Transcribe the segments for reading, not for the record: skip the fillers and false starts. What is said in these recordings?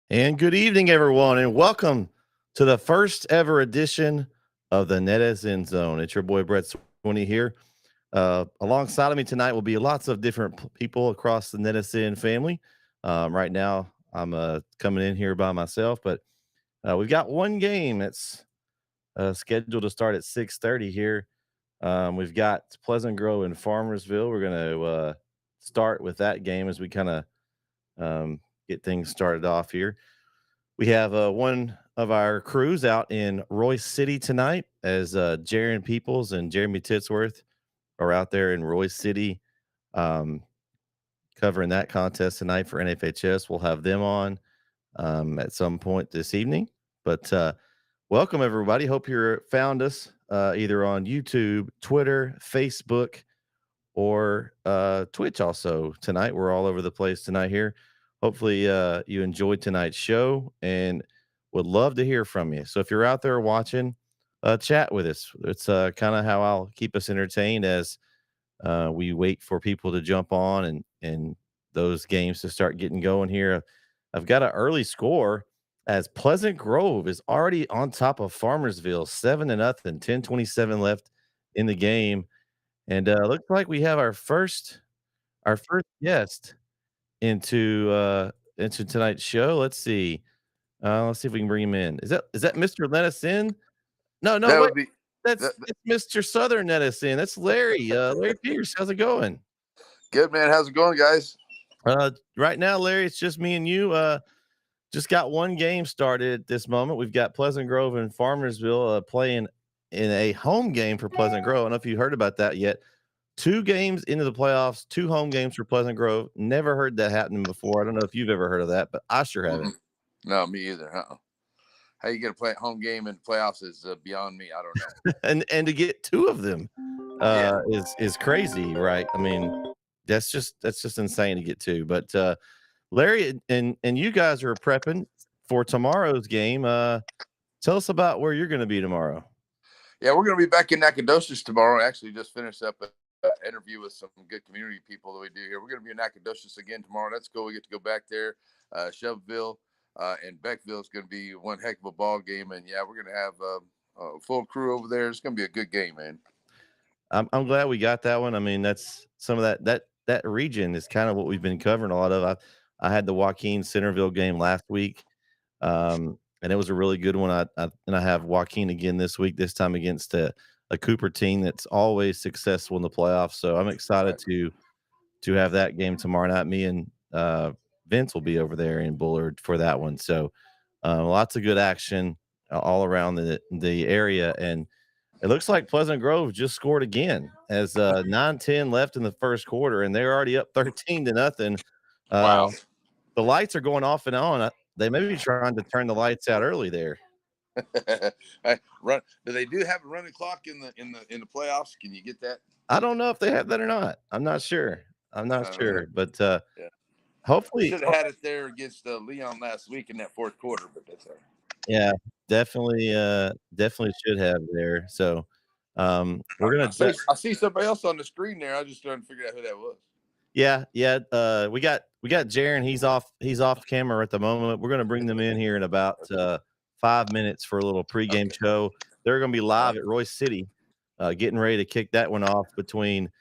And good evening, everyone, and welcome to the first ever edition of the Netsn-Zone. It's your boy Brett Sweeney here. Alongside of me tonight will be lots of different people across the Netsn family. Right now, I'm coming in here by myself, but we've got one game that's scheduled to start at 6:30 here. We've got Pleasant Grove and Farmersville. We're going to start with that game as we kind of get things started off here. We have one of our crews out in Royce City tonight as Jaron Peoples and Jeremy Titsworth are out there in Royce City um, covering that contest tonight for NFHS. We'll have them on at some point this evening. But welcome, everybody. Hope you're found us either on YouTube, Twitter, Facebook, or Twitch also tonight. We're all over the place tonight here. Hopefully, you enjoyed tonight's show and would love to hear from you. So if you're out there watching, chat with us. It's kind of how I'll keep us entertained as we wait for people to jump on and those games to start getting going here. I've got an early score as Pleasant Grove is already on top of Farmersville, 7-0, 10:27 left in the game. And looks like we have our first guest into tonight's show. Let's see if we can bring him in. Is that Mr. Lettuce? No, That wait. would be That's that, it's Mr. Southern Lettuce. That's Larry. Larry Pierce. How's it going? good, man. How's it going, guys? Right now, Larry, it's just me and you. Just got one game started at this moment. We've got Pleasant Grove and Farmersville playing in a home game for Pleasant Grove. I don't know if you heard about that yet. Two games into the playoffs, two home games for Pleasant Grove. Never heard that happen before. I don't know if you've ever heard of that, but I sure haven't. No, me either. How you gonna play a home game in the playoffs is beyond me. I don't know. And to get two of them Yeah, is crazy, right? I mean, that's just insane to get two. But Larry and you guys are prepping for tomorrow's game. Tell us about where you're going to be tomorrow. yeah. We're gonna be back in Nacogdoches tomorrow. Actually, just finished up an interview with some good community people that we do here. We're gonna be in Nacogdoches again tomorrow. That's cool. We get to go back there. Shelbyville and Beckville is gonna be one heck of a ball game, and yeah, we're gonna have a full crew over there. It's gonna be a good game, man. I'm glad we got that one. I mean, that's some of that region is kind of what we've been covering a lot of. I had the Joaquin Centerville game last week, and it was a really good one. I have Joaquin again this week. This time against a Cooper team that's always successful in the playoffs. So I'm excited Right. to have that game tomorrow night. Me and Vince will be over there in Bullard for that one. So lots of good action all around the area and. It looks like Pleasant Grove just scored again as 9:10 left in the first quarter, and they're already up 13-0. Uh, Wow. the lights are going off and on. They may be trying to turn the lights out early there. Run. Do they do have a running clock in the playoffs? Can you get that? I don't know if they have that or not. I'm not sure. I'm not Yeah. sure, but hopefully, Should have had it there against Leon last week in that fourth quarter, but that's all right. yeah, definitely should have there. So we're gonna. I see somebody else on the screen there. I was just trying to figure out who that was. Yeah. We got Jaron. He's off camera at the moment. We're gonna bring them in here in about 5 minutes for a little pregame Okay. show. They're gonna be live Right. at Royce City, getting ready to kick that one off between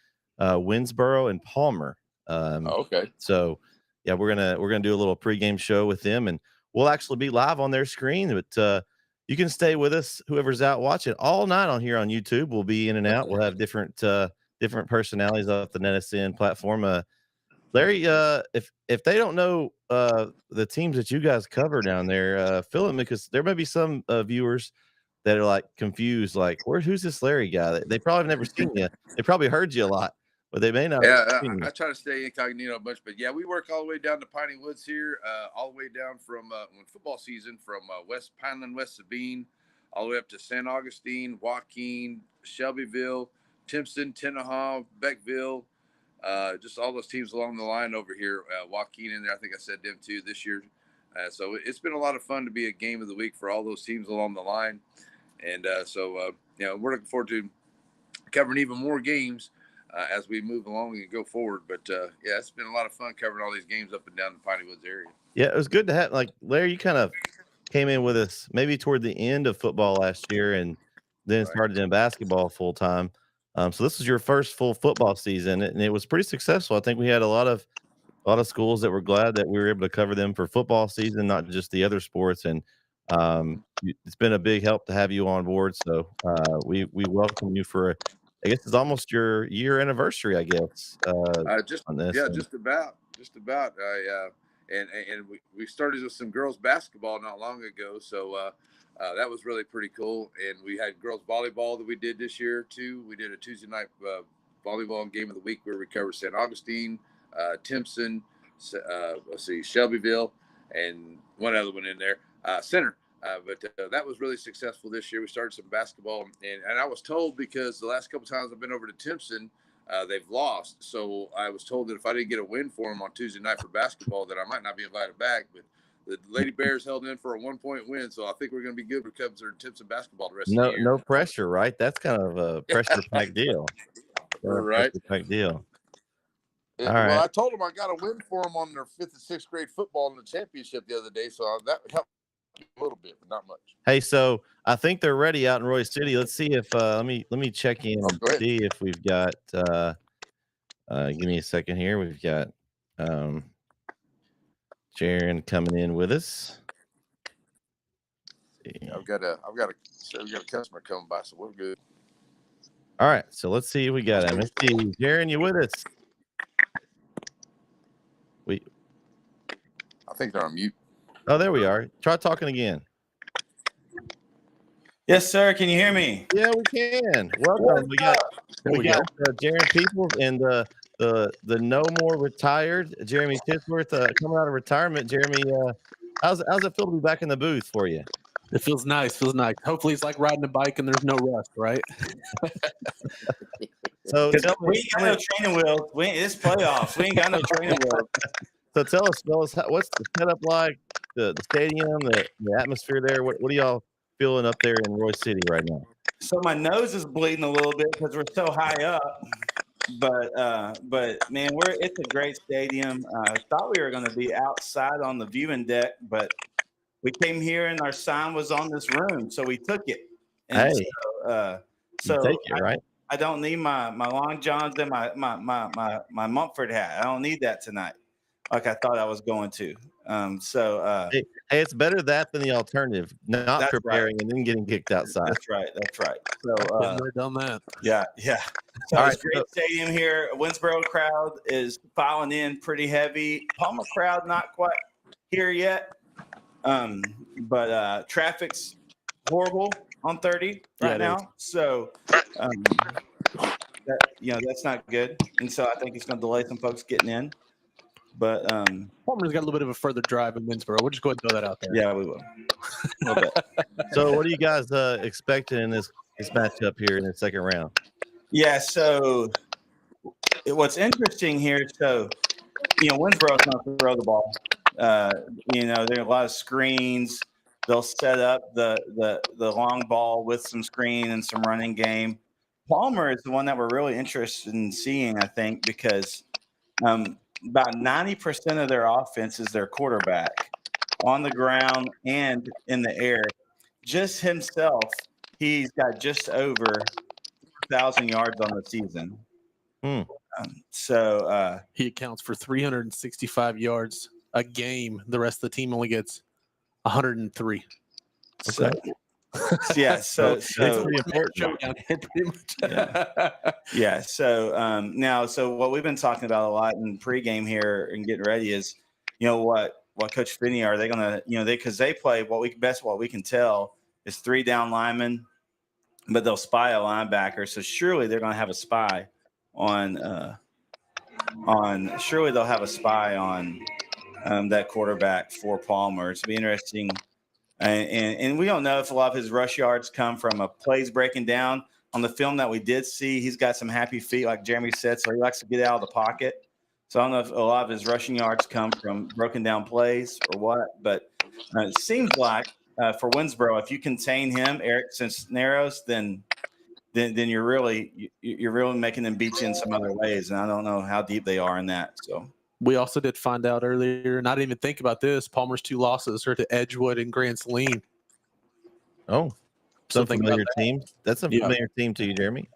Winsboro and Palmer. Okay. So yeah, we're gonna do a little pregame show with them, and we'll actually be live on their screen. But you can stay with us, whoever's out watching all night on here on YouTube. We'll be in and out. We'll have different personalities off the Netsn platform. Larry, if they don't know the teams that you guys cover down there, fill them because there may be some viewers that are like confused, like who's this Larry guy? They probably have never seen you. They probably heard you a lot, but they may not have Yeah, seen you. I try to stay incognito a bunch, but yeah, we work all the way down to Piney Woods here, all the way down from when football season from West Pineland, West Sabine, all the way up to San Augustine, Joaquin, Shelbyville, Timpson, Tenaha, Beckville, just all those teams along the line over here. Joaquin in there, I think I said them too this year. So it's been a lot of fun to be a game of the week for all those teams along the line, and we're looking forward to covering even more games. as we move along and go forward. But yeah, it's been a lot of fun covering all these games up and down the Piney Woods area. Yeah, it was good to have like Larry. You kind of came in with us maybe toward the end of football last year, and then Right. started in basketball full time. So this was your first full football season, and it was pretty successful. I think we had a lot of schools that were glad that we were able to cover them for football season, not just the other sports. And it's been a big help to have you on board. So we welcome you for, I guess it's almost your year anniversary, I guess. Just On this, yeah, just about. And we started with some girls basketball not long ago, so that was really pretty cool. And we had girls volleyball that we did this year too. We did a Tuesday night volleyball game of the week where we covered St. Augustine, Timpson, let's see, Shelbyville, and one other one in there, Center. But that was really successful this year. We started some basketball, and I was told, because the last couple times I've been over to Timpson, they've lost. So I was told that if I didn't get a win for them on Tuesday night for basketball, that I might not be invited back. But the Lady Bears held in for a 1-point win, so I think we're going to be good for Cubs or Timpson basketball the rest of the year. no pressure, right? That's kind of a pressure packed deal. Right. Packed deal. All right. Well, I told them I got a win for them on their 5th and 6th grade football in the championship the other day, so that helped a little bit, but not much. Hey, so I think they're ready out in Roy City. Let's see if let me check in and see if we've got give me a second here. We've got Jaron coming in with us. I've got a customer coming by, so we're good. All right, so let's see if we got him. Let's see, Jaron, you with us? I think they're on mute. Oh, there we are. Try talking again. Yes, sir. Can you hear me? Yeah, we can. Welcome. We got Jaron Peoples and the no more retired Jeremy Tisworth coming out of retirement. Jeremy, how's it feel to be back in the booth for you? It feels nice. Hopefully it's like riding a bike and there's no rust, right? So we ain't got no training wheels. It's playoffs. We ain't got no training wheels. So tell us, what's the setup like? The stadium, the atmosphere there. What are y'all feeling up there in Roy City right now? So my nose is bleeding a little bit because we're so high up. But man, it's a great stadium. I thought we were going to be outside on the viewing deck, but we came here and our sign was on this room, so we took it. And so take it, right? I don't need my long johns and my Mumford hat. I don't need that tonight, like I thought I was going to. Hey, it's better that than the alternative, not preparing and then getting kicked outside. That's right. So done that. Yeah. So All it's a great stadium here. Winsboro crowd is filing in pretty heavy. Palmer crowd not quite here yet. But traffic's horrible on 30 right now. So that's not good. And so I think it's going to delay some folks getting in. But Palmer's got a little bit of a further drive in Winsboro. We'll just go ahead and throw that out there. Yeah, we will. A little bit. So what are you guys expecting in this matchup here in the second round? Yeah, so what's interesting here, Winsboro's not to throw the ball. There are a lot of screens. They'll set up the long ball with some screen and some running game. Palmer is the one that we're really interested in seeing, I think, because about 90% of their offense is their quarterback on the ground and in the air. Just himself, he's got just over 1,000 yards on the season. So he accounts for 365 yards a game. The rest of the team only gets 103. Okay. So it's pretty important. So what we've been talking about a lot in pregame here and getting ready is, what Coach Finney, are they going to, because they play what we can tell is 3 down linemen, but they'll spy a linebacker. So surely they're going to have a spy on that quarterback for Palmer. It's be interesting. And we don't know if a lot of his rush yards come from plays breaking down. On the film that we did see, he's got some happy feet, like Jeremy said, so he likes to get out of the pocket. So I don't know if a lot of his rushing yards come from broken down plays or what, but it seems like for Winsboro, if you contain him, Eric Cisneros, then then you're really making them beat you in some other ways, and I don't know how deep they are in that. So We also did find out earlier, and I didn't even think about this. Palmer's 2 losses are to Edgewood and Grand Saline. Oh, So some think about familiar that. teams. That's a Yeah. familiar team to you, Jeremy.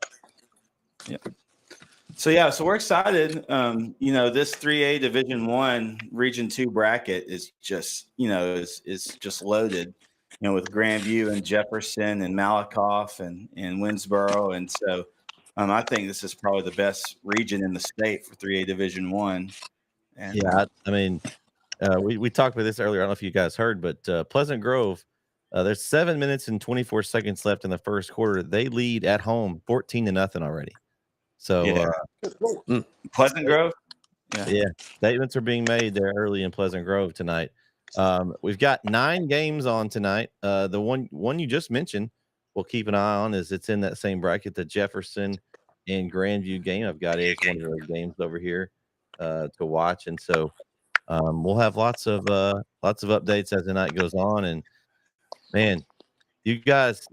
So we're excited. This 3A Division I Region 2 bracket is just is just loaded. With Grandview and Jefferson and Malakoff and Winsboro, and so I think this is probably the best region in the state for 3A Division I. And Yeah, I mean, we talked about this earlier. I don't know if you guys heard, but Pleasant Grove, there's 7 minutes and 24 seconds left in the first quarter. They lead at home 14-0 already. So Pleasant Grove. Yeah, statements are being made there early in Pleasant Grove tonight. We've got 9 games on tonight. The one you just mentioned, we'll keep an eye on, as it's in that same bracket. The Jefferson and Grandview game I've got is one of those games over here to watch, and so we'll have lots of updates as the night goes on. And man, you guys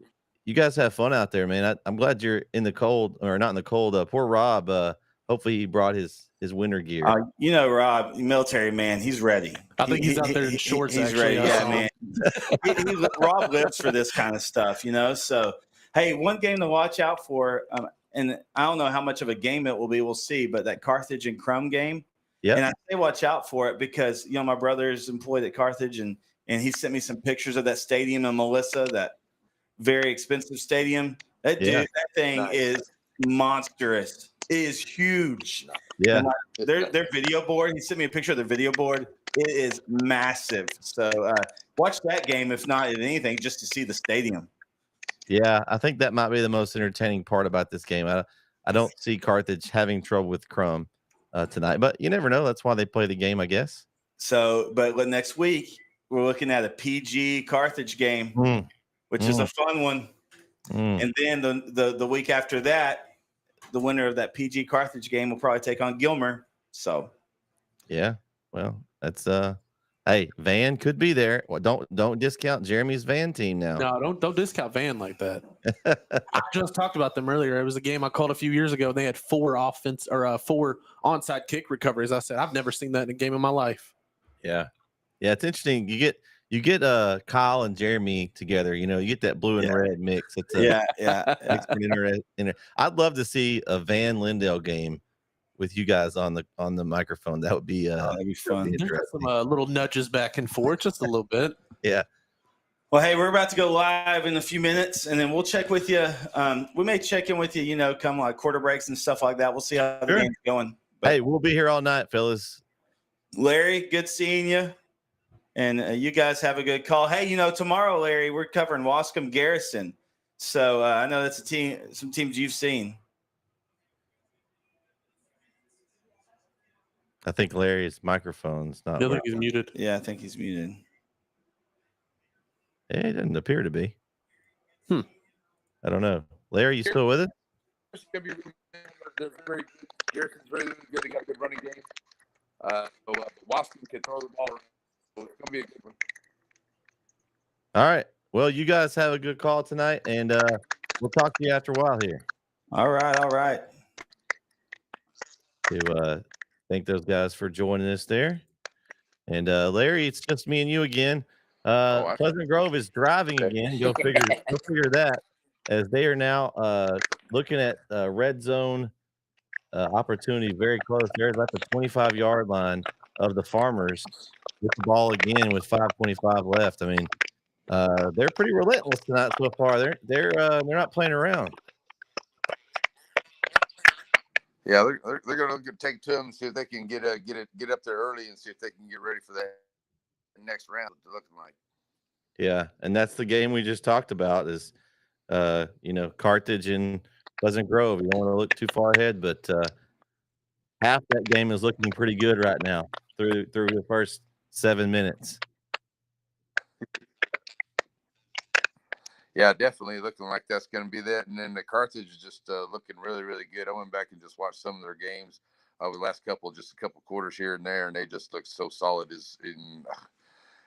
have fun out there, man. I'm glad you're in the cold, or not in the cold. Poor Rob. Hopefully he brought his winter gear. Rob, military man, he's ready. I think he's out there in shorts. He's actually, ready. Yeah, man. Rob lives for this kind of stuff, So, hey, one game to watch out for, and I don't know how much of a game it will be. We'll see. But that Carthage and Crum game, and I say watch out for it because my brother is employed at Carthage, and he sent me some pictures of that stadium in Melissa, that very expensive stadium. That thing is monstrous. It is huge. Yeah. Their video board. He sent me a picture of their video board. It is massive. So watch that game, if not anything, just to see the stadium. Yeah, I think that might be the most entertaining part about this game. I don't see Carthage having trouble with Crum tonight, but you never know. That's why they play the game, I guess. So, but next week we're looking at a PG Carthage game, which is a fun one. And then the week after that, the winner of that PG Carthage game will probably take on Gilmer. So, yeah, well, that's hey, Van could be there. Well, don't discount Jeremy's Van team now. No, don't discount Van like that. I just talked about them earlier. It was a game I called a few years ago. They had 4 onside kick recoveries. I said I've never seen that in a game in my life. Yeah, it's interesting. You get Kyle and Jeremy together. You get that blue and red mix. It's I'd love to see a Van Lindale game with you guys on the microphone. That would be that'd be fun. Some little nudges back and forth, just a little bit. Yeah. Well, hey, we're about to go live in a few minutes, and then we'll check with you. We may check in with you, come like quarter breaks and stuff like that. We'll see how the game's going. But, hey, we'll be here all night, fellas. Larry, good seeing you. And you guys have a good call. Hey, tomorrow, Larry, we're covering Wascom Garrison. So I know that's some teams you've seen. I think Larry's microphone's not. I think he's muted. Yeah, I think he's muted. It doesn't appear to be. I don't know. Larry, you still with it? Garrison's very good. They got a good running game. Wascom can throw the ball around. So it's gonna be a good one. All right. Well, you guys have a good call tonight, and we'll talk to you after a while here. All right. To thank those guys for joining us there. And Larry, it's just me and you again. Pleasant Grove is driving again. Go figure that, as they are now looking at red zone opportunity very close. They're at the 25-yard line of the Farmers with the ball again with 5:25 left. I mean, they're pretty relentless tonight so far. They're not playing around. Yeah, they're going to take to them and see if they can get up there early and see if they can get ready for that next round. They're looking like. Yeah, and that's the game we just talked about. Is Carthage and Pleasant Grove. You don't want to look too far ahead, but half that game is looking pretty good right now through the first 7 minutes. Yeah, definitely looking like that's going to be that. And then the Carthage is just looking really, really good. I went back and just watched some of their games over the last couple quarters here and there, and they just look so solid.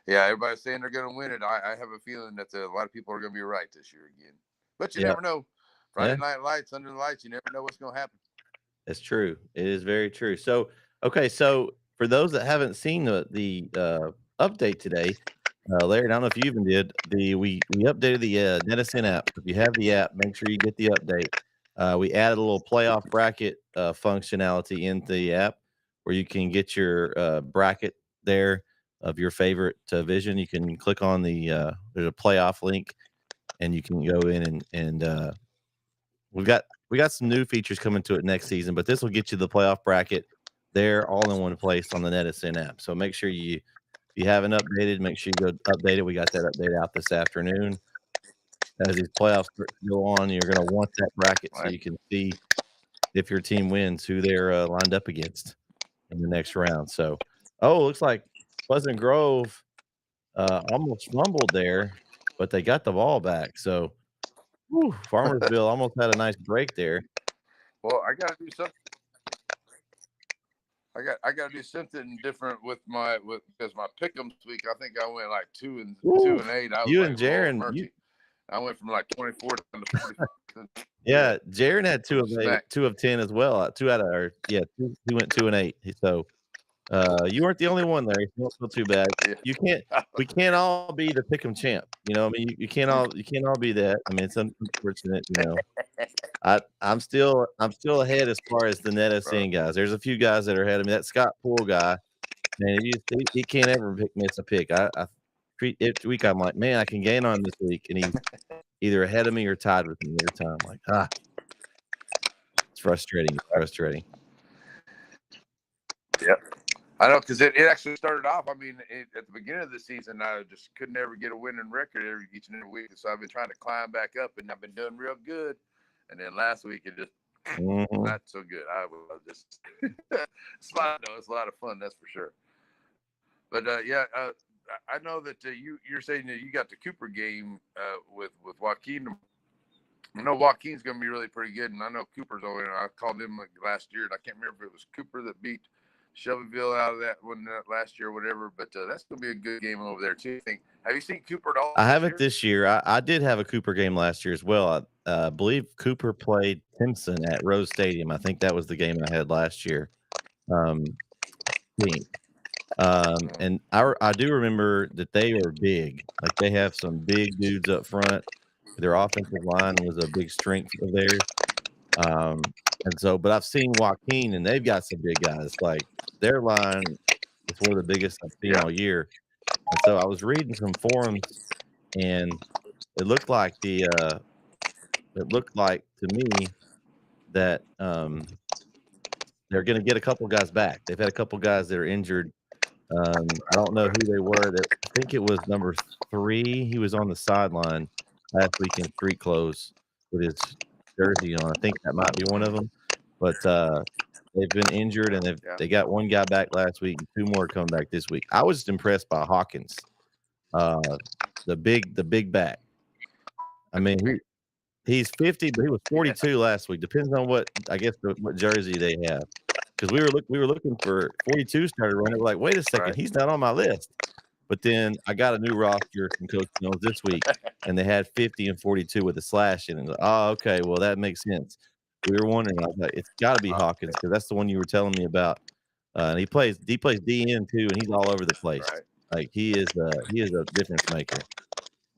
Yeah, everybody's saying they're going to win it. I have a feeling that a lot of people are going to be right this year again. But you never know. Friday Night Lights, under the lights, you never know what's going to happen. It's true. It is very true. So, okay, so for those that haven't seen the update today, Larry, I don't know if you even did we updated the Netsn app. If you have the app, make sure you get the update. We added a little playoff bracket functionality into the app where you can get your bracket there of your favorite division. You can click on the there's a playoff link, and you can go in and we got some new features coming to it next season, but this will get you the playoff bracket there all in one place on the Netsn app. So make sure if you haven't updated, make sure you go update it. We got that update out this afternoon. As these playoffs go on, you're going to want that bracket so you can see if your team wins, who they're lined up against in the next round. So, looks like Pleasant Grove almost fumbled there, but they got the ball back. So, Farmersville almost had a nice break there. Well, I got to do something. I got to do something different with because my pick'ems week. I think I went like 2 and 8. I was You like, and Jaron, I went from like 24 down to 40. Yeah, Jaron had 2 of 8, 2 of 10 as well. 2 out of he went 2 and 8. So you weren't the only one there. You don't feel too bad. Yeah. We can't all be the pick'em champ. You know, I mean, you can't all be that. I mean, it's unfortunate. You know, I'm still ahead as far as the Netsn guys. There's a few guys that are ahead of me. That Scott Poole guy, man, he can't ever miss a pick. I treat each week. I'm like, man, I can gain on this week, and he's either ahead of me or tied with me every time. Like, it's frustrating. It's frustrating. Yep. I know, because it actually started off. I mean, at the beginning of the season, I just could never get a winning record each and every week. So I've been trying to climb back up, and I've been doing real good. And then last week, it just not so good. I was just it's a lot of fun, that's for sure. But I know that you're saying that you got the Cooper game with Joaquin. I know Joaquin's going to be really pretty good, and I know Cooper's over there. I called him last year, and I can't remember if it was Cooper that beat Shelbyville out of that one last year or whatever, but that's going to be a good game over there too. Have you seen Cooper at all? I haven't this year. I did have a Cooper game last year as well. I believe Cooper played Timpson at Rose Stadium. I think that was the game I had last year. And I do remember that they are big. Like, they have some big dudes up front. Their offensive line was a big strength of theirs. And so, but I've seen Joaquin, and they've got some big guys. Like, their line is one of the biggest I've seen all year. And so I was reading some forums, and it looked like to me that they're going to get a couple guys back. They've had a couple guys that are injured. I don't know who they were. I think it was number 3. He was on the sideline last week in street clothes with his jersey on. I think that might be one of them. But they've been injured, and they got one guy back last week, and 2 more coming back this week. I was just impressed by Hawkins, the big back. I mean, he's 50, but he was 42 last week. Depends on what jersey they have. Because we were looking for 42 started running. We're like, wait a second, he's not on my list. But then I got a new roster from Coach Jones this week, and they had 50 and 42 with a slash in it. Like, oh, okay, well, that makes sense. We were wondering. I was like, it's got to be Hawkins, because that's the one you were telling me about. And he plays DN too, and he's all over the place. Right. Like, he is a difference maker.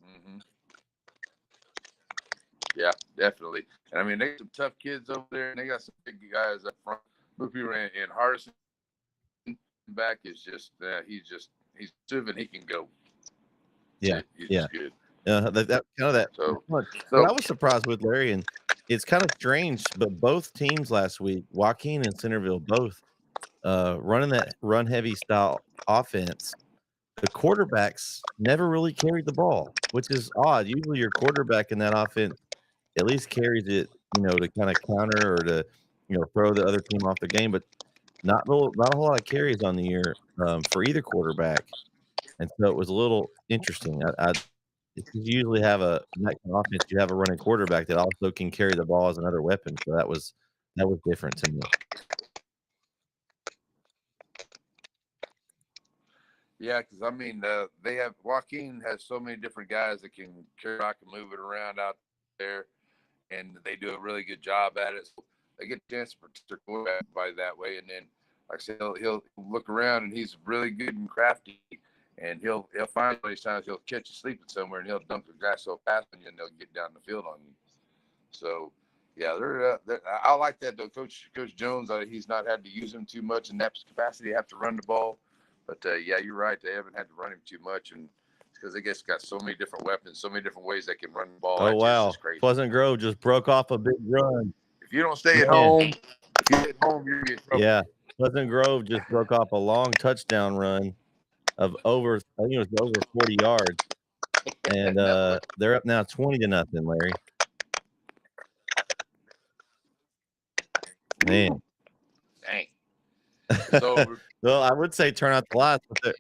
Mm-hmm. Yeah, definitely. And I mean, they got some tough kids over there, and they got some big guys up front. Movie and Hardison back is just he's moving. He can go. Yeah, he's good. So what I was surprised with, Larry, and it's kind of strange, but both teams last week, Joaquin and Centerville, both running that run heavy style offense. The quarterbacks never really carried the ball, which is odd. Usually, your quarterback in that offense at least carries it, to kind of counter or to, throw the other team off the game. But not a whole lot of carries on the year for either quarterback, and so it was a little interesting. You usually have in that kind of offense, you have a running quarterback that also can carry the ball as another weapon. So that was different to me. Yeah, because I mean, they have Joaquin has so many different guys that can carry rock and move it around out there, and they do a really good job at it. So they get a chance to protect their quarterback by that way. And then, like I said, he'll look around, and he's really good and crafty. And he'll find these times he'll catch you sleeping somewhere, and he'll dump the grass so fast on you, and they'll get down the field on you. So, yeah, I like that though. Coach Jones, he's not had to use him too much in that capacity. Have to run the ball, but yeah, you're right. They haven't had to run him too much, and it's because they just got so many different weapons, so many different ways they can run the ball. Oh wow! Pleasant Grove just broke off a big run. If you don't stay at home, if you get home, you're in trouble. Yeah, Pleasant Grove just broke off a long touchdown run of over, I think it was over 40 yards, and they're up now 20-0, Larry. Man, dang. So well, I would say turn out the lights, but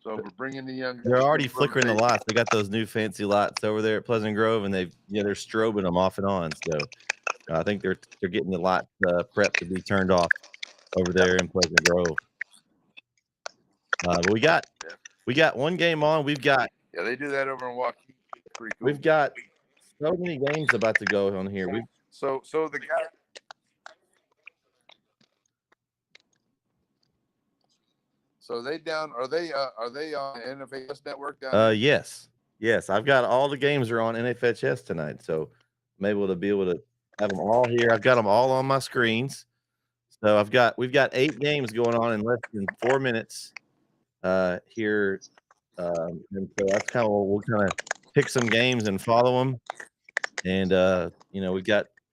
so we're bringing the young. They're already flickering the lights. They got those new fancy lights over there at Pleasant Grove, and they're strobing them off and on. So I think they're getting the lights prepped to be turned off over there in Pleasant Grove. But we got one game on. We've got they do that over in Waukee. Pretty cool. We've got so many games about to go on here. So the guy. So they down? Are they on NFHS network down there? Yes. I've got all the games are on NFHS tonight, so I'm able to have them all here. I've got them all on my screens. So we've got 8 games going on in less than 4 minutes here, and so that's kind of we'll kind of pick some games and follow them. And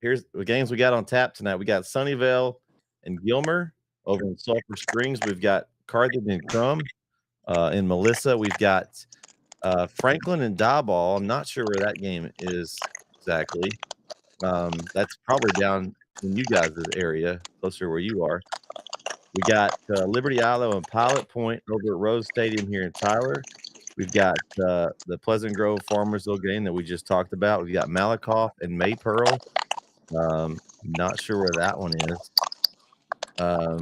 here's the games we got on tap tonight. We got Sunnyvale and Gilmer over in Sulphur Springs. We've got Carthage and Crum in Melissa. We've got Franklin and Diboll. I'm not sure where that game is exactly. That's probably down in you guys' area, closer where you are. We got Liberty Isle and Pilot Point over at Rose Stadium here in Tyler. We've got the Pleasant Grove Farmersville game that we just talked about. We've got Malakoff and Maypearl. Not sure where that one is.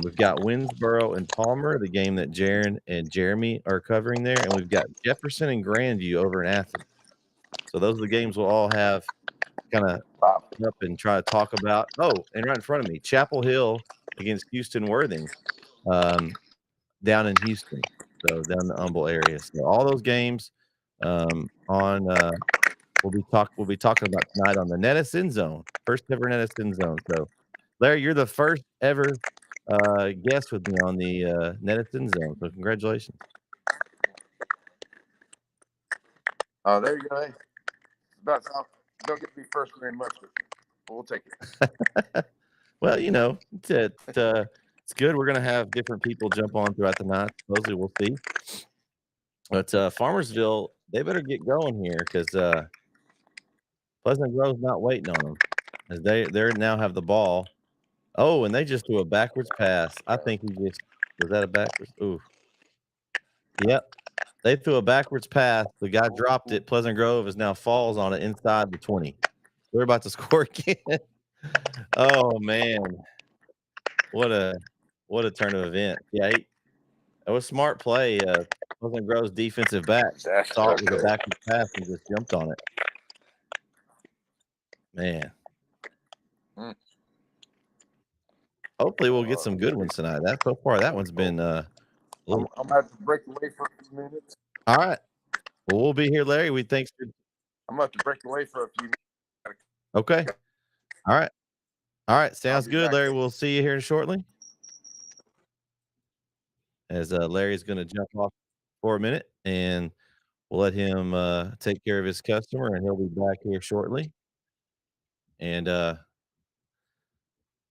We've got Winsboro and Palmer, the game that Jaron and Jeremy are covering there. And we've got Jefferson and Grandview over in Athens. So those are the games we'll all have kind of up and try to talk about. Oh, and right in front of me, Chapel Hill against Houston Worthing down in Houston. So down in the Humble area. So all those games we'll be talking about tonight on the Netsn-Zone, first ever Netsn-Zone. So Larry, you're the first ever guest with me on the Netsn-Zone. So congratulations. Oh, there you go. Don't get to be first very much, but we'll take it. Well, it's good. We're going to have different people jump on throughout the night. Supposedly, we'll see. But Farmersville, they better get going here because Pleasant Grove's not waiting on them, as they now have the ball. Oh, and they just threw a backwards pass. I think was that a backwards? Ooh. Yep. They threw a backwards pass. The guy dropped it. Pleasant Grove now falls on it inside the 20. They're about to score again. Oh man. What a turn of events. Yeah, that was smart play. Pleasant Grove's defensive back saw it was a backwards pass and just jumped on it. Man. Hopefully we'll get some good ones tonight. So far that one's been I'm gonna have to break away for a few minutes. All right. Well, we'll be here, Larry. I'm gonna have to break away for a few minutes. Okay. All right. Sounds good, Larry. We'll see you here shortly. As Larry's going to jump off for a minute, and we'll let him take care of his customer, and he'll be back here shortly. And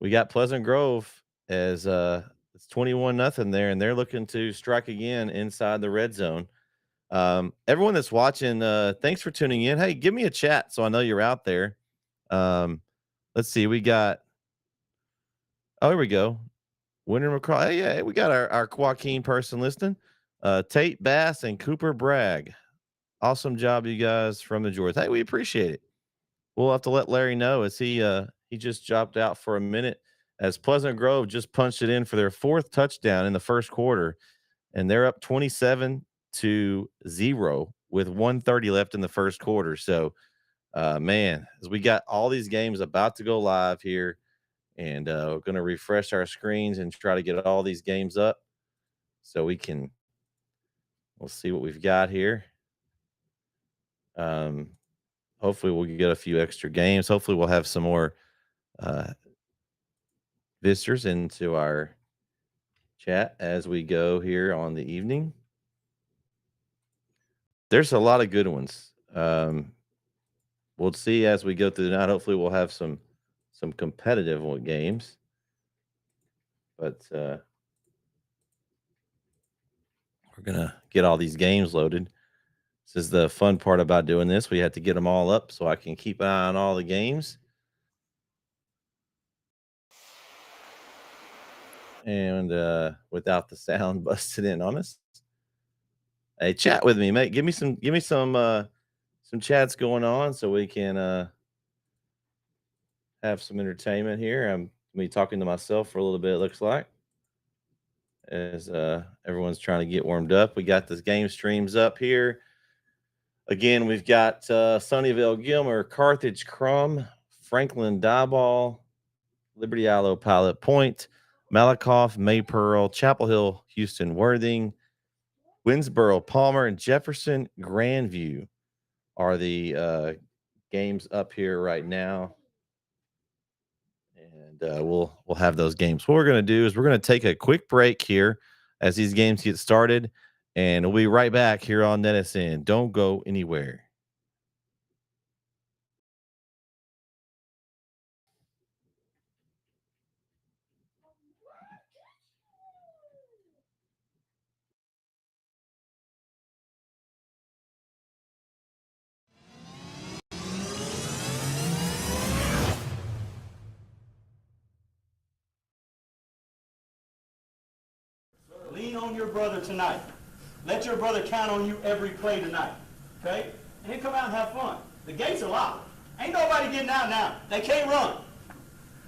we got Pleasant Grove as it's 21-0 there, and they're looking to strike again inside the red zone. Everyone that's watching, thanks for tuning in. Hey, give me a chat so I know you're out there. Let's see. We got. Oh, here we go. Winter McCraw. Hey, yeah, we got our Joaquin person listening. Tate Bass and Cooper Bragg. Awesome job, you guys from the George. Hey, we appreciate it. We'll have to let Larry know as he just dropped out for a minute as Pleasant Grove just punched it in for their 4th touchdown in the first quarter, and they're up 27-0 with 1:30 left in the first quarter. So Man, as we got all these games about to go live here, and we're going to refresh our screens and try to get all these games up so we'll see what we've got here. Hopefully we'll get a few extra games. Hopefully we'll have some more visitors into our chat as we go here on the evening. There's a lot of good ones. We'll see as we go through the night. Hopefully we'll have some competitive games. But we're going to get all these games loaded. This is the fun part about doing this. We have to get them all up so I can keep an eye on all the games. And without the sound busted in on us. Hey, chat with me, mate. Give me some chats going on so we can have some entertainment here. I'm me talking to myself for a little bit, it looks like. As everyone's trying to get warmed up. We got this game streams up here. Again, we've got Sunnyvale Gilmer, Carthage Crum, Franklin Dieball, Liberty Allo Pilot Point, Malakoff, Maypearl, Chapel Hill, Houston Worthing, Winsboro, Palmer, and Jefferson Grandview are the games up here right now. And we'll have those games. What we're going to do is we're going to take a quick break here as these games get started. And we'll be right back here on Netsn. Don't go anywhere. Lean on your brother tonight. Let your brother count on you every play tonight. Okay? And then come out and have fun. The gates are locked. Ain't nobody getting out now. They can't run.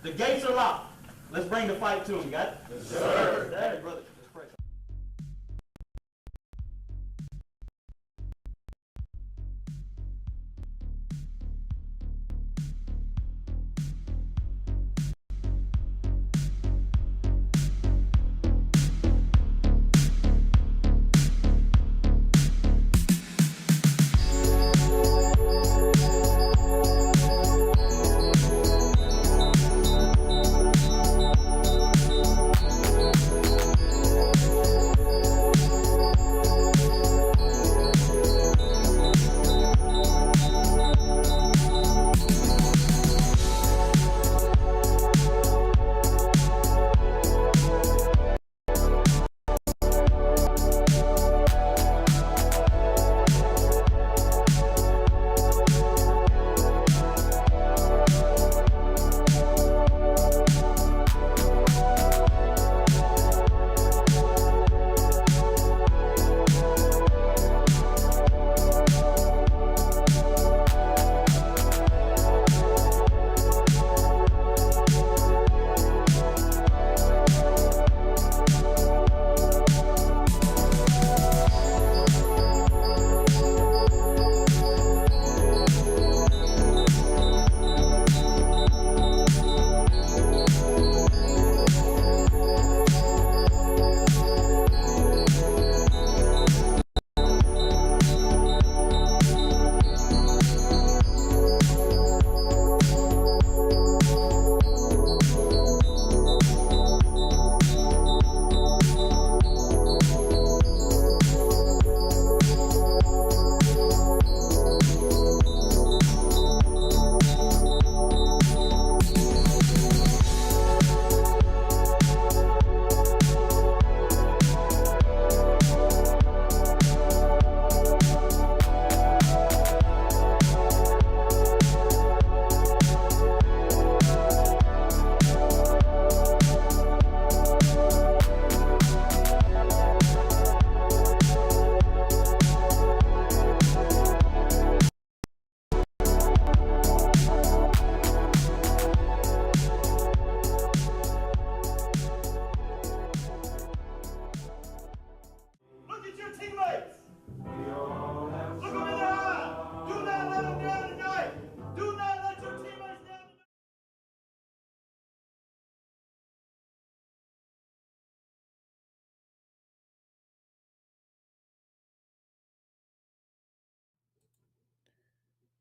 The gates are locked. Let's bring the fight to them. Got it? Yes, sir. There, brother. Let's pray.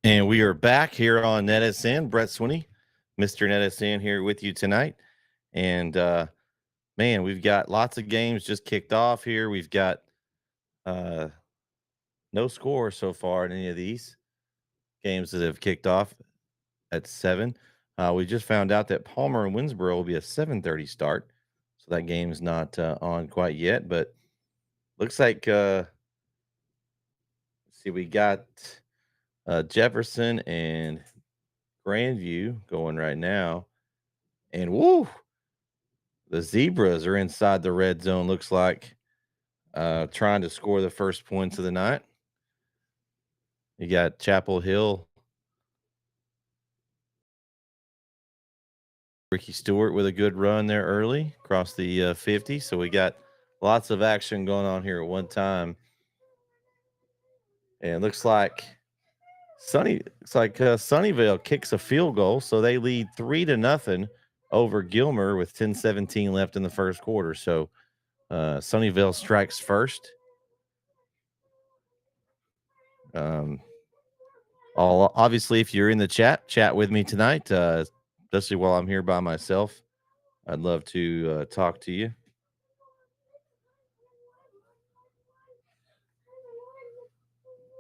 And we are back here on Netsn. Brett Swinney, Mr. Netsn, here with you tonight. And man, we've got lots of games just kicked off here. We've got no score so far in any of these games that have kicked off at 7. We just found out that Palmer and Winsboro will be a 7:30 start. So that game's not on quite yet, but looks like see, we got Jefferson and Grandview going right now. And woo, the Zebras are inside the red zone, looks like, trying to score the first points of the night. You got Chapel Hill, Ricky Stewart with a good run there early across the 50. So we got lots of action going on here at one time. And it looks like Sunnyvale kicks a field goal, so they lead 3-0 over Gilmer with 10:17 left in the first quarter. So Sunnyvale strikes first. Obviously, if you're in the chat with me tonight, especially while I'm here by myself, I'd love to talk to you.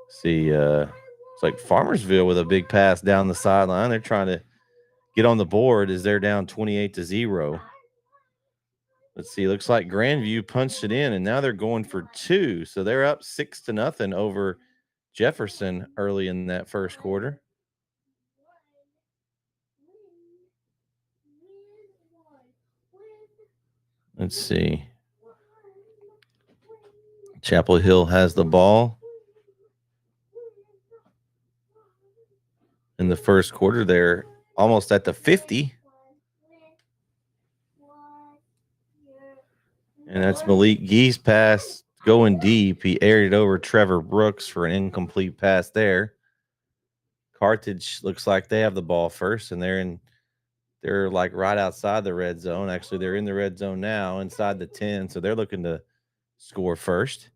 See, it's like Farmersville with a big pass down the sideline. They're trying to get on the board as they're down 28-0. Let's see. Looks like Grandview punched it in, and now they're going for 2. So they're up 6-0 over Jefferson early in that first quarter. Let's see. Chapel Hill has the ball in the first quarter. They're almost at the 50. And that's Malik Gee's pass going deep. He aired it over Trevor Brooks for an incomplete pass there. Carthage looks like they have the ball first, and they're like right outside the red zone. Actually, they're in the red zone now, inside the 10, so they're looking to score first.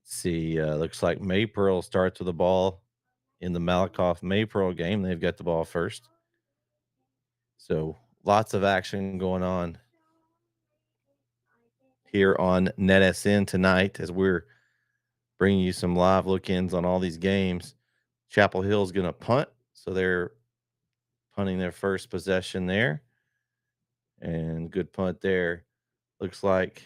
Let's see, looks like Maypearl starts with the ball in the Malakoff-Maypearl game. They've got the ball first. So lots of action going on here on Netsn tonight as we're bringing you some live look-ins on all these games. Chapel Hill's going to punt, so they're punting their first possession there. And good punt there. Looks like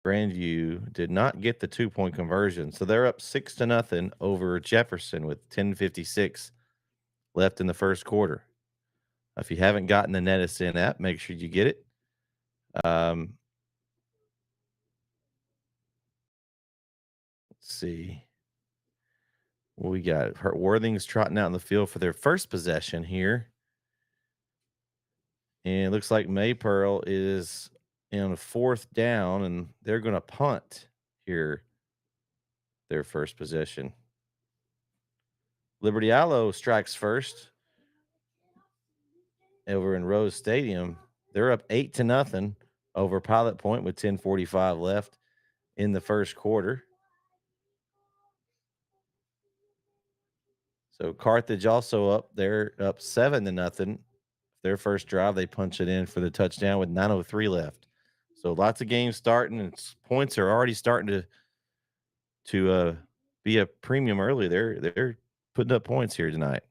Grandview did not get the 2-point conversion, so they're up 6-0 over Jefferson with 10:56 left in the first quarter. If you haven't gotten the Netsn app, make sure you get it. Let's see. We got Worthing's trotting out in the field for their first possession here. And it looks like Maypearl is on a 4th down, and they're going to punt here their first possession. Liberty Allo strikes first over in Rose Stadium. They're up 8-0 over Pilot Point with 10:45 left in the first quarter. So Carthage also up. They're up 7-0. Their first drive, they punch it in for the touchdown with 9:03 left. So lots of games starting, and points are already starting to be a premium early. They're putting up points here tonight.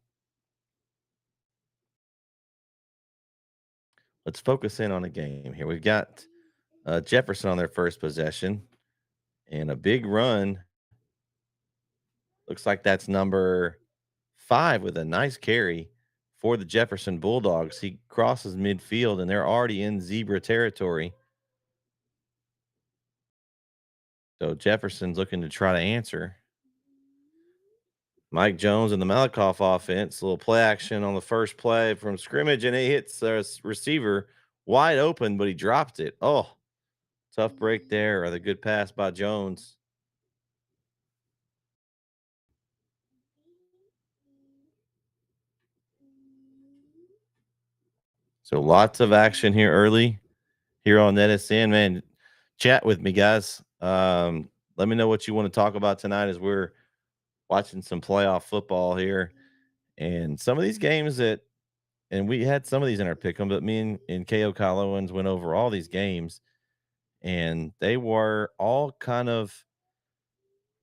Let's focus in on a game here. We've got Jefferson on their first possession, and a big run. Looks like that's number 5 with a nice carry for the Jefferson Bulldogs. He crosses midfield, and they're already in zebra territory. So Jefferson's looking to try to answer. Mike Jones and the Malakoff offense, a little play action on the first play from scrimmage, and it hits the receiver wide open, but he dropped it. Oh, tough break there, or the good pass by Jones. So lots of action here early here on Netsn. Man, chat with me, guys. let me know what you want to talk about tonight as we're watching some playoff football here. And some of these games and we had some of these in our pick 'em, but me and KO Kyle Owens went over all these games, and they were all kind of,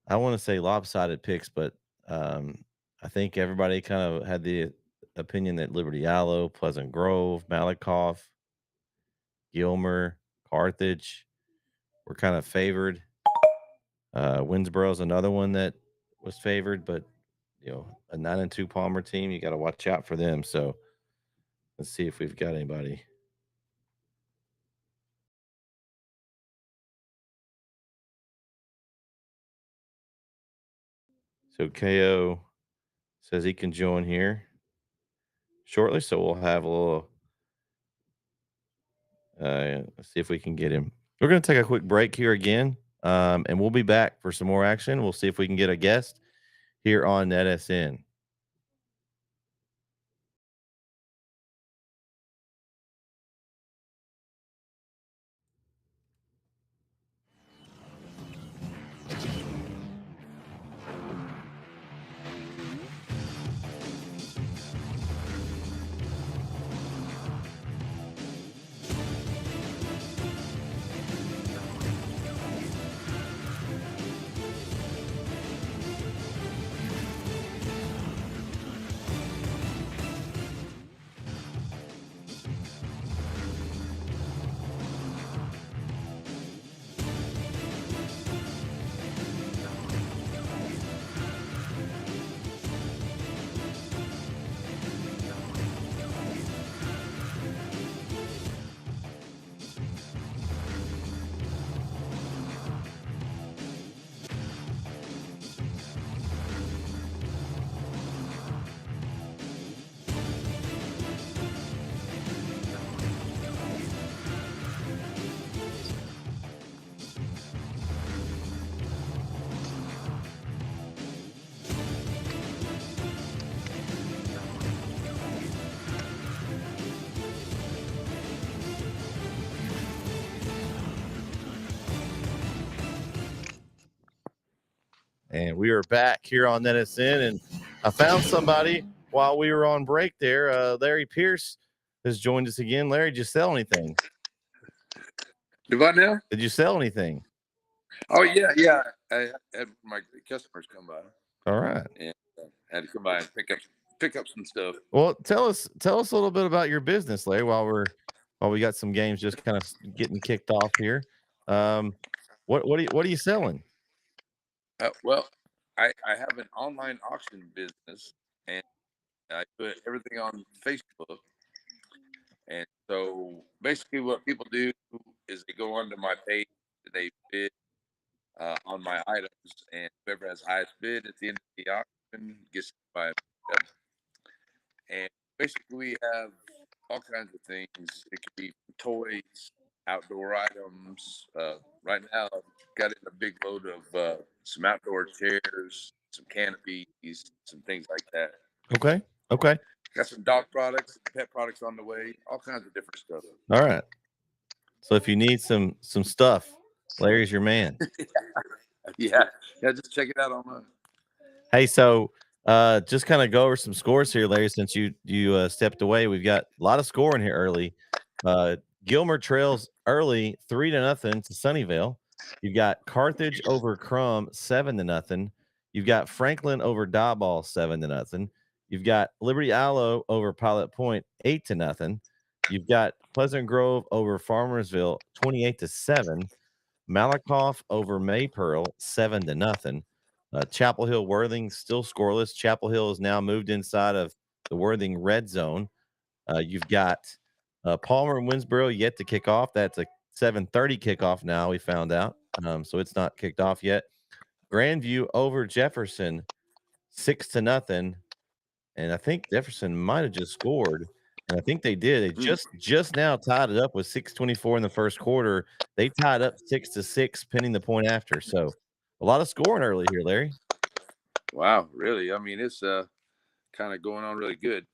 I want to say lopsided picks, but I think everybody kind of had the opinion that Liberty Allo, Pleasant Grove, Malakoff, Gilmer, Carthage were kind of favored. Winsboro's another one that was favored, but a 9-2 Palmer team, you got to watch out for them. So let's see if we've got anybody. So KO says he can join here shortly, so we'll have a little. Let's see if we can get him. We're going to take a quick break here again, and we'll be back for some more action. We'll see if we can get a guest here on Netsn. And we are back here on Netsn, and I found somebody while we were on break there. Larry Pierce has joined us again. Larry, did you sell anything? Do what now? Did you sell anything? Oh yeah. I had my customers come by. All right. And had to come by and pick up some stuff. Well, tell us a little bit about your business, Larry, while we got some games just kind of getting kicked off here. What are you selling? Well, I have an online auction business, and I put everything on Facebook. And so basically what people do is they go onto my page, they bid on my items, and whoever has highest bid at the end of the auction gets to buy them. And basically we have all kinds of things. It could be toys, outdoor items. Right now I've got in a big load of some outdoor chairs, some canopies, some things like that. Okay. Got some dog products, pet products on the way, all kinds of different stuff. All right. So if you need some stuff, Larry's your man. Yeah, just check it out online. Hey, so just kind of go over some scores here, Larry, since you stepped away. We've got a lot of scoring here early. Gilmer trails early 3-0 to Sunnyvale. You've got Carthage over Crum 7-0. You've got Franklin over Diboll 7-0. You've got Liberty Allo over Pilot Point 8-0. You've got Pleasant Grove over Farmersville 28-7. Malakoff over Maypearl 7-0. Chapel Hill Worthing still scoreless. Chapel Hill is now moved inside of the Worthing red zone. You've got Palmer and Winsboro yet to kick off. That's a 7:30 kickoff now, we found out. So it's not kicked off yet. Grandview over Jefferson 6-0. And I think Jefferson might have just scored. And I think they did. They just now tied it up with 6:24 in the first quarter. They tied up 6-6, pinning the point after. So a lot of scoring early here, Larry. Wow, really? I mean, it's kind of going on really good.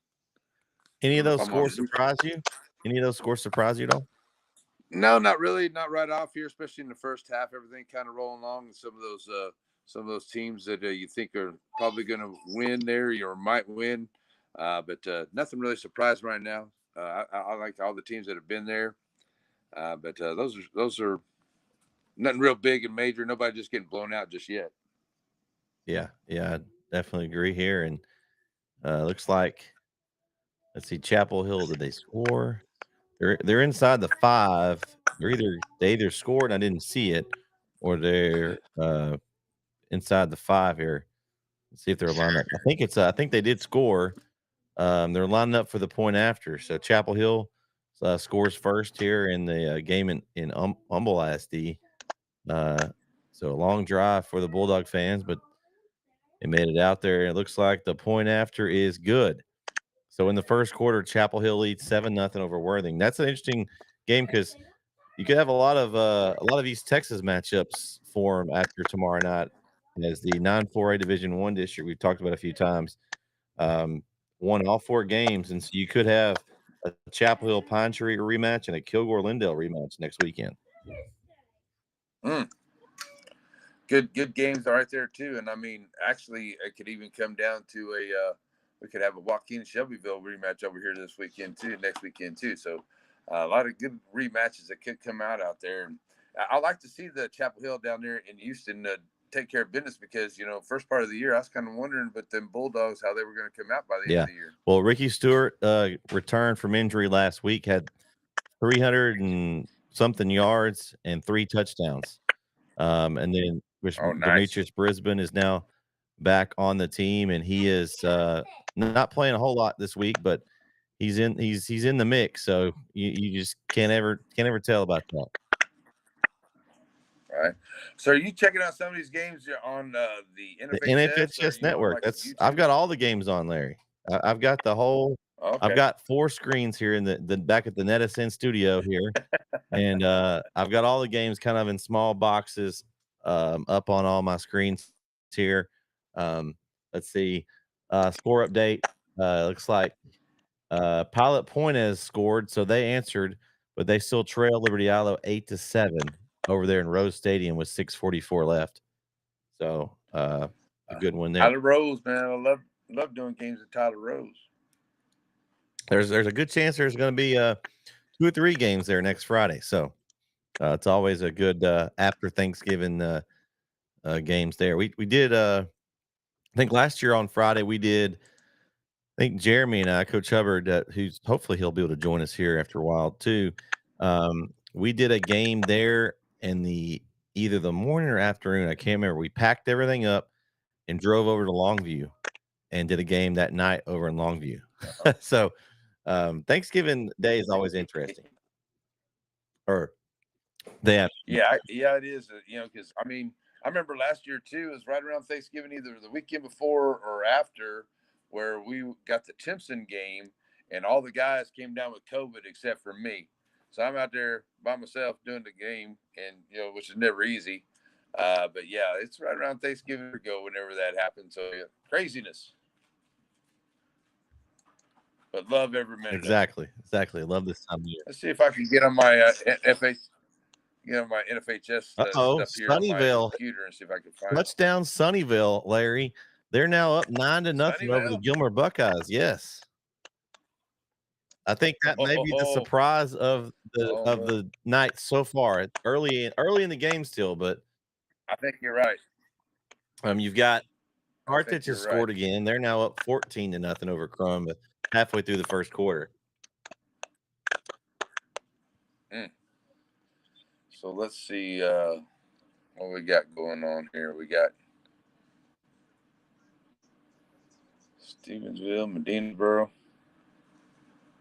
Any of those scores surprise you? Any of those scores surprise you at all? No, not really. Not right off here, especially in the first half. Everything kind of rolling along. And some of those teams that you think are probably going to win there or might win, but nothing really surprising right now. I like all the teams that have been there, but those are nothing real big and major. Nobody just getting blown out just yet. Yeah, I definitely agree here. And looks like, let's see, Chapel Hill. Did they score? They're inside the 5. They either scored and I didn't see it, or they're inside the 5 here. Let's see if they're lined up. I think they did score. They're lining up for the point after. So Chapel Hill scores first here in the game in Humble ISD. So a long drive for the Bulldog fans, but they made it out there. And it looks like the point after is good. So in the first quarter, Chapel Hill leads 7-0 over Worthing. That's an interesting game because you could have a lot of East Texas matchups form after tomorrow night, as the 9-4A Division I district we've talked about a few times won all 4 games, and so you could have a Chapel Hill Pine Tree rematch and a Kilgore Lindale rematch next weekend. Mm. Good games right there too. And I mean, actually, it could even come down to we could have a Joaquin Shelbyville rematch over here next weekend too. So a lot of good rematches that could come out there. And I like to see the Chapel Hill down there in Houston take care of business because first part of the year I was kind of wondering, but them Bulldogs how they were going to come out by the end of the year. Well, Ricky Stewart returned from injury last week, had 300 and something yards and 3 touchdowns. And then Nice. Demetrius Brisbane is now back on the team, and he is not playing a whole lot this week, but he's in the mix. So you just can't ever tell about that. All right. So are you checking out some of these games on the NFHS network? I've got all the games on, Larry. I've got the whole. Okay. I've got 4 screens here in the back at the Netsn studio here, and I've got all the games kind of in small boxes up on all my screens here. Let's see, score update. Looks like Pilot Point has scored, so they answered, but they still trail Liberty Islo 8-7 over there in Rose Stadium with 6:44 left. So a good one there. Tyler Rose, man, I love doing games at Tyler Rose. There's a good chance there's going to be 2 or 3 games there next Friday. So it's always a good after Thanksgiving games there. We did I think last year on Friday we did. I think Jeremy and I, Coach Hubbard, who's hopefully he'll be able to join us here after a while too. We did a game there in either the morning or afternoon. I can't remember. We packed everything up and drove over to Longview and did a game that night over in Longview. So Thanksgiving Day is always interesting. Or they have. Yeah, it is. Because I mean, I remember last year too. It was right around Thanksgiving, either the weekend before or after, where we got the Timpson game, and all the guys came down with COVID except for me. So I'm out there by myself doing the game, and which is never easy. But yeah, it's right around Thanksgiving ago whenever that happened. So yeah, craziness. But love every minute. Exactly. Love this time of year. Let's see if I can get on my my NFHS stuff here on my computer and see if I can find touchdown Sunnyvale, Larry. They're now up 9-0 over the Gilmer Buckeyes. Yes. I think that may be the surprise of the night so far. Early in the game still, but I think you're right. You've got Carthage has scored again. They're now up 14-0 over Crum, but halfway through the first quarter. So let's see what we got going on here. We got Stevensville, Medinaboro.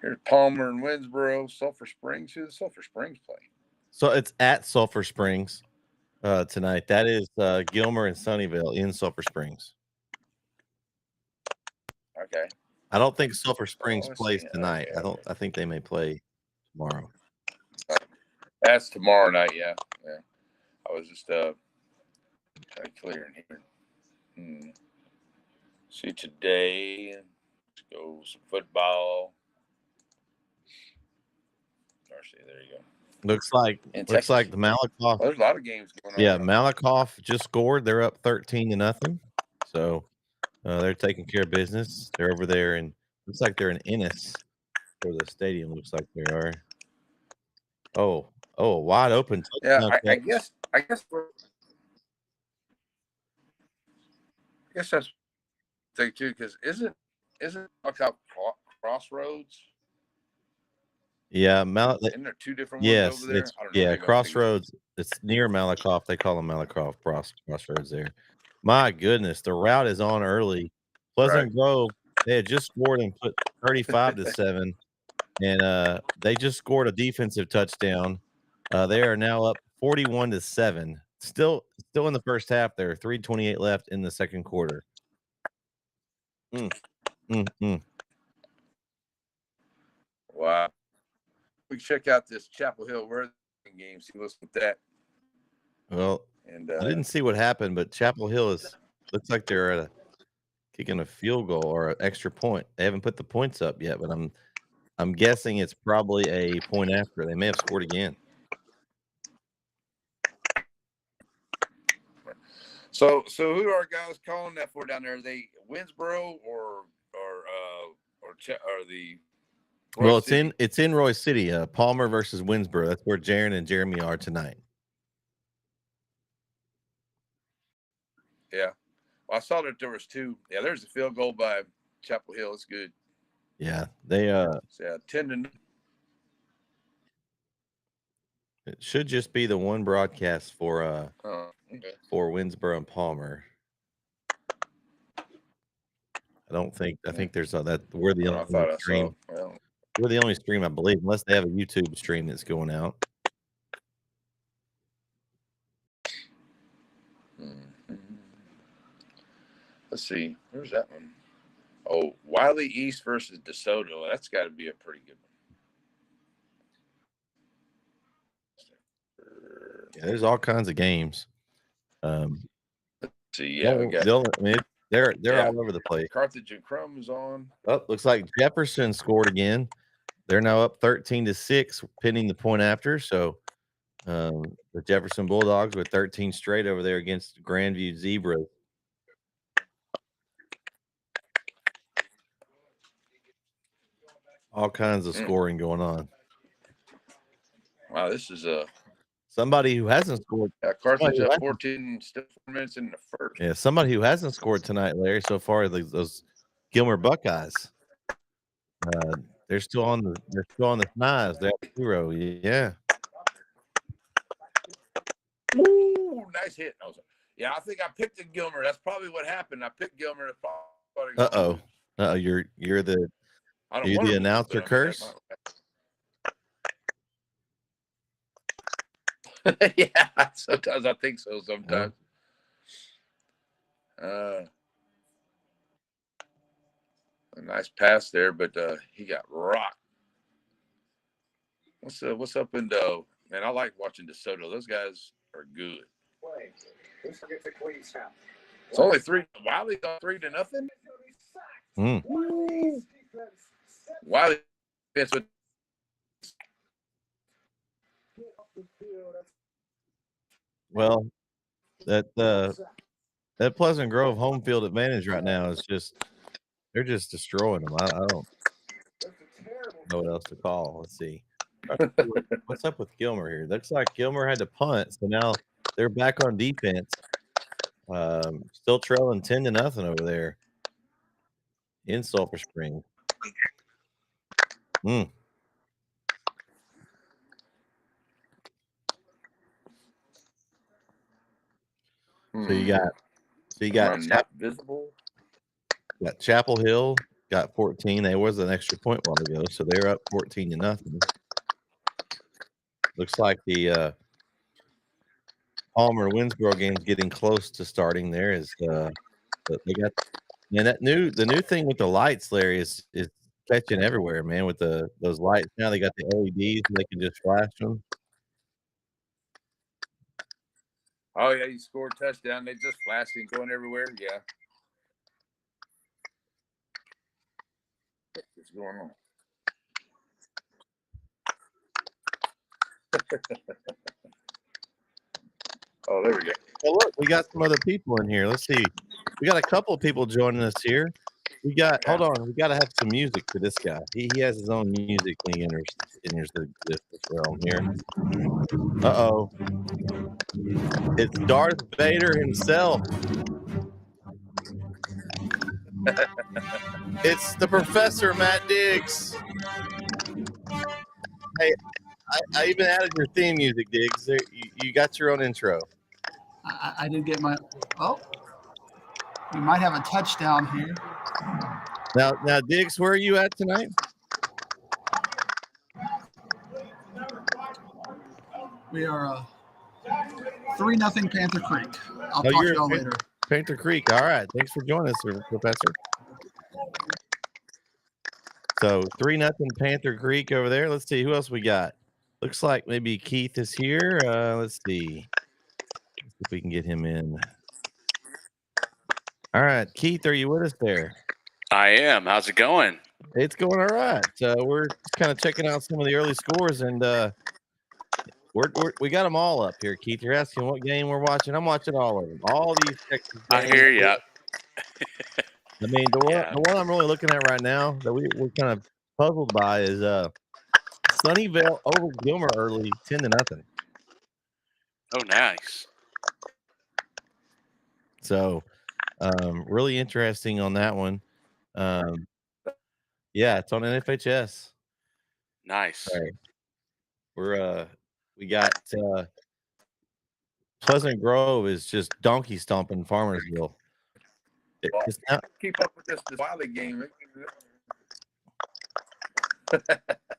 Here's Palmer and Winsboro, Sulphur Springs. Who does Sulphur Springs play? So it's at Sulphur Springs tonight. That is Gilmer and Sunnyvale in Sulphur Springs. Okay. I don't think Sulphur Springs plays tonight. Okay. I think they may play tomorrow. That's tomorrow night, yeah. I was just clearing here. See today. Let's go some football. Darcy, there you go. Looks like in looks Texas. like the Malakoff. Well, there's a lot of games going on. Yeah, Malakoff just scored. They're up 13-0. So they're taking care of business. They're over there, and looks like they're in Ennis, where the stadium looks like they are. Oh, wide open Yeah, touchdown I catch. guess that's the thing too, because isn't Malakoff Crossroads? Yeah, Isn't there two different ones over there? I don't know. Maybe I'm thinking- Crossroads. It's near Malakoff. They call them Malakoff Crossroads there. My goodness, the route is on early. Pleasant Grove, they had just scored and put 35-7, and they just scored a defensive touchdown. They are now up 41-7. Still in the first half there. 3:28 left in the second quarter. Wow. We check out this Chapel Hill Worthington game. See what's with that. Well, And I didn't see what happened, but Chapel Hill looks like they're kicking a field goal or an extra point. They haven't put the points up yet, but I'm guessing it's probably a point after. They may have scored again. So who are guys calling that for down there? Are they Winsboro or the Roy Well, City? it's in Roy City. Palmer versus Winsboro. That's where Jaron and Jeremy are tonight. Yeah. Well, I saw that there was two. Yeah, there's a field goal by Chapel Hill. It's good. Yeah, they So, yeah, 10-0. it should just be the one broadcast for Okay. for Winsboro and Palmer. I think there's that we're the I only thought I stream. saw. Well, We're the only stream, I believe, unless they have a YouTube stream that's going out. let's see. Where's that one? Oh, Wiley East versus DeSoto. That's got to be a pretty good one. Yeah, there's all kinds of games. Let's see, yeah, we got they're all over the place. Carthage and Crum is on. Oh, looks like Jefferson scored again. They're now up 13-6, pending the point after. So the Jefferson Bulldogs with 13 straight over there against Grandview Zebras. All kinds of scoring going on. Wow, this is somebody who hasn't scored. Carthage up 14, still 4 minutes in the first. Yeah, somebody who hasn't scored tonight, Larry, so far. Those Gilmer Buckeyes. They're still on the knives. They're at 0. Yeah. Ooh, nice hit. Yeah, I think I picked the Gilmer. That's probably what happened. I picked Gilmer. Uh-oh. You're the announcer curse. Yeah, sometimes I think so. Sometimes. A nice pass there, but he got rocked. What's up in man? I like watching DeSoto. Those guys are good. It's only 3. Wiley got 3-0. Wiley fits with. Well, that Pleasant Grove home field advantage right now is they're just destroying them. I don't know what else to call. Let's see. What's up with Gilmer here? Looks like Gilmer had to punt, so now they're back on defense. Still trailing 10-0 over there in Sulphur Springs. So you got not visible. Got Chapel Hill got 14. There was an extra point while ago, so they're up 14-0. Looks like the Palmer Winsboro game's getting close to starting. There is they got the new thing with the lights, Larry, is catching everywhere, man. With those lights now, they got the LEDs and they can just flash them. Oh yeah, he scored a touchdown. They just flashing, going everywhere. Yeah. What's going on? Oh, there we go. Well, look, we got some other people in here. Let's see. We got a couple of people joining us here. We got hold on. We got to have some music for this guy. He has his own music when he enters the realm here. Uh-oh. It's Darth Vader himself. It's the Professor Matt Diggs. Hey, I even added your theme music, Diggs. You got your own intro. I did get my. Oh, we might have a touchdown here. Now, Diggs, where are you at tonight? We are 3-0 Panther Creek. I'll talk to you're y'all at later. Panther Creek. All right. Thanks for joining us, Professor. So 3-0 Panther Creek over there. Let's see who else we got. Looks like maybe Keith is here. Let's see if we can get him in. All right, Keith, are you with us there? I am. How's it going? It's going all right. We're just kind of checking out some of the early scores, and we got them all up here. Keith, you're asking what game we're watching. I'm watching all of them. All these Texas games. I hear you. I mean, the one I'm really looking at right now that we're kind of puzzled by is Sunnyvale over Gilmer early, 10-0. Oh, nice. So, really interesting on that one. Yeah, it's on NFHS. Nice. Right. We got Pleasant Grove is just donkey stomping Farmersville. It's not, Keep up with this Wiley game.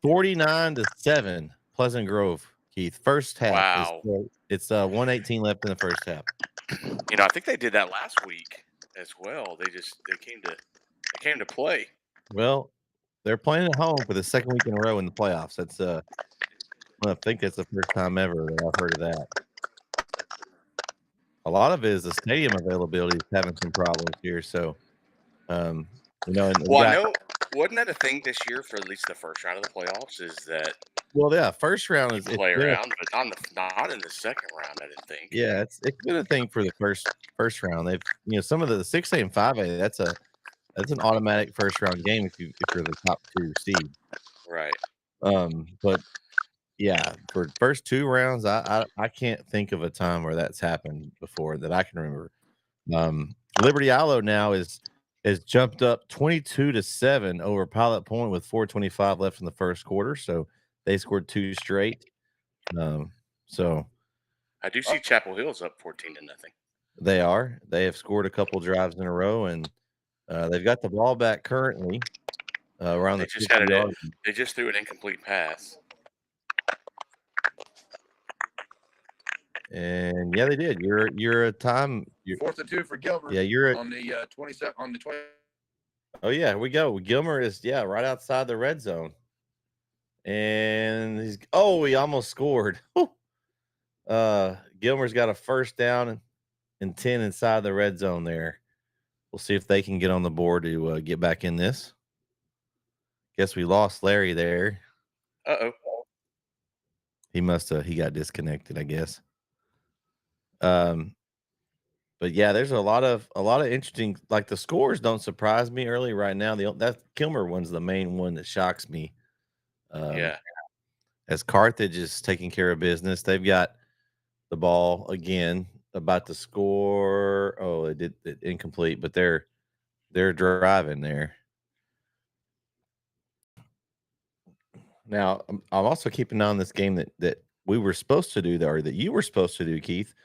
49-7, Pleasant Grove, Keith. First half. Wow. It's 1:18 left in the first half. You know, I think they did that last week as well. They came to play. Well, they're playing at home for the second week in a row in the playoffs. That's I think that's the first time ever that I've heard of that. A lot of it is the stadium availability is having some problems here. So, you know, I know. Wasn't that a thing this year for at least the first round of the playoffs? Is that first round is play around, but not in the second round. I didn't think. Yeah, it's been a thing for the first round. They've some of the 6A and 5A. That's an automatic first round game if you're the top 2 seed. Right. But yeah, for first 2 rounds, I can't think of a time where that's happened before that I can remember. Liberty Ilo now has jumped up 22-7 over Pilot Point with 4:25 left in the first quarter. So they scored 2 straight. So I do see Chapel Hill's up 14-0. They have scored a couple drives in a row, and they've got the ball back currently around They the just 50 yard. They just threw an incomplete pass. And yeah, they did. You're a time. 4th and 2 for Gilbert. Yeah, you're on the 27 on the 20. Oh yeah, here we go. Gilmer is right outside the red zone, and he almost scored. Gilmer's got a first down and 10 inside the red zone there. We'll see if they can get on the board to get back in this. Guess we lost Larry there. Uh-oh. He got disconnected, I guess. But yeah, there's a lot of interesting, like the scores don't surprise me early right now. That Gilmer one's the main one that shocks me. Yeah. As Carthage is taking care of business, they've got the ball again, about to score. Oh, it incomplete, but they're driving there. Now, I'm also keeping an eye on this game that we were supposed to do, or that you were supposed to do, Keith,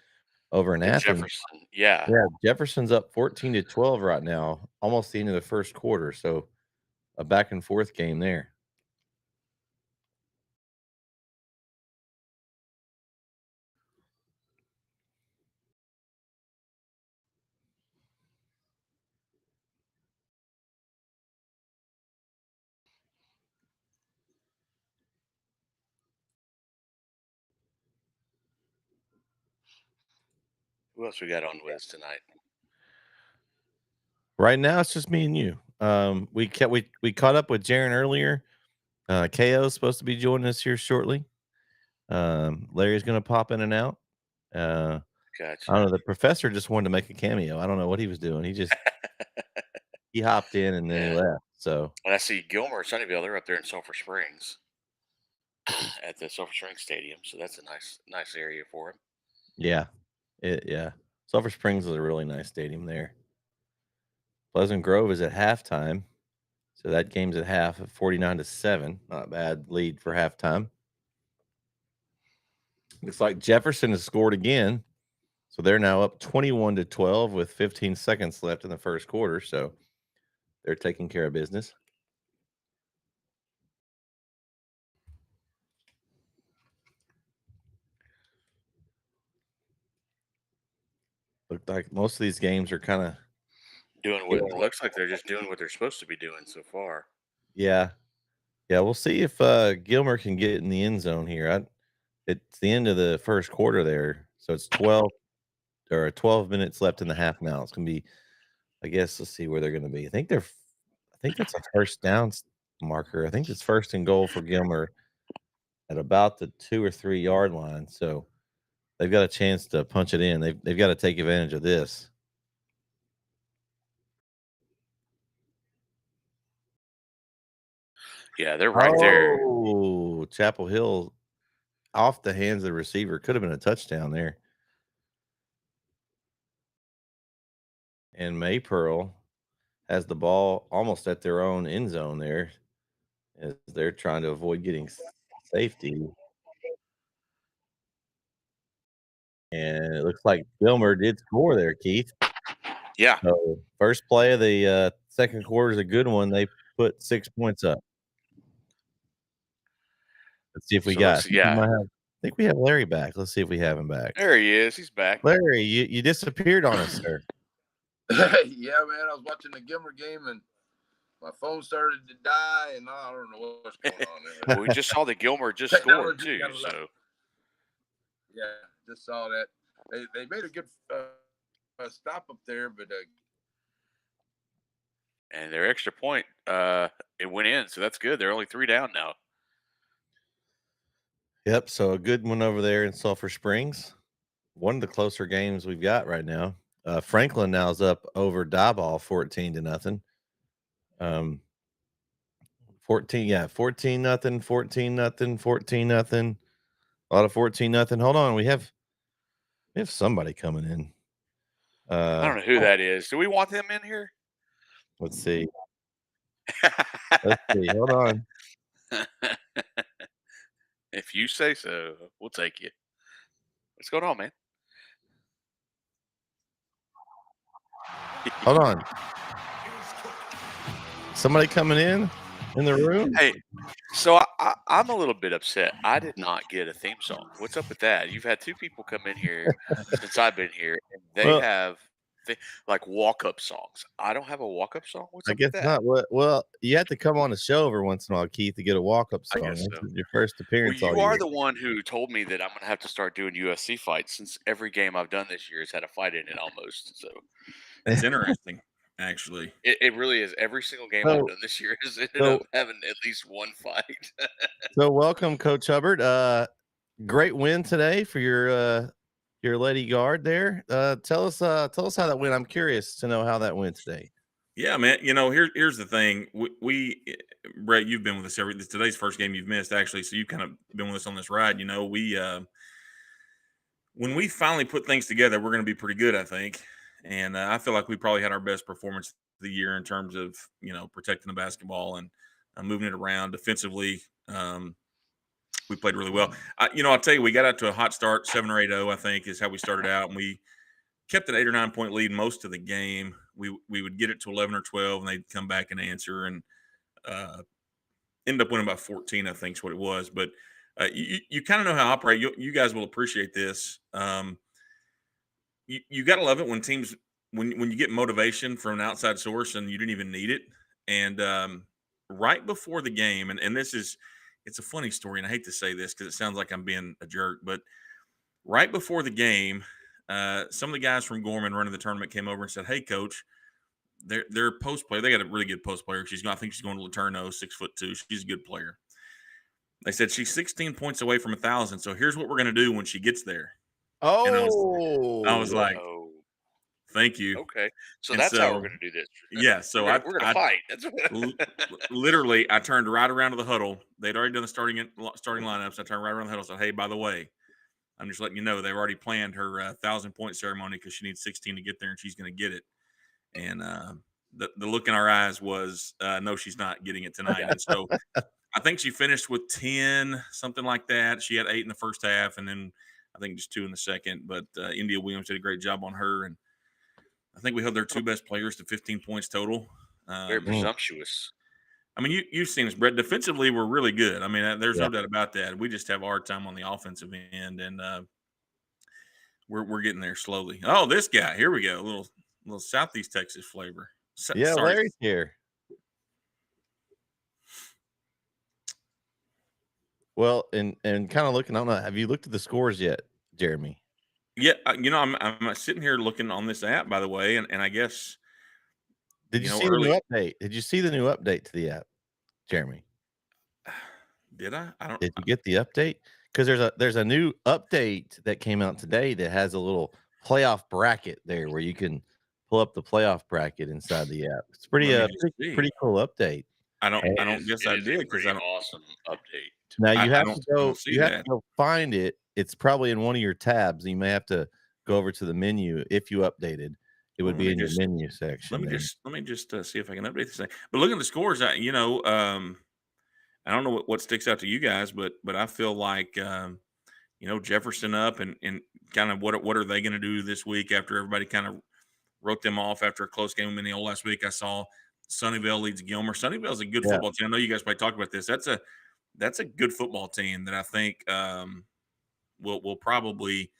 over in Athens. Jefferson. Yeah. Jefferson's up 14-12 right now, almost the end of the first quarter. So a back and forth game there. Who else we got on with us tonight? Right now, it's just me and you. We caught up with Jaron earlier. KO is supposed to be joining us here shortly. Larry's going to pop in and out. I Gotcha. don't know. The professor just wanted to make a cameo. I don't know what he was doing. He hopped in and then he Yeah. left. So And I see Gilmer and Sunnyvale. They're up there in Sulphur Springs at the Sulphur Springs Stadium, so that's a nice area for him. yeah, Sulphur Springs is a really nice stadium there. Pleasant Grove is at halftime, so that game's at half at 49-7. Not bad lead for halftime. Looks like Jefferson has scored again, so they're now up 21-12 with 15 seconds left in the first quarter. So they're taking care of business. Look like most of these games are kind of Doing what it looks like they're just doing what they're supposed to be doing so far. yeah. We'll see if Gilmer can get in the end zone here. It's the end of the first quarter there, so it's 12 minutes left in the half now. It's gonna be, I guess, let's see where they're gonna be. I think that's a first down marker. I think it's first and goal for Gilmer at about the 2 or 3 yard line. So they've got a chance to punch it in. They've got to take advantage of this. Yeah, they're right there. Oh, Chapel Hill off the hands of the receiver. Could have been a touchdown there. And Maypearl has the ball almost at their own end zone there as they're trying to avoid getting safety. And it looks like Gilmer did score there, Keith. Yeah. So first play of the second quarter is a good one. They put 6 points up. Let's see if we got. I think we have Larry back. Let's see if we have him back. There he is. He's back. Larry, you disappeared on us, sir. Yeah, man. I was watching the Gilmer game and my phone started to die, and I don't know what's going on there. Well, we just saw that Gilmer just scored too. So yeah, just saw that. They made a good stop up there, but and their extra point it went in, so that's good. They're only 3 down now. Yep. So a good one over there in Sulphur Springs. One of the closer games we've got right now. Franklin now is up over Diboll 14-0. 14-0, 14-0, 14-0. A lot of 14-0. Hold on, we have somebody coming in. I don't know who that is. Do we want them in here? Let's see. Let's see. Hold on. If you say so, we'll take you. What's going on, man? Hold on. Somebody coming in the room? Hey, so I'm a little bit upset. I did not get a theme song. What's up with that? You've had 2 people come in here since I've been here, and they have like walk-up songs. I don't have a walk-up song. What's I up guess with that? not. Well, you have to come on the show every once in a while, Keith, to get a walk-up I song. guess This so. is your first appearance Well, all you are year. the one who told me that I'm going to have to start doing UFC fights since every game I've done this year has had a fight in it almost. So It's interesting, actually. it really is. Every single game I've done this year has ended up having at least one fight. So welcome, Coach Hubbard. Great win today for your Lady Guard there. Tell us how that went. I'm curious to know how that went today. Yeah, man. Here's the thing. We Brett, you've been with us today's first game you've missed, actually. So you've kind of been with us on this ride. When we finally put things together, we're going to be pretty good, I think. And I feel like we probably had our best performance of the year in terms of, protecting the basketball and moving it around defensively. We played really well. I'll tell you, we got out to a hot start, 7 or 8-0, I think, is how we started out. And we kept an 8 or 9 point lead most of the game. We would get it to 11 or 12, and they'd come back and answer, and ended up winning by 14, I think is what it was. But you kind of know how I operate. You guys will appreciate this. You got to love it when teams when you get motivation from an outside source and you didn't even need it. And right before the game, and it's a funny story, and I hate to say this because it sounds like I'm being a jerk, but right before the game, some of the guys from Gorman running the tournament came over and said, "Hey, coach, their post player, they got a really good post player. I think she's going to Laterno, 6'2". She's a good player. They said she's 16 points away from 1,000. So here's what we're going to do when she gets there. And I was like, Oh, thank you. okay. So And that's how we're so, going to do this. yeah. So We're gonna fight. That's L- literally, I turned right around to the huddle. They'd already done the starting lineups. I turned right around the huddle. Said, "Hey, by the way, I'm just letting you know they've already planned her 1,000-point ceremony because she needs 16 to get there, and she's going to get it." And the look in our eyes was, "No, she's not getting it tonight." And so I think she finished with 10, something like that. She had 8 in the first half, and then I think just 2 in the second. But India Williams did a great job on her, and I think we held their 2 best players to 15 points total. very presumptuous. I mean, you've seen us, Brett. Defensively, we're really good. I mean, there's Yeah. no doubt about that. We just have a hard time on the offensive end, and we're getting there slowly. Oh, this guy, here we go, a little Southeast Texas flavor. Yeah, Sorry. Larry's here. Well, and kind of looking, I don't know. Have you looked at the scores yet, Jeremy? Yeah, I'm sitting here looking on this app, by the way, and I guess Did you know, see the early- new update? Did you see the new update to the app, Jeremy? did I? I don't. Did you get the update? Because there's a new update that came out today that has a little playoff bracket there where you can pull up the playoff bracket inside the app. It's pretty Let me just see. pretty cool update. I don't It guess is I a did because pretty I don't. awesome update. Now I you have don't- to I go. don't see You have that. to go find it. It's probably in one of your tabs. You may have to go over to the menu if you updated. It would Well, be let in me your just- menu section. Let me there. just see if I can update this thing. But look at the scores. I don't know what sticks out to you guys, but I feel like Jefferson up and kind of what are they going to do this week after everybody kind of wrote them off after a close game in the old last week. I saw Sunnyvale leads Gilmer. Sunnyvale's a good Yeah. football team. I know you guys probably talked about this. That's a good football team that I think will probably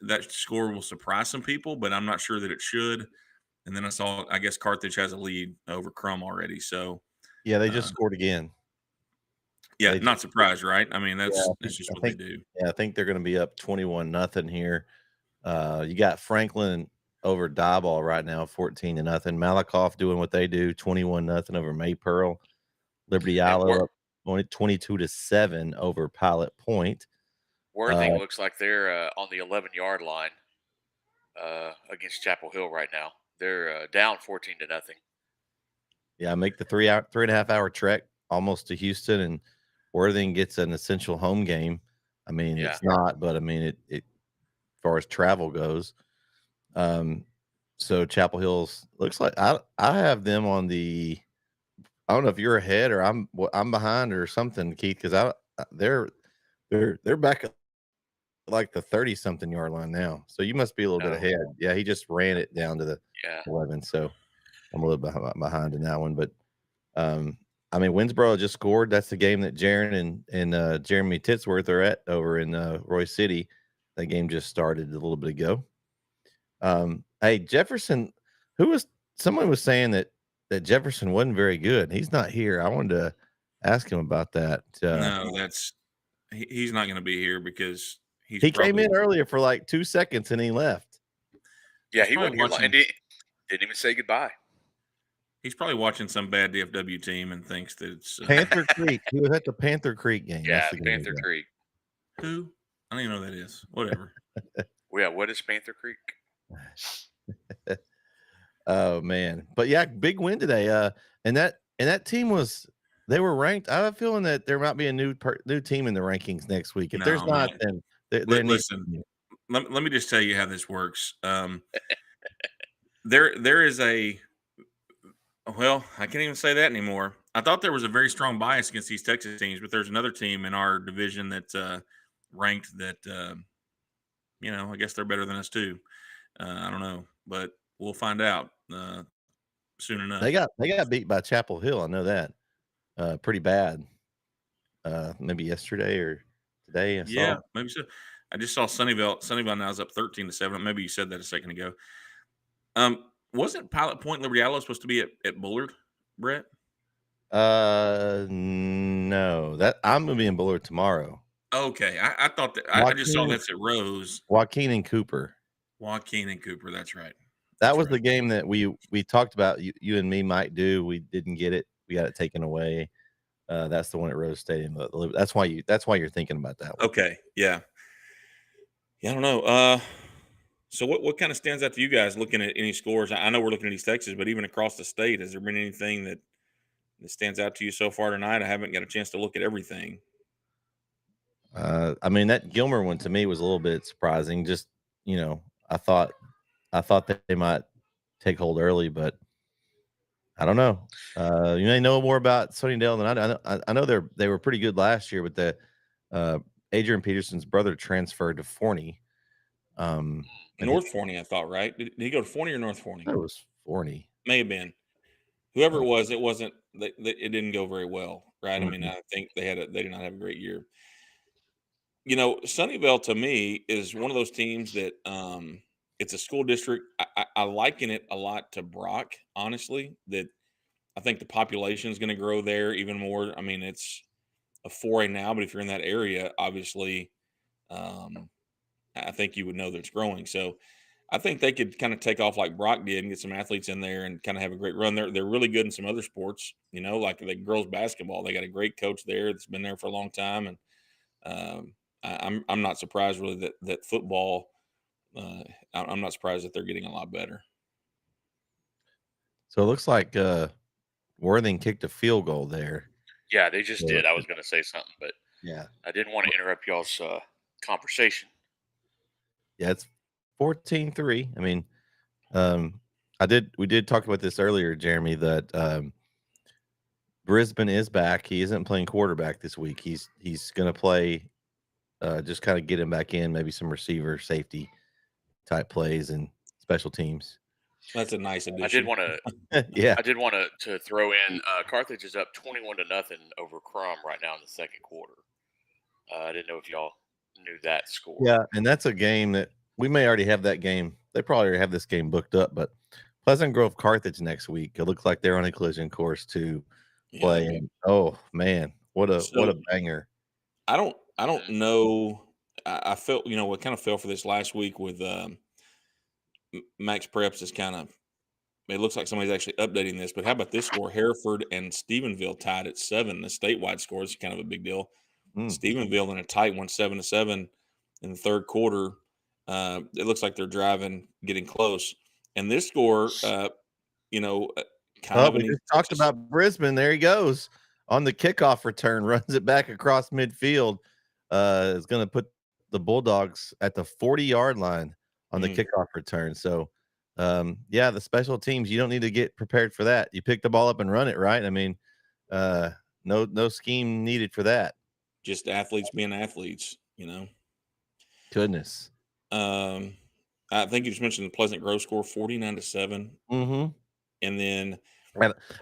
that score will surprise some people, but I'm not sure that it should. And then I guess Carthage has a lead over Crum already. So Yeah, they just scored again. yeah, They not surprised, right? I mean, that's just what they think- do. Yeah, I think they're going to be up 21-0 here. You got Franklin over Diboll right now, 14-0. Malakoff doing what they do, 21-0 over Maypearl. Liberty Isle up 22-7 over Pilot Point. Worthing looks like they're on the 11-yard line against Chapel Hill right now. They're down 14-0. Yeah, make the 3.5 hour trek almost to Houston, and Worthing gets an essential home game. I mean, Yeah. it's not, but I mean it as far as travel goes. So Chapel Hills looks like I have them on the. I don't know if you're ahead or I'm behind or something, Keith, because they're back at like the 30-something yard line now. So you must be a little bit ahead. Yeah, he just ran it down to the 11. So I'm a little behind in that one. But I mean, Winsboro just scored. That's the game that Jaron and Jeremy Titsworth are at over in Roy City. That game just started a little bit ago. Hey, Jefferson, someone was saying that Jefferson wasn't very good. He's not here. I wanted to ask him about that. No, he's not going to be here because he came in earlier for like 2 seconds and he left. Yeah, he wasn't here long, and didn't even say goodbye. He's probably watching some bad DFW team and thinks that it's Panther Creek. He was at the Panther Creek game. Yeah, Panther Creek. Who? I don't even know who that is. Whatever. Well, yeah, what is Panther Creek? Oh man, but yeah, big win today. And that team they were ranked. I have a feeling that there might be a new team in the rankings next week. If there's not, then listen. Let me just tell you how this works. There is a. Well, I can't even say that anymore. I thought there was a very strong bias against these Texas teams, but there's another team in our division that's ranked that, I guess they're better than us too. I don't know, but we'll find out soon enough. They got beat by Chapel Hill. I know that pretty bad. Maybe yesterday or today. Yeah, maybe so. I just saw Sunnyvale. Sunnyvale now is up 13-7. Maybe you said that a second ago. Wasn't Pilot Point Liberty Isle supposed to be at Bullard, Brett? No. That I'm gonna be in Bullard tomorrow. Okay, I thought that I just saw that's at Rose. Joaquin and Cooper. That's right. That was the game that we talked about. You and me might do. We didn't get it. We got it taken away. That's the one at Rose Stadium. That's why you're thinking about that one. Okay, yeah. I don't know. So what kind of stands out to you guys looking at any scores? I know we're looking at East Texas, but even across the state, has there been anything that stands out to you so far tonight? I haven't got a chance to look at everything. I mean, that Gilmer one to me was a little bit surprising. Just, I thought that they might take hold early, but I don't know. You may know more about Sunnydale than I know they were pretty good last year, but the Adrian Peterson's brother transferred to Forney. North Forney, I thought, right? Did he go to Forney or North Forney? It was Forney. May have been. Whoever it was, it wasn't. It didn't go very well, right? I mean, I think they did not have a great year. Sunnyvale to me is one of those teams that it's a school district. I liken it a lot to Brock, honestly. That I think the population is going to grow there even more. I mean, it's a 4A now, but if you're in that area, obviously, I think you would know that it's growing. So I think they could kind of take off like Brock did and get some athletes in there and kind of have a great run. They're really good in some other sports, like the girls basketball. They got a great coach there that's been there for a long time, and I'm not surprised really that football. I'm not surprised that they're getting a lot better. So it looks like Worthing kicked a field goal there. Yeah, they just did. I was going to say something, but yeah, I didn't want to interrupt y'all's conversation. Yeah, it's 14-3. I mean, we did talk about this earlier, Jeremy, that Brisbane is back. He isn't playing quarterback this week. He's going to play, just kind of get him back in, maybe some receiver, safety type plays and special teams. That's a nice addition. I did want to, yeah. I did want to throw in. Carthage is up 21-0 over Crum right now in the second quarter. I didn't know if y'all knew that score. Yeah, and that's a game that we may already have that game. They probably already have this game booked up, but Pleasant Grove Carthage next week. It looks like they're on a collision course to play. Yeah. And, oh man, what a banger! I don't know. I felt what kind of fell for this last week with Max Preps is kind of. It looks like somebody's actually updating this, but how about this score? Hereford and Stephenville tied at 7. The statewide score is kind of a big deal. Stephenville in a tight one, 7-7 in the third quarter. It looks like they're driving, getting close. And this score, we just talked about Brisbane. There he goes on the kickoff return, runs it back across midfield. Is going to put the Bulldogs at the 40-yard line on the kickoff return. So, the special teams, you don't need to get prepared for that. You pick the ball up and run it, right? I mean, no scheme needed for that. Just athletes being athletes, Goodness. I think you just mentioned the Pleasant Grove score, 49-7. Mm-hmm. And then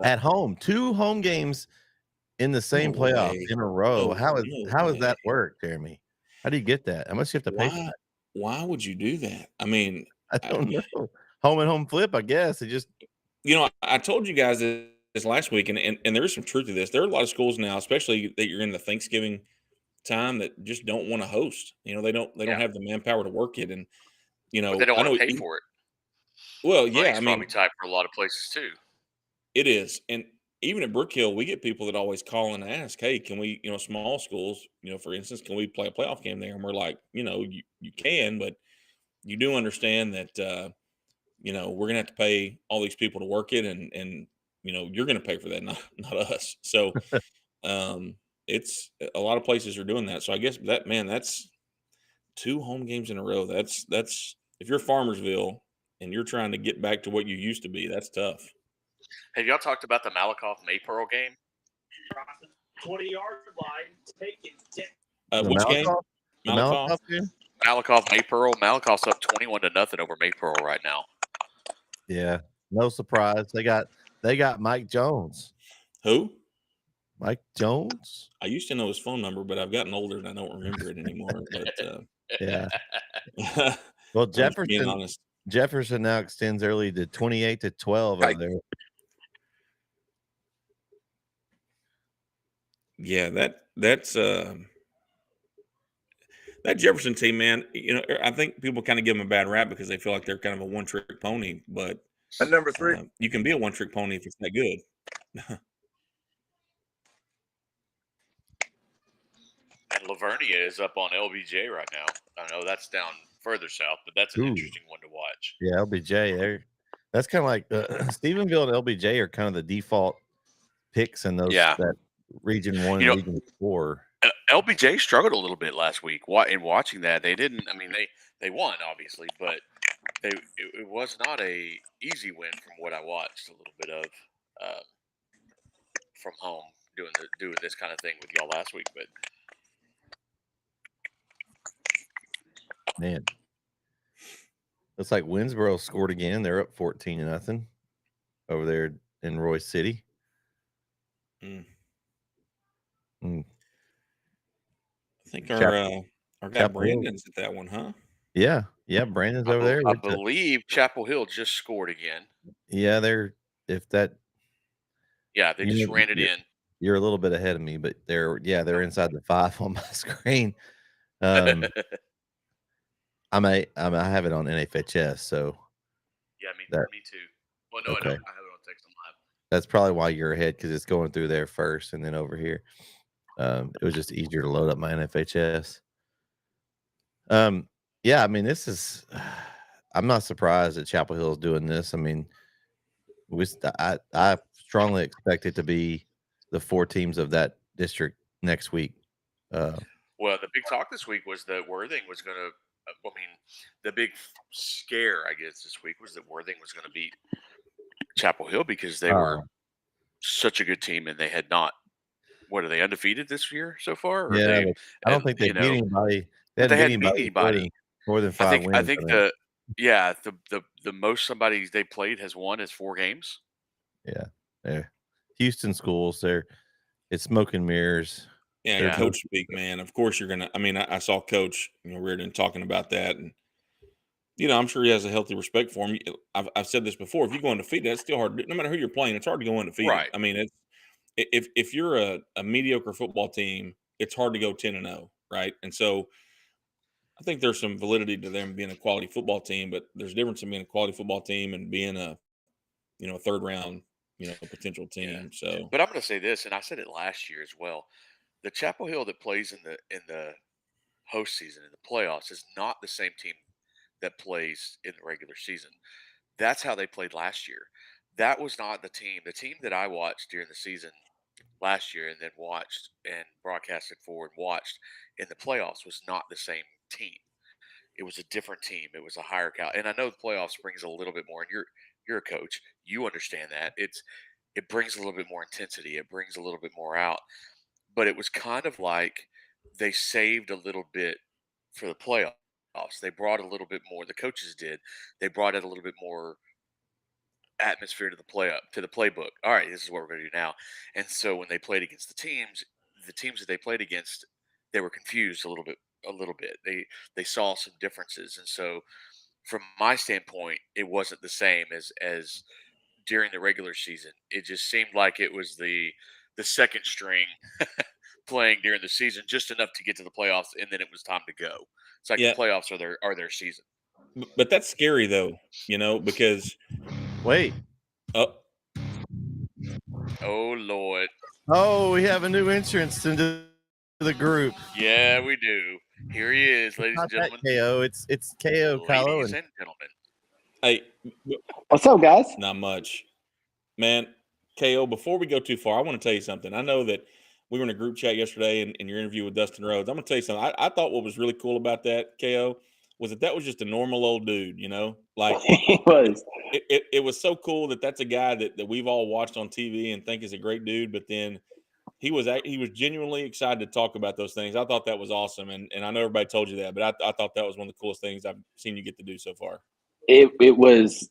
at home, 2 home games in the same playoff in a row. How does that work, Jeremy? How do you get that? How much you have to pay for that? Why would you do that? I mean, I don't know. Home and home flip, I guess. It just I told you guys this last week, and there is some truth to this. There are a lot of schools now, especially that you're in the Thanksgiving time, that just don't want to host. They don't have the manpower to work it, and but they don't want to pay for it. Well, yeah, Money's probably tight for a lot of places too. It is, and even at Brookhill, we get people that always call and ask, "Hey, can we, small schools, for instance, can we play a playoff game there?" And we're like, you can, but you do understand that, we're gonna have to pay all these people to work it, and you're gonna pay for that, not us. So, it's a lot of places are doing that. So I guess that's 2 home games in a row. That's if you're Farmersville and you're trying to get back to what you used to be, that's tough. Have y'all talked about the Malakoff-Maypearl game? 20-yard line, taken. Which game? Malakoff game? Malakoff-Maypearl. Malakoff's up 21-0 over Maypearl right now. Yeah, no surprise. They got Mike Jones. Who? Mike Jones? I used to know his phone number, but I've gotten older and I don't remember it anymore. But yeah. Well, Jefferson now extends early to 28-12 over there. Yeah, that's that Jefferson team, man. I think people kind of give them a bad rap because they feel like they're kind of a one-trick pony. But at number 3, you can be a one-trick pony if it's that good. And Lavernia is up on LBJ right now. I know that's down further south, but that's an Ooh. interesting one to watch. Yeah, LBJ. That's kind of like Stephenville and LBJ are kind of the default picks in those Yeah. that Region 1 You and know, Region 4. LBJ struggled a little bit last week. In watching that, they didn't. I mean, they won obviously, but it was not a easy win from what I watched. A little bit of from home doing this kind of thing with y'all last week, but Man, looks like Winsboro scored again. They're up 14-0 over there in Royce City. Mm. Mm. I think our guy Chapel Hill. Brandon's at that one, huh? Yeah, Brandon's over there. I believe Chapel Hill just scored again. Yeah, Yeah, they just ran it in. You're a little bit ahead of me, but they're inside the 5 on my screen. I have it on NFHS, so Yeah, me too. Well, no, okay. I don't. I have it on Text Live. That's probably why you're ahead, because it's going through there first and then over here. It was just easier to load up my NFHS. Yeah, I mean, this is. I'm not surprised that Chapel Hill is doing this. I mean, I strongly expect it to be the 4 teams of that district next week. Well, the big talk this week was that Worthing was going to. I mean, the big scare, I guess, this week was that Worthing was going to beat Chapel Hill because they were such a good team and they had not. What are they undefeated this year so far? Or Yeah, I don't think they beat anybody. They hadn't beat anybody more than 5 wins. I think the most somebody they played has won is 4 games. Yeah, Houston schools. It's smoke and mirrors. Yeah, coach speak, man. Of course you're gonna. I mean, I saw Coach Reardon talking about that, and I'm sure he has a healthy respect for him. I've said this before. If you go undefeated, that's still hard. No matter who you're playing, it's hard to go undefeated. Right. I mean, if you're a mediocre football team, it's hard to go 10-0, right? And so I think there's some validity to them being a quality football team, but there's a difference in being a quality football team and being a third round potential team. Yeah. So, but I'm going to say this, and I said it last year as well. The Chapel Hill that plays in the host season in the playoffs is not the same team that plays in the regular season. That's how they played last year. That was not the team. The team that I watched during the season last year and then watched and broadcasted for and watched in the playoffs was not the same team. It was a different team. It was a higher cal. And I know the playoffs brings a little bit more. And you're a coach. You understand that. It brings a little bit more intensity. It brings a little bit more out. But it was kind of like they saved a little bit for the playoffs. They brought a little bit more. The coaches did. They brought in a little bit more atmosphere to the playbook. All right, this is what we're going to do now. And so when they played against the teams that they played against, they were confused a little bit. They saw some differences, and so from my standpoint, it wasn't the same as during the regular season. It just seemed like it was the second string playing during the season, just enough to get to the playoffs, and then it was time to go. It's like the playoffs are their season. But that's scary though, because wait. Oh Lord. Oh, we have a new entrance into the group. Yeah, we do. Here he is, ladies and gentlemen. KO. It's KO. Ladies and gentlemen. Hey, what's up, guys? Not much, man. KO. Before we go too far, I want to tell you something. I know that we were in a group chat yesterday in your interview with Dustin Rhodes. I'm going to tell you something. I thought what was really cool about that, KO, was that was just a normal old dude. Like it was. It was so cool that's a guy that we've all watched on TV and think is a great dude, but then he was genuinely excited to talk about those things. I thought that was awesome, and I know everybody told you that, but I thought that was one of the coolest things I've seen you get to do so far. It was.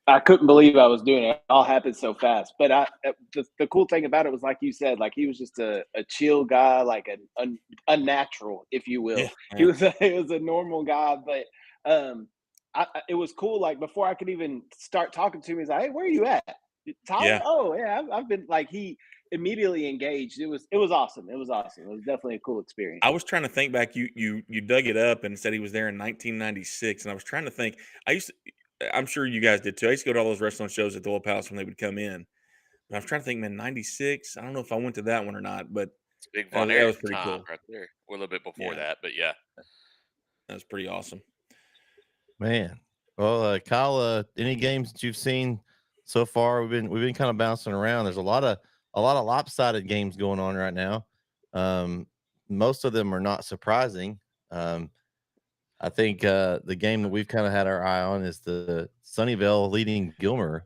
I couldn't believe I was doing it. It all happened so fast. But the cool thing about it was, like you said, like he was just a chill guy, like an unnatural, if you will. Yeah. He was a normal guy, but it was cool. Like before I could even start talking to him, he's like, "Hey, where are you at, Tyler?" Yeah. Oh yeah, I've been like he immediately engaged. It was awesome. It was awesome. It was definitely a cool experience. I was trying to think back. You dug it up and said he was there in 1996, and I was trying to think. I'm sure you guys did too. I used to go to all those wrestling shows at the Old Palace when they would come in. But I was trying to think, man, 96. I don't know if I went to that one or not, but It's a big That Von was Erich pretty time cool. right there. Well, a little bit before Yeah. that, but yeah. That was pretty awesome. Man. Well, Kyle, any games that you've seen so far? We've been kind of bouncing around. There's a lot of lopsided games going on right now. Most of them are not surprising. I think the game that we've kind of had our eye on is the Sunnyvale leading Gilmer.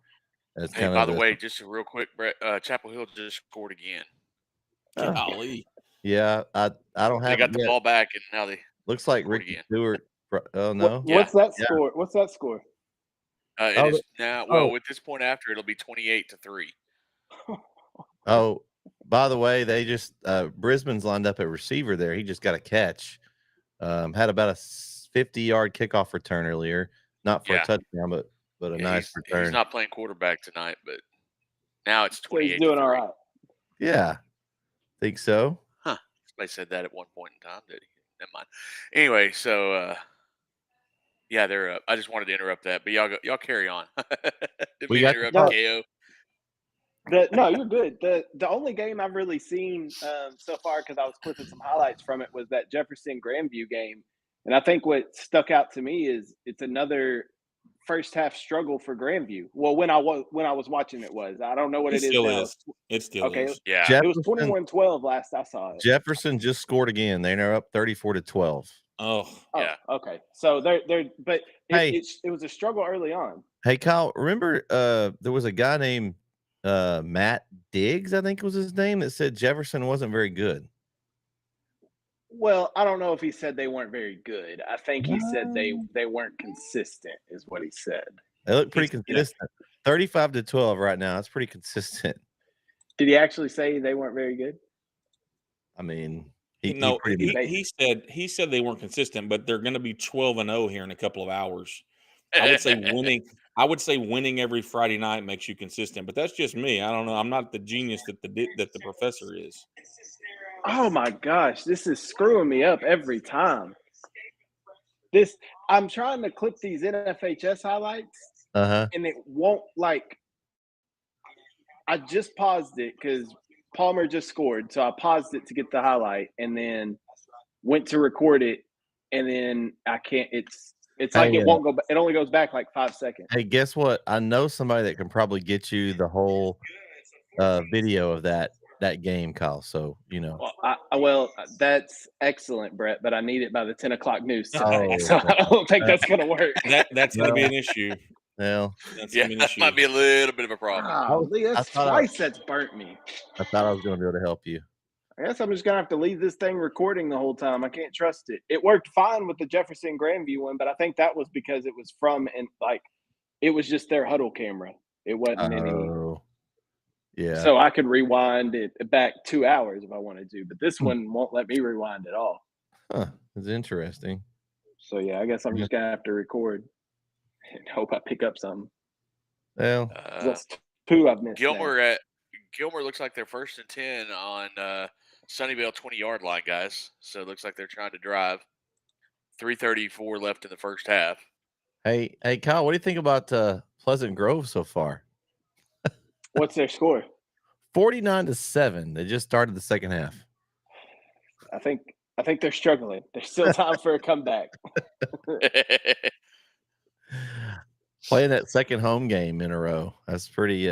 That's Hey, kind by of the way, just real quick, Brett, Chapel Hill just scored again. Oh. Golly. Yeah, I don't They have got it the yet. ball back, and now they Looks like scored Ricky again. Stewart. Oh no, What's that Yeah. score? What's that score? It Oh, is now. Well, oh. with this point after, it'll be 28-3. Oh, by the way, they just Brisbane's lined up at receiver there. He just got a catch. Had about a 50-yard kickoff return earlier, not for a Yeah. touchdown, but a nice return. He's not playing quarterback tonight, but now it's So he's 28-3. doing all right. Yeah, think so. Huh? Somebody said that at one point in time, did he? Never mind. Anyway, so yeah, they're up. I just wanted to interrupt that, but y'all carry on. Didn't We mean to got interrupt No. KO. No, you're good. The only game I've really seen so far, because I was clipping some highlights from it, was that Jefferson Grandview game, and I think what stuck out to me is it's another first half struggle for Grandview. Well, when I was watching it was. I don't know what It it is still now. is. It still Okay. is. Yeah. It was 21-12 last I saw it. Jefferson just scored again. They're up 34-12. Oh, Yeah. Okay. So they're but Hey. it was a struggle early on. Hey, Kyle, remember there was a guy named Matt Diggs, I think was his name, that said Jefferson wasn't very good. Well, I don't know if he said they weren't very good. I think he said they weren't consistent, is what he said. They look pretty consistent. 35-12 right now. That's pretty consistent. Did he actually say they weren't very good? I mean, he said they weren't consistent, but they're going to be 12-0 here in a couple of hours. I would say winning every Friday night makes you consistent, but that's just me. I don't know. I'm not the genius that the professor is. Oh my gosh, this is screwing me up every time. I'm trying to clip these NFHS highlights, and it won't I just paused it because Palmer just scored, so I paused it to get the highlight, and then went to record it, and then I can't. It's like it won't go. It only goes back like 5 seconds. Hey, guess what? I know somebody that can probably get you the whole video of that game, Kyle. So Well, that's excellent, Brett. But I need it by the 10 o'clock news tonight, so I don't think that's gonna work. That's gonna be an issue. Well, that might be a little bit of a problem. That's twice that's burnt me. I thought I was going to be able to help you. I guess I'm just gonna have to leave this thing recording the whole time. I can't trust it. It worked fine with the Jefferson Grandview one, but I think that was because it was it was just their huddle camera. It wasn't any. Yeah. So I could rewind it back 2 hours if I wanted to, but this one won't let me rewind at all. Huh. It's interesting. So yeah, I guess I'm just gonna have to record and hope I pick up something. Well, that's two I've missed. Gilmer looks like they're 1st and 10 on Sunnyvale 20-yard line, guys. So it looks like they're trying to drive. 3:34 left in the first half. Hey, Kyle, what do you think about Pleasant Grove so far? What's their score? 49-7. They just started the second half. I think they're struggling. There's still time for a comeback. Playing that second home game in a row. That's pretty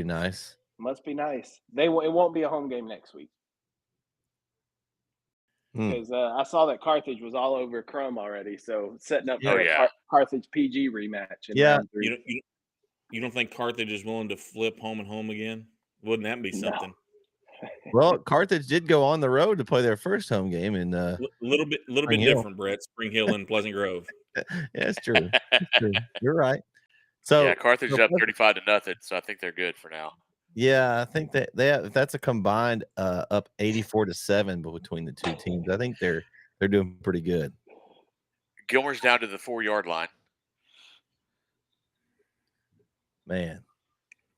nice. Must be nice. It won't be a home game next week. Because I saw that Carthage was all over Crum already, so setting up for a Carthage PG rematch. Round 3. You don't think Carthage is willing to flip home and home again? Wouldn't that be something? No. Well, Carthage did go on the road to play their first home game in a little bit different, Brett. Spring Hill and Pleasant Grove. Yeah, it's true. It's true. You're right. So Carthage is up 35-0, so I think they're good for now. Yeah, I think that that's a combined up 84-7 between the two teams. I think they're doing pretty good. Gilmer's down to the 4-yard line. Man.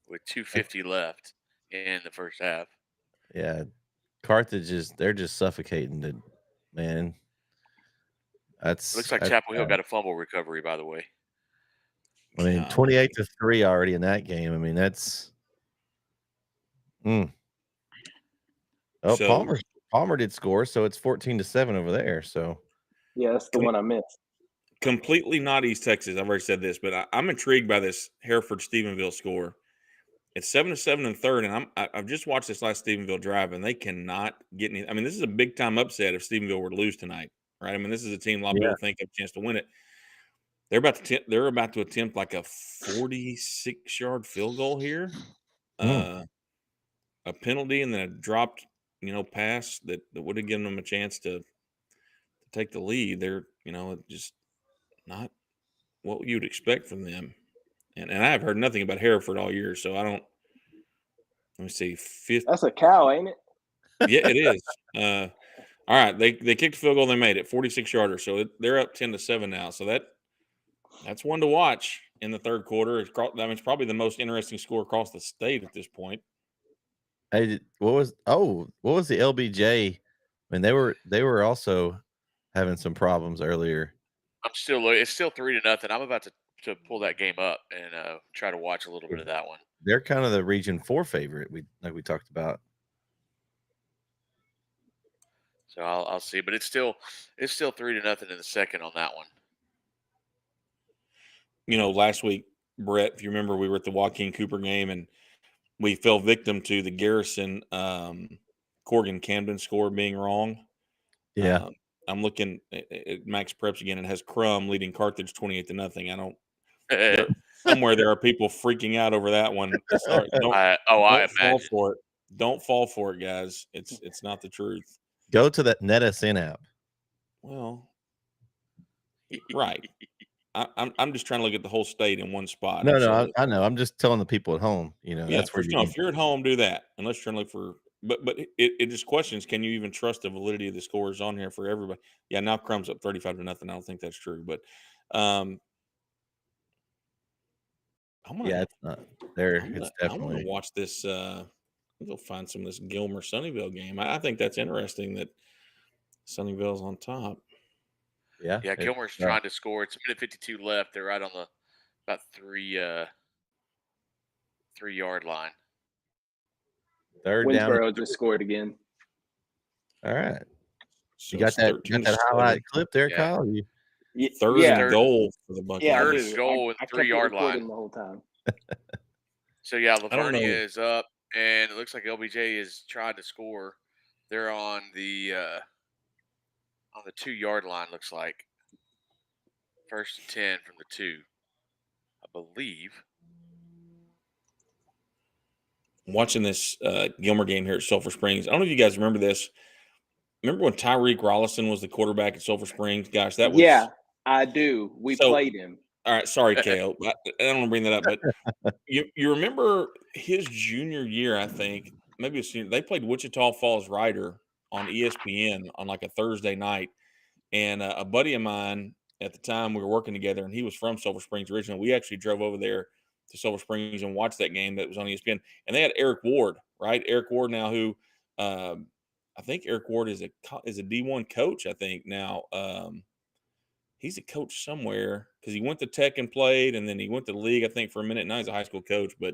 With 2:50 left in the first half. Yeah. Carthage they're just suffocating it, man. Looks like Chapel Hill got a fumble recovery, by the way. I mean, 28-3 already in that game. I mean, that's Palmer did score, so it's 14-7 over there. So Yeah, that's the one I missed. Completely not East Texas. I've already said this, but I'm intrigued by this Hereford-Stephenville score. It's 7-7 in third, and I've just watched this last Stephenville drive, and they cannot get any. I mean, this is a big time upset if Stephenville were to lose tonight, right? I mean, this is a team a lot of people think have a chance to win it. They're about to attempt like a 46-yard field goal here, a penalty, and then a dropped pass that would have given them a chance to take the lead. They're just not what you'd expect from them. And I've heard nothing about Hereford all year, so I don't. Let me see. Fifth. That's a cow, ain't it? Yeah, it is. All right, they kicked the field goal. They made it 46-yarder, so they're up 10-7 now. So that's one to watch in the third quarter. It's probably the most interesting score across the state at this point. Hey, what was the LBJ? I mean, they were also having some problems earlier. It's still 3-0. I'm about to pull that game up and try to watch a little bit of that one. They're kind of the Region 4 favorite. We talked about. So I'll see, but it's still 3-0 in the second on that one. Last week, Brett, if you remember, we were at the Joaquin Cooper game and we fell victim to the Garrison Corrigan Camden score being wrong. Yeah. I'm looking at Max Preps again. It has Crum leading Carthage 28-0. Somewhere there are people freaking out over that one. Sorry, I don't fall imagine. for it. Don't fall for it, guys. It's not the truth. Go to that Netsn app. Well, right. I'm just trying to look at the whole state in one spot. No, I know. I'm just telling the people at home. That's where if you're at home, do that. Unless you're trying to look for. But it just questions: can you even trust the validity of the scores on here for everybody? Yeah, now Crum's up 35-0. I don't think that's true, but it's not there. It's I definitely. want to watch this. Go find some of this Gilmer Sunnyvale game. I think that's interesting that Sunnyvale's on top. Yeah, Gilmer's trying to score. It's a minute 52 left. They're right on the about 3-yard line. Third down. Winsboro just scored again. All right. So you got that highlight clip there, Kyle? Third and goal for the Buckeyes. Third and goal and 3-yard line the whole time. So Lavernia is up, and it looks like LBJ is trying to score. They're on the 2-yard line. Looks like 1st and 10 from the 2, I believe. I'm watching this Gilmer game here at Sulphur Springs. I don't know if you guys remember this. Remember when Tyreek Rollison was the quarterback at Sulphur Springs? Gosh, that was. Yeah, I do. We played him. All right, sorry, Kale. I don't want to bring that up, but you remember his junior year? I think maybe a senior. They played Wichita Falls Rider on ESPN on like a Thursday night, and a buddy of mine at the time we were working together, and he was from Sulphur Springs originally. We actually drove over there to Sulphur Springs and watched that game that was on ESPN, and they had Eric Ward, right? Eric Ward now, who I think Eric Ward is a D1 coach. I think now. He's a coach somewhere because he went to Tech and played, and then he went to the league, I think, for a minute. Now he's a high school coach. But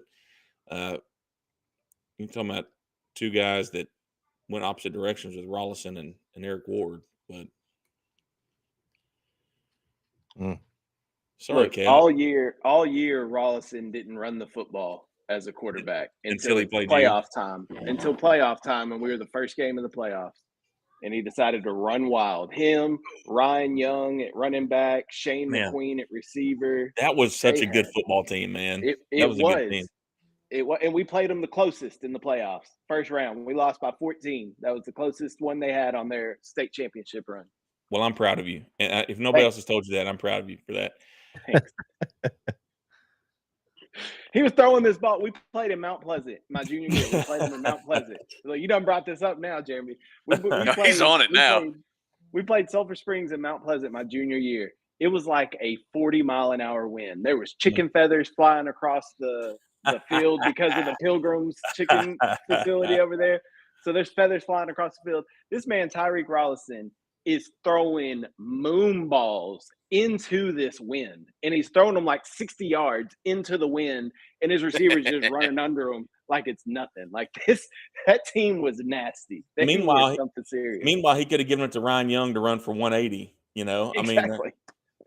you're talking about two guys that went opposite directions with Rollison and Eric Ward. But sorry, Look, Kale. all year, Rollison didn't run the football as a quarterback until he played playoff time. Until playoff time, and we were the first game of the playoffs. And he decided to run wild. Him, Ryan Young at running back, Shane McQueen at receiver. That was such a good football team, man. It was a good team. And we played them the closest in the playoffs. First round, we lost by 14. That was the closest one they had on their state championship run. Well, I'm proud of you. And if nobody else has told you that, I'm proud of you for that. Thanks. He was throwing this ball. We played in Mount Pleasant my junior year. We played him in Mount Pleasant. So you done brought this up now, Jeremy. He's on it now. We played Sulphur Springs and Mount Pleasant my junior year. It was like a 40-mile-an-hour wind. There was chicken feathers flying across the field because of the Pilgrims chicken facility over there. So there's feathers flying across the field. This man, Tyreek Rollison, is throwing moon balls into this wind, and he's throwing them like 60 yards into the wind, and his receivers just running under him like it's nothing. Like that team was nasty. They Meanwhile, were something serious. he could have given it to Ryan Young to run for 180. You know, Exactly.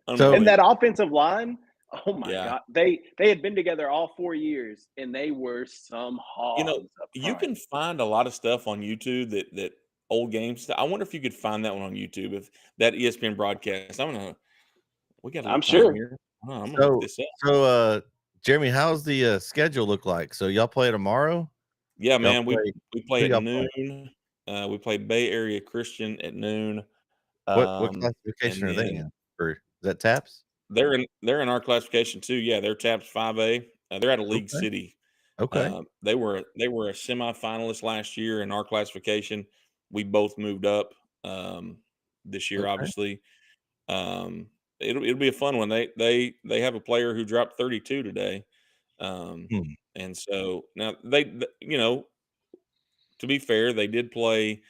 unbelievable. And that offensive line, oh my Yeah. God, they had been together all 4 years, and they were some hogs. You know, up you front. can find a lot of stuff on YouTube that old games. I wonder if you could find that one on YouTube. If that ESPN broadcast, I'm gonna. We got a little I'm time sure. here. I'm gonna look this up. So, Jeremy, how's the schedule look like? So y'all play tomorrow? Yeah, Y'all man. We play who at y'all noon. We play Bay Area Christian at noon. What And classification are they then in? Is that TAPS? they're in our classification too. Yeah, they're TAPS 5A. They're out of League Okay. City. Okay. They were a semifinalist last year in our classification. We both moved up this year, Okay. obviously. It'll be a fun one. They have a player who dropped 32 today, and so now you know, to be fair, they did play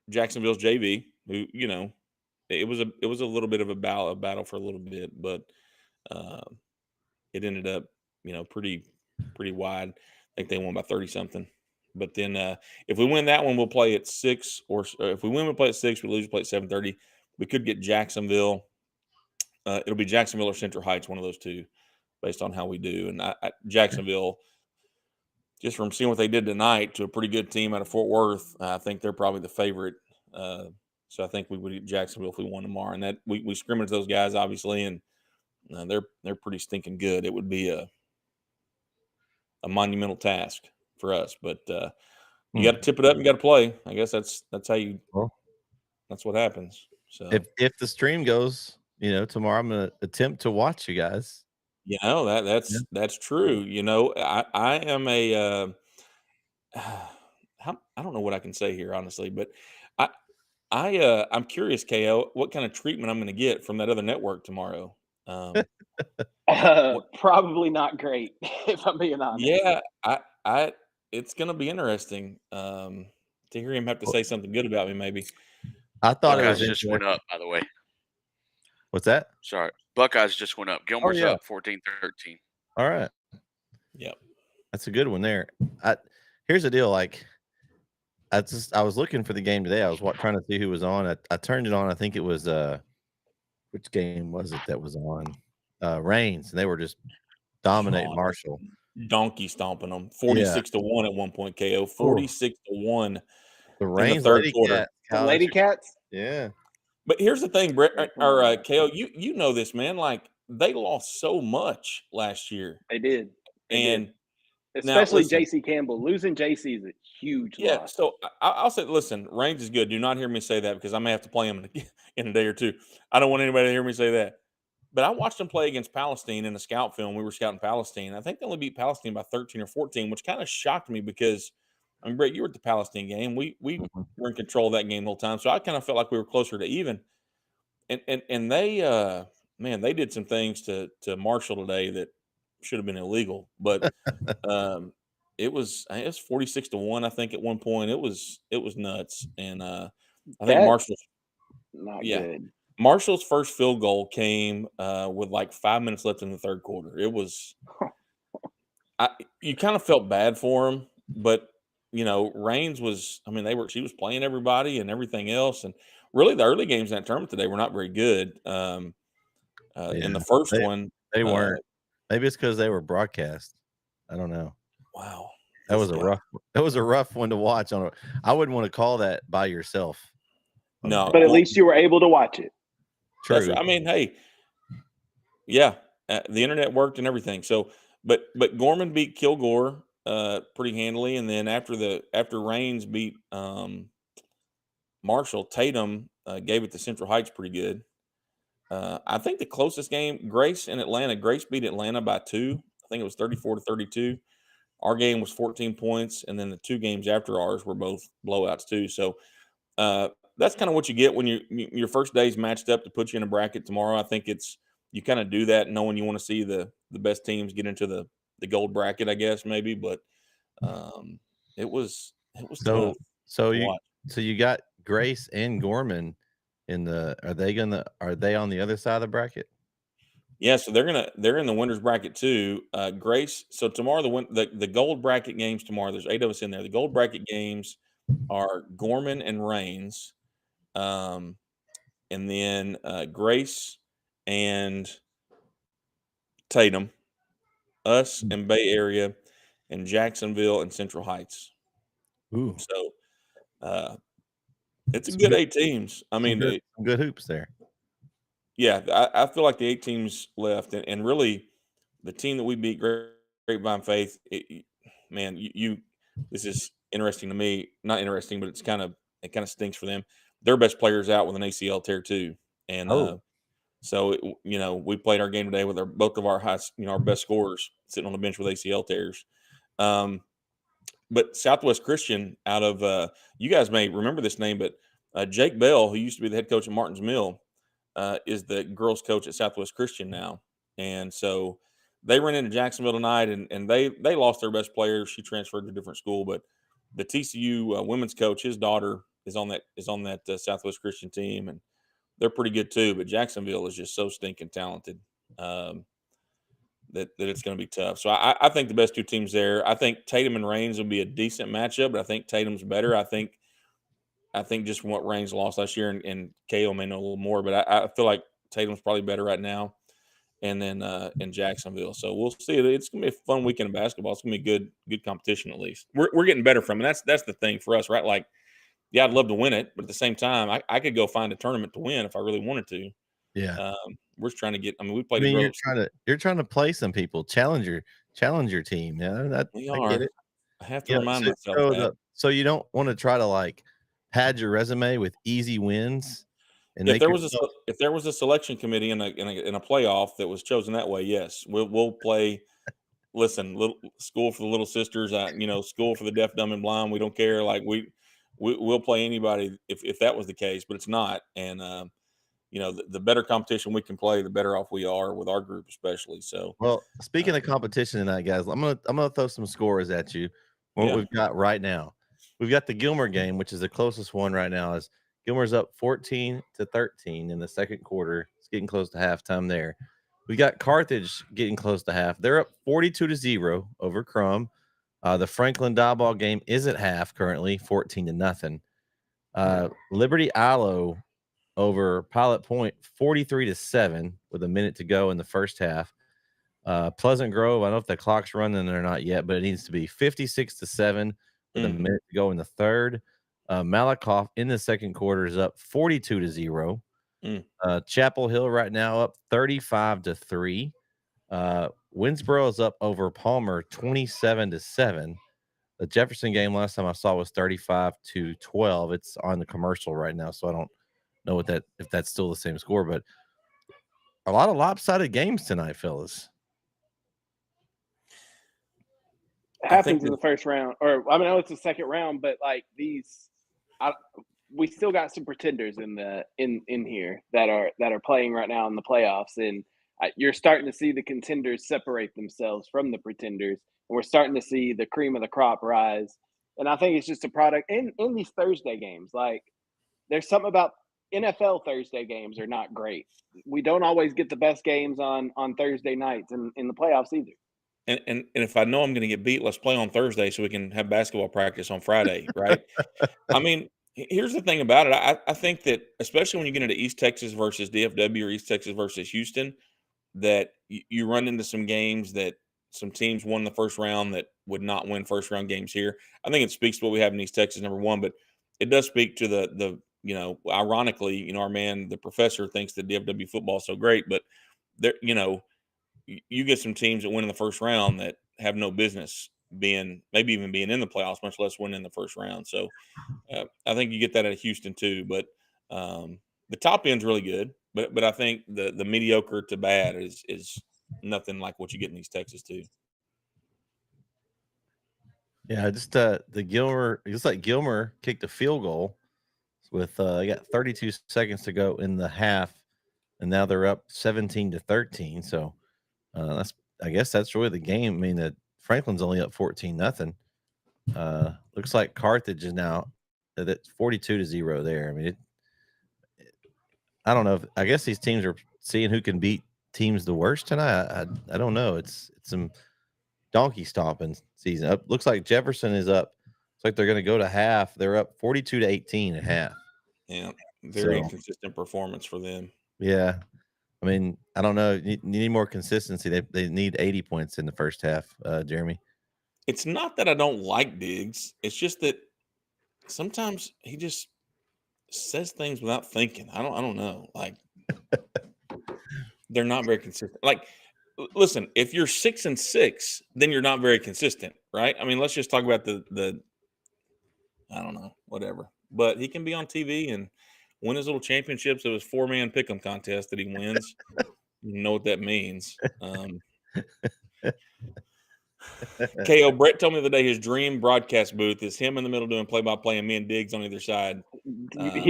Jacksonville's JV, who, you know, it was a little bit of a battle for a little bit, but it ended up, you know, pretty wide. I think they won by 30 something. But then if we win that one, we'll play at 6, or if we win, we'll play at 6. We lose, we'll play at 7:30. We could get Jacksonville. It'll be Jacksonville or Central Heights, one of those two, based on how we do. And Jacksonville, just from seeing what they did tonight to a pretty good team out of Fort Worth, I think they're probably the favorite. So I think we would get Jacksonville if we won tomorrow. And that we scrimmage those guys, obviously, and they're pretty stinking good. It would be a monumental task for us, but you got to tip it up and you got to play. I guess that's how you. That's what happens. So if the stream goes, you know, tomorrow, I'm gonna attempt to watch you guys. You know, that's true. You know, I am a I don't know what I can say here, honestly, but I'm curious, KO, what kind of treatment I'm going to get from that other network tomorrow. Probably not great, if I'm being honest. Yeah, it's going to be interesting to hear him have to say something good about me. Maybe I thought it was Buckeyes just went up, by the way. What's that? Sorry, Buckeyes just went up. Gilmer's yeah. up 14-13. All right. Yep. That's a good one there. Here's the deal. Like, I was looking for the game today. I was trying to see who was on. I turned it on. I think it was which game was it that was on? Reigns, and they were just dominating Marshall. Donkey stomping them. 46-1 at one point, KO. 46-1 The Reigns in the third Lady quarter. The Lady Cats? Yeah. But here's the thing, Brett or KO, you know this, man. Like, they lost so much last year. They did. And especially now, listen, J.C. Campbell. Losing J.C. is a huge loss. So I'll say, listen, Reigns is good. Do not hear me say that, because I may have to play him in a day or two. I don't want anybody to hear me say that. But I watched them play against Palestine in a scout film. We were scouting Palestine. I think they only beat Palestine by 13 or 14, which kind of shocked me because, I mean, Brett, you were at the Palestine game. We were in control of that game the whole time. So I kind of felt like we were closer to even. And they, man, they did some things to Marshall today that should have been illegal. But it was 46-1, I think, at one point. It was nuts. And I think Marshall's not good. Marshall's first field goal came with like 5 minutes left in the third quarter. It was, you kind of felt bad for him, but you know, Reigns was, I mean, she was playing everybody and everything else. And really the early games in that tournament today were not very good. In the first one, they weren't. Maybe it's because they were broadcast. I don't know. Wow. That was a rough one to watch on. I wouldn't want to call that by yourself. No, but at least you were able to watch it. True. I mean, hey, yeah, the internet worked and everything. So, but Gorman beat Kilgore pretty handily, and then after Reigns beat Marshall, Tatum gave it to Central Heights pretty good. I think the closest game, Grace in Atlanta. Grace beat Atlanta by 2. I think it was 34-32. Our game was 14 points, and then the 2 games after ours were both blowouts too. So that's kind of what you get when your first day's matched up to put you in a bracket tomorrow. I think you kind of do that knowing you want to see the best teams get into the gold bracket, I guess, maybe. But it was tough. So you got Grace and Gorman in the. Are they on the other side of the bracket? Yeah, so they're in the winners bracket too. Grace. So tomorrow the gold bracket games tomorrow. There's 8 of us in there. The gold bracket games are Gorman and Rains, and then Grace and Tatum, us and Bay Area, and Jacksonville and Central Heights. Ooh, So it's a Some good good- 8 teams. I mean, some good hoops there. yeah, I feel like the 8 teams left, and really the team that we beat, Grapevine Faith, man, this is interesting to me. Not interesting, but it kind of stinks for them. Their best players out with an ACL tear too, and Oh. so we played our game today with both of our our best scorers sitting on the bench with ACL tears. But Southwest Christian out of you guys may remember this name, but Jake Bell, who used to be the head coach at Martins Mill, is the girls coach at Southwest Christian now. And so they ran into Jacksonville tonight, and they lost their best player. She transferred to a different school, but the TCU women's coach, his daughter is on that Southwest Christian team, and they're pretty good too. But Jacksonville is just so stinking talented that it's going to be tough. So I think the best 2 teams there. I think Tatum and Rains will be a decent matchup, but I think Tatum's better. I think just from what Rains lost last year, and KO may know a little more, but I feel like Tatum's probably better right now. And then in Jacksonville. So we'll see. It's gonna be a fun weekend of basketball. It's gonna be good competition at least. We're getting better from it. That's the thing for us, right? Like, yeah, I'd love to win it, but at the same time, I could go find a tournament to win if I really wanted to. Yeah. We're just trying to get. I mean, we played. You're trying to play some people, challenge your team. Yeah, We I are. get it. I have to remind myself that. So you don't want to try to like pad your resume with easy wins and If there was a selection committee in a playoff that was chosen that way, yes, we'll play. Listen, little school for the little sisters, school for the deaf, dumb, and blind. We don't care. Like we'll play anybody if that was the case, but it's not. And the better competition we can play, the better off we are with our group, especially. So, well, speaking of competition tonight, guys, I'm gonna throw some scores at you. What Yeah. we've got right now, we've got the Gilmer game, which is the closest one right now. Is Gilmer's up 14-13 in the second quarter. It's getting close to halftime there. We got Carthage getting close to half. They're up 42-0 over Crum. The Franklin Diboll game is at half currently, 14-0. Liberty Ilo over Pilot Point, 43-7 with a minute to go in the first half. Pleasant Grove, I don't know if the clock's running or not yet, but it needs to be 56-7 with a minute to go in the third. Malakoff in the second quarter is up 42-0. Chapel Hill right now up 35-3. Winsboro is up over Palmer 27-7. The Jefferson game last time I saw was 35-12. It's on the commercial right now, so I don't know if that's still the same score, but a lot of lopsided games tonight, fellas. Happens in the first round, or I know it's the second round, but like we still got some pretenders in here that are playing right now in the playoffs, and you're starting to see the contenders separate themselves from the pretenders, and we're starting to see the cream of the crop rise. And I think it's just a product in these Thursday games. Like, there's something about NFL Thursday games are not great. We don't always get the best games on Thursday nights in the playoffs either. And if I know I'm going to get beat, let's play on Thursday so we can have basketball practice on Friday, right? I mean, here's the thing about it. I think that especially when you get into East Texas versus DFW or East Texas versus Houston, that you run into some games that some teams won the first round that would not win first round games here. I think it speaks to what we have in East Texas, number one, but it does speak to the ironically, our man, the professor, thinks that DFW football is so great, but there, you get some teams that win in the first round that have no business maybe even being in the playoffs, much less winning the first round. So I think you get that at Houston too. But the top end's really good. But I think the mediocre to bad is nothing like what you get in East Texas too. Yeah, just the Gilmer. It looks like Gilmer kicked a field goal with they got 32 seconds to go in the half, and now they're up 17-13. So I guess that's really the game. I mean, that Franklin's only up 14-0. Looks like Carthage is now That's 42-0 there. I mean, I don't know. I guess these teams are seeing who can beat teams the worst tonight. I don't know. It's some donkey stomping season. Looks like Jefferson is up. Looks like they're going to go to half. They're up 42-18 at half. Yeah, very So, inconsistent performance for them. Yeah. I mean, I don't know. You need more consistency. They need 80 points in the first half, Jeremy. It's not that I don't like Diggs. It's just that sometimes he just says things without thinking. I don't know. Like they're not very consistent. Like, listen, if you're 6-6, then you're not very consistent, right? I mean, let's just talk about the I don't know, whatever. But he can be on TV and win his little championships of his 4-man pick'em contest that he wins. You know what that means. KO, Brett told me the other day his dream broadcast booth is him in the middle doing play-by-play and me and Diggs on either side. There's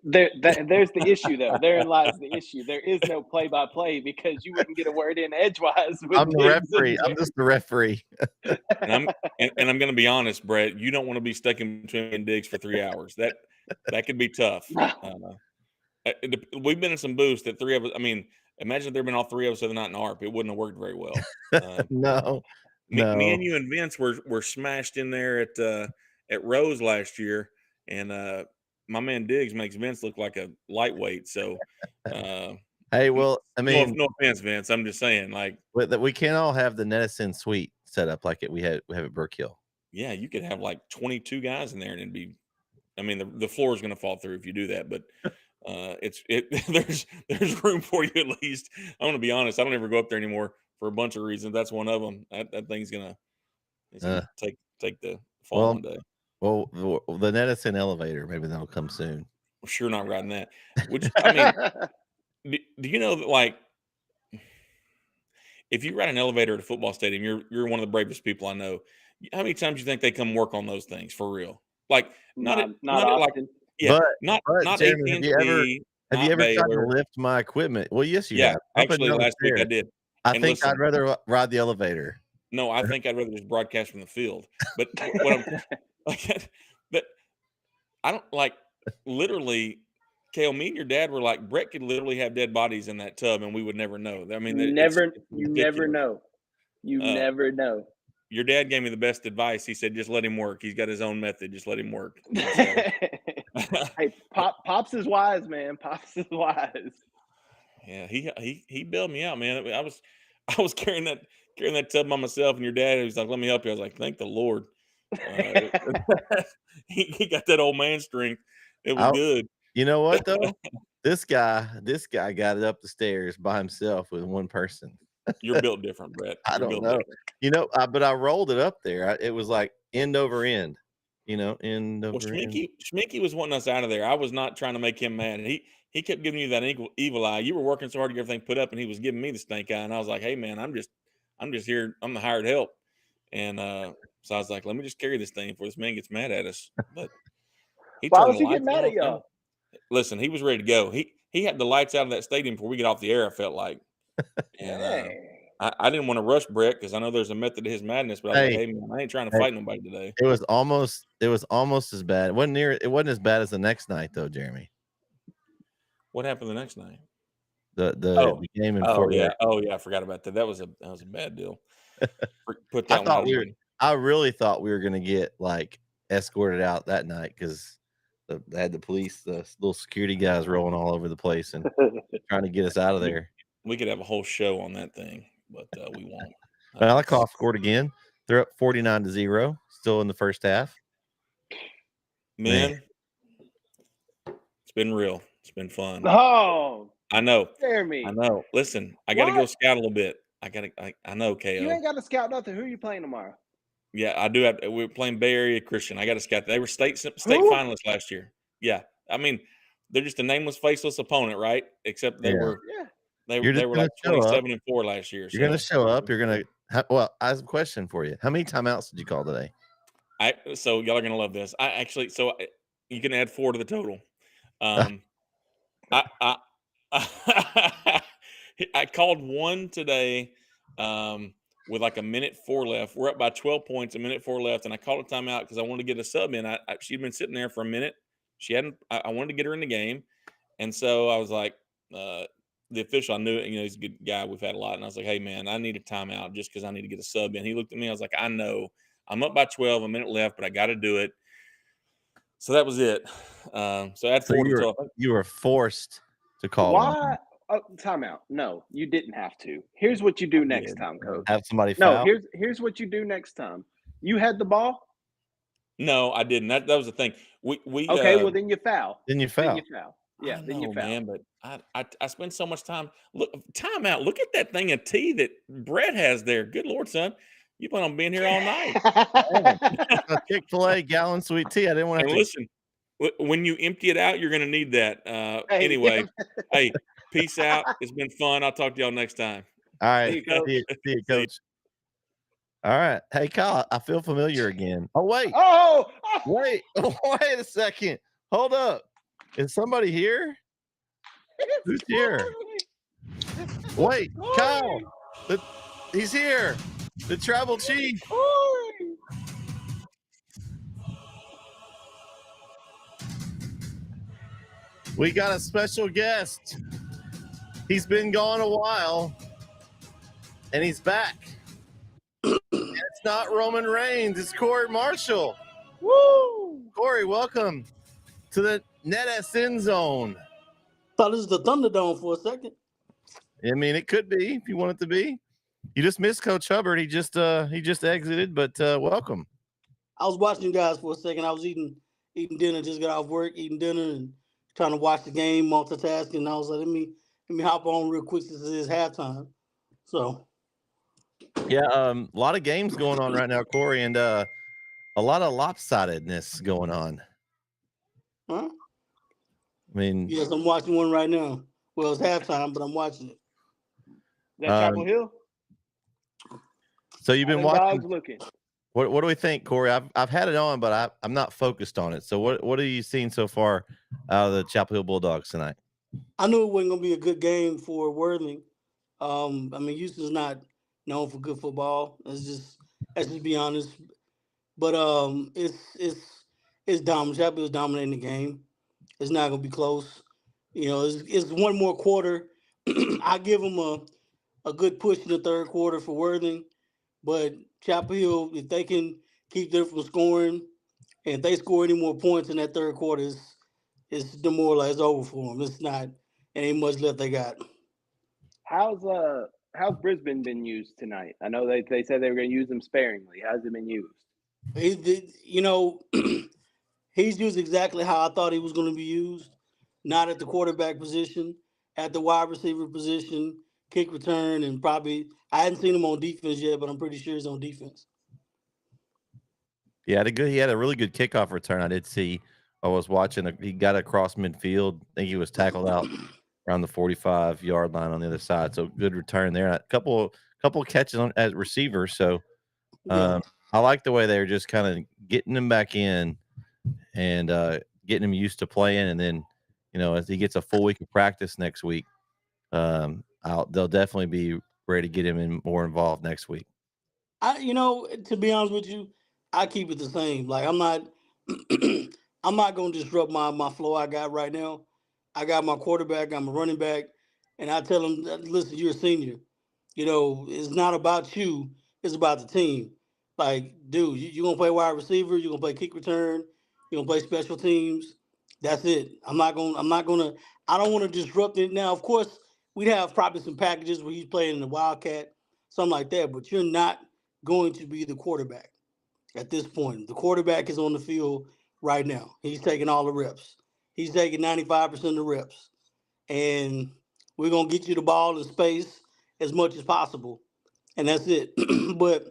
the issue though. Therein lies the issue. There is no play-by-play because you wouldn't get a word in edgewise. I'm the referee. I'm just the referee. And I'm going to be honest, Brett. You don't want to be stuck in between me and Diggs for 3 hours. That could be tough. We've been in some booths that 3 of us. I mean, imagine if there'd been all 3 of us the other night in ARP. It wouldn't have worked very well. No. Me and you and Vince were smashed in there at Rose last year, and my man Diggs makes Vince look like a lightweight. So, hey, well, I mean, no offense, Vince. I'm just saying, like, we can't all have the Netsn suite set up like we have at Brook Hill. Yeah, you could have like 22 guys in there, and it'd be. I mean, the floor is going to fall through if you do that, but there's room for you at least. I'm going to be honest. I don't ever go up there anymore for a bunch of reasons. That's one of them. That thing's gonna take the fall one day. Well, the Netsn elevator, maybe that'll come soon. I'm sure not riding that. Which I mean, do you know that like if you ride an elevator at a football stadium, you're one of the bravest people I know. How many times do you think they come work on those things for real? Like not often. Yeah, but not Jeremy, have you ever tried to lift my equipment? Well, yes, you have. Actually, last week I did. I think I'd rather ride the elevator. No, I think I'd rather just broadcast from the field. But what but I don't like literally. Kale, me and your dad were like, Brett could literally have dead bodies in that tub, and we would never know. I mean, you never know. You never know. Your dad gave me the best advice. He said, just let him work. He's got his own method. Just let him work. So, hey, Pops is wise, man. Pops is wise. Yeah, he bailed me out, man. I was carrying that tub by myself, and your dad was like, let me help you. I was like, thank the Lord. He got that old man strength. It was good. You know what though? This guy got it up the stairs by himself with one person. You're built different, Brett. I don't know. Different. You know, but I rolled it up there. It was like end over end. You know, end over end. Schminky was wanting us out of there. I was not trying to make him mad. And he kept giving you that evil eye. You were working so hard to get everything put up, and he was giving me the stink eye. And I was like, hey man, I'm just here. I'm the hired help. And so I was like, let me just carry this thing before this man gets mad at us. But why was he getting mad at y'all? Listen, he was ready to go. He had the lights out of that stadium before we get off the air, I felt like. And I didn't want to rush Brett because I know there's a method to his madness, but I was like, hey man, I ain't trying to fight nobody today. It was almost as bad. It wasn't as bad as the next night though, Jeremy. What happened the next night? The game in Fort Worth. Oh yeah, I forgot about that. That was a bad deal. Put that I really thought we were gonna get like escorted out that night because they had the police, the little security guys rolling all over the place and trying to get us out of there. We could have a whole show on that thing, but we won't. Malakoff scored again. They're up 49-0, still in the first half. Man, it's been real. It's been fun. Oh, I know. Jeremy. I know. Listen, I got to go scout a little bit. I know, KO. You ain't got to scout nothing. Who are you playing tomorrow? Yeah, I do. We're playing Bay Area Christian. I got to scout. They were state finalists last year. Yeah, I mean, they're just a nameless, faceless opponent, right? Except they were. Yeah. They were like 27-4 last year. You're going to show up. You're going to. Well, I have a question for you. How many timeouts did you call today? So y'all are going to love this. You can add 4 to the total. I called one today. with like a minute 4 left. We're up by 12 points, a minute 4 left, and I called a timeout because I wanted to get a sub in. She'd been sitting there for a minute. She hadn't. I wanted to get her in the game, and so I was like, the official, I knew it. He's a good guy. We've had a lot, and I was like, hey man, I need a timeout just because I need to get a sub in. He looked at me. I was like, I know I'm up by 12, a minute left, but I got to do it. So that was it. So at 4 you were forced to call. Why? Timeout. No, you didn't have to. Here's what you do next time, Coach. Have somebody foul? No, here's what you do next time. You had the ball. No, I didn't. That was the thing. We okay. Well, then you foul. Then you foul. Yeah, then you foul. Man, but I spend so much time. Look, timeout. Look at that thing of tea that Brett has there. Good Lord, son. You plan on being here all night. Chick-fil-A gallon sweet tea. I didn't want to. Listen, when you empty it out, you're going to need that. Anyway, hey, peace out. It's been fun. I'll talk to y'all next time. All right. See you, Coach. All right. Hey, Kyle, I feel familiar again. Oh, wait. Oh! Wait. Wait a second. Hold up. Is somebody here? Who's here? Wait, Kyle. He's here. The tribal chief. We got a special guest. He's been gone a while, and he's back. And it's not Roman Reigns. It's Corey Marshall. Woo! Corey, welcome to the Netsn-Zone. Thought this was the Thunderdome for a second. I mean, it could be if you want it to be. You just missed Coach Hubbard. He just exited, but welcome. I was watching you guys for a second. I was eating dinner, just got off work, eating dinner and trying to watch the game, multitasking. And I was like, let me hop on real quick since it is halftime. So yeah, a lot of games going on right now, Corey, and a lot of lopsidedness going on. Huh? I mean, yes, I'm watching one right now. Well, it's halftime, but I'm watching it. That Chapel Hill. So you've been watching. Looking. What do we think, Corey? I've had it on, but I'm not focused on it. So what have you seen so far out of the Chapel Hill Bulldogs tonight? I knew it wasn't going to be a good game for Worthing. I mean, Houston's not known for good football. Let's just be honest. But it's dominant. Chapel Hill's dominating the game. It's not going to be close. It's one more quarter. I give them a good push in the third quarter for Worthing. But Chapel Hill, if they can keep them from scoring, and if they score any more points in that third quarter, it's demoralized over for them. It's not ain't much left they got. How's Brisbane been used tonight? I know they said they were going to use them sparingly. How's it been used? He's used exactly how I thought he was going to be used. Not at the quarterback position, at the wide receiver position, kick return, and probably I hadn't seen him on defense yet, but I'm pretty sure he's on defense. Yeah, he had a really good kickoff return. I did see. I was watching. He got across midfield. I think he was tackled out around the 45-yard line on the other side. So good return there. A couple catches as receiver. So I like the way they're just kind of getting him back in and getting him used to playing. And then, as he gets a full week of practice next week, they'll definitely be ready to get him more involved next week. To be honest with you, I keep it the same. Like I'm not going to disrupt my flow I got right now. I got my quarterback, I'm a running back, and I tell him, listen, you're a senior. It's not about you, it's about the team. Like, dude, you're going to play wide receiver, you're going to play kick return, you're going to play special teams. That's it. I don't want to disrupt it. Now, of course, we'd have probably some packages where he's playing in the Wildcat, something like that, but you're not going to be the quarterback at this point. The quarterback is on the field right now. He's taking all the reps. He's taking 95% of the reps. And we're going to get you the ball in space as much as possible. And that's it. But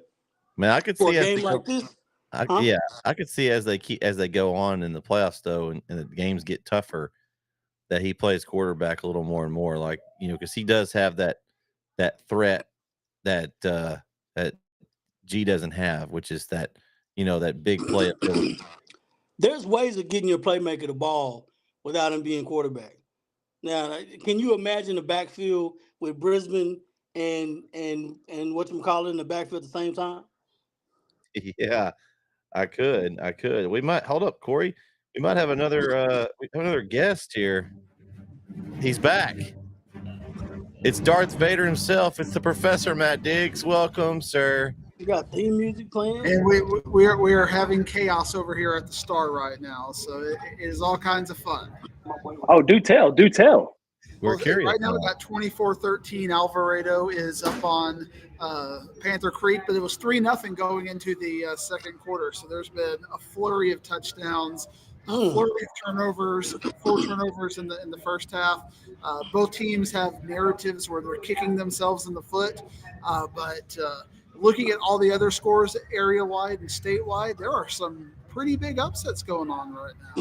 man, I could for see a game like this, I could see as they go on in the playoffs though, and the games get tougher, that he plays quarterback a little more and more, like, because he does have that threat that G doesn't have, which is that big play ability. There's ways of getting your playmaker the ball without him being quarterback. Now, can you imagine the backfield with Brisbane and whatchamacallit in the backfield at the same time? Yeah, I could. We might hold up, Corey. We might have another guest here. He's back. It's Darth Vader himself. It's the Professor Matt Diggs. Welcome, sir. You got theme music playing? And we are having chaos over here at the Star right now, so it is all kinds of fun. Oh, do tell. We're curious. Right now we got 24-13. Alvarado is up on Panther Creek, but it was 3-0 going into the second quarter. So there's been a flurry of touchdowns, a flurry of turnovers, 4 turnovers in the first half. Both teams have narratives where they're kicking themselves in the foot, but looking at all the other scores area-wide and statewide, there are some pretty big upsets going on right now.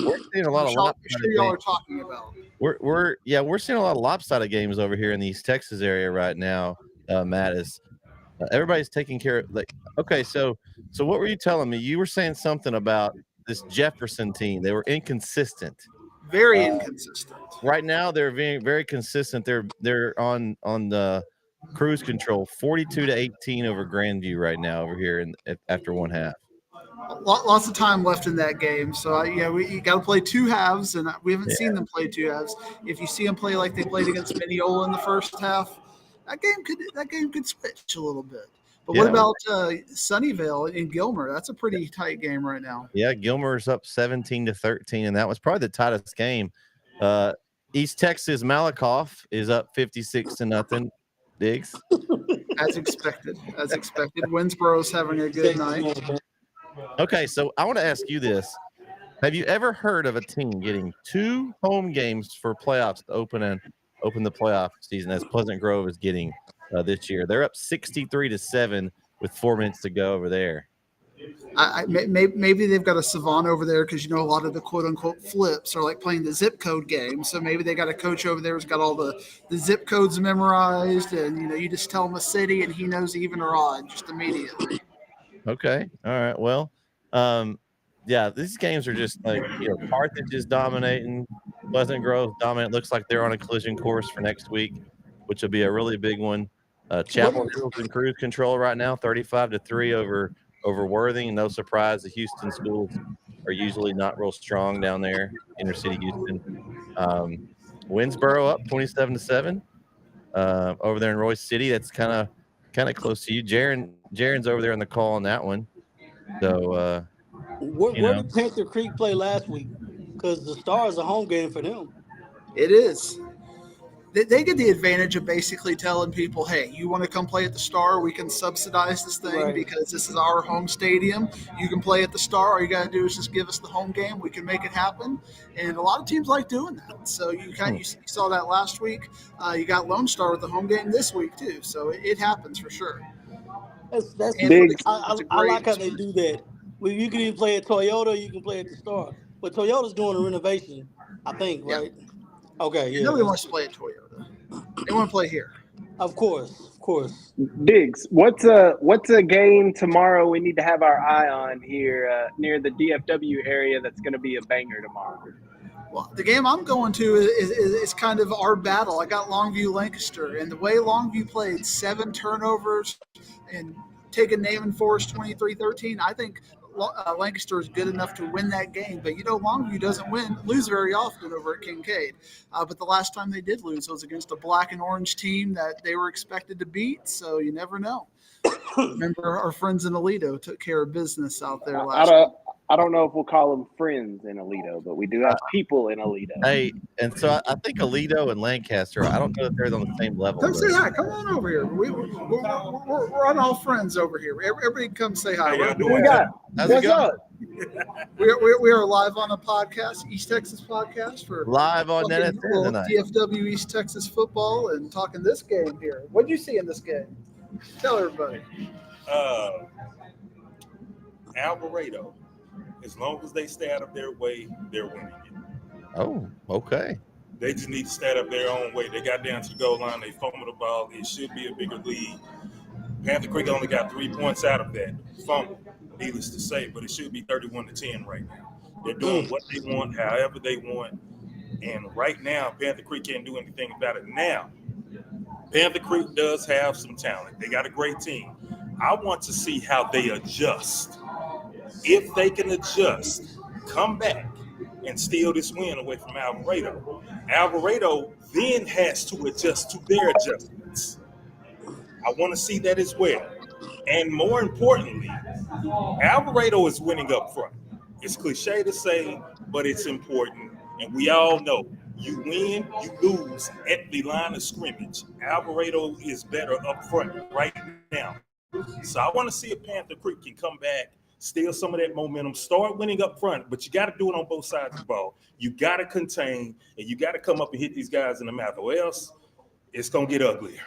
We're seeing a lot of I'm lopsided sure y'all are games. talking about. We're seeing a lot of lopsided games over here in the East Texas area right now. Matt, is everybody's taking care of okay, so what were you telling me? You were saying something about this Jefferson team. They were inconsistent. Very inconsistent. Right now they're being very consistent. They're on the cruise control 42-18 over Grandview right now over here after one half. Lots of time left in that game, so you got to play 2 halves, and we haven't seen them play 2 halves. If you see them play like they played against Mineola in the first half, that game could switch a little bit. But what about Sunnyvale and Gilmer? That's a pretty tight game right now. Yeah, Gilmer's up 17-13, and that was probably the tightest game. East Texas Malakoff is up 56-0. Diggs. As expected. Winsboro's having a good night. Okay, so I want to ask you this. Have you ever heard of a team getting 2 home games for playoffs to open the playoff season as Pleasant Grove is getting this year? They're up 63-7 with 4 minutes to go over there. Maybe they've got a savant over there because a lot of the quote unquote flips are like playing the zip code game. So maybe they got a coach over there who's got all the zip codes memorized, and you just tell him a city and he knows even or odd just immediately. Okay. All right. Well, yeah, these games are just like, Carthage is dominating, Pleasant Grove dominant. Looks like they're on a collision course for next week, which will be a really big one. Chapel Hill's in cruise control right now, 35-3 over Worthing. No surprise, the Houston schools are usually not real strong down there, inner city Houston. Winsboro up 27-7 over there in Royce City. That's kind of close to you. Jaron's over there on the call on that one. So where did Panther Creek play last week? Because the Star is a home game for them. It is. They get the advantage of basically telling people, hey, you want to come play at the Star, we can subsidize this thing because this is our home stadium. You can play at the Star. All you got to do is just give us the home game. We can make it happen. And a lot of teams like doing that. So you saw that last week. You got Lone Star with the home game this week too. So it happens for sure. That's big. I like how they do that. Well, you can even play at Toyota, you can play at the Star. But Toyota's doing a renovation, I think, right? Okay, yeah. Nobody wants to play at Toyota. They want to play here. Of course. Diggs, what's a game tomorrow we need to have our eye on here near the DFW area that's going to be a banger tomorrow? Well, the game I'm going to is kind of our battle. I got Longview Lancaster, and the way Longview played 7 turnovers and taking Naaman Forest 23-13, I think Lancaster is good enough to win that game. But Longview doesn't lose very often over at Kincaid. But the last time they did lose was against a black and orange team that they were expected to beat. So you never know. Remember, our friends in Aledo took care of business out there last year. I don't know if we'll call them friends in Aledo, but we do have people in Aledo. Hey, and so I think Aledo and Lancaster, I don't know if they're on the same level. Come say hi. Come on over here. We're on all friends over here. Everybody come say hi. What's up? We are live on a podcast, East Texas podcast for live on Netsn-Zone tonight. DFW East Texas football and talking this game here. What did you see in this game? Tell everybody. Alvarado. As long as they stay out of their way, they're winning it. Oh, okay. They just need to stay out of their own way. They got down to the goal line. They fumbled the ball. It should be a bigger lead. Panther Creek only got 3 points out of that fumble, needless to say, but it should be 31-10 right now. They're doing what they want, however they want. And right now, Panther Creek can't do anything about it now. Panther Creek does have some talent. They got a great team. I want to see how they adjust. If they can adjust, come back and steal this win away from Alvarado. Alvarado then has to adjust to their adjustments. I want to see that as well. And more importantly, Alvarado is winning up front. It's cliche to say, but it's important. And we all know you win, you lose at the line of scrimmage. Alvarado is better up front right now. So I want to see if Panther Creek can come back, steal some of that momentum, start winning up front, but you got to do it on both sides of the ball. You got to contain, and you got to come up and hit these guys in the mouth, or else it's going to get uglier.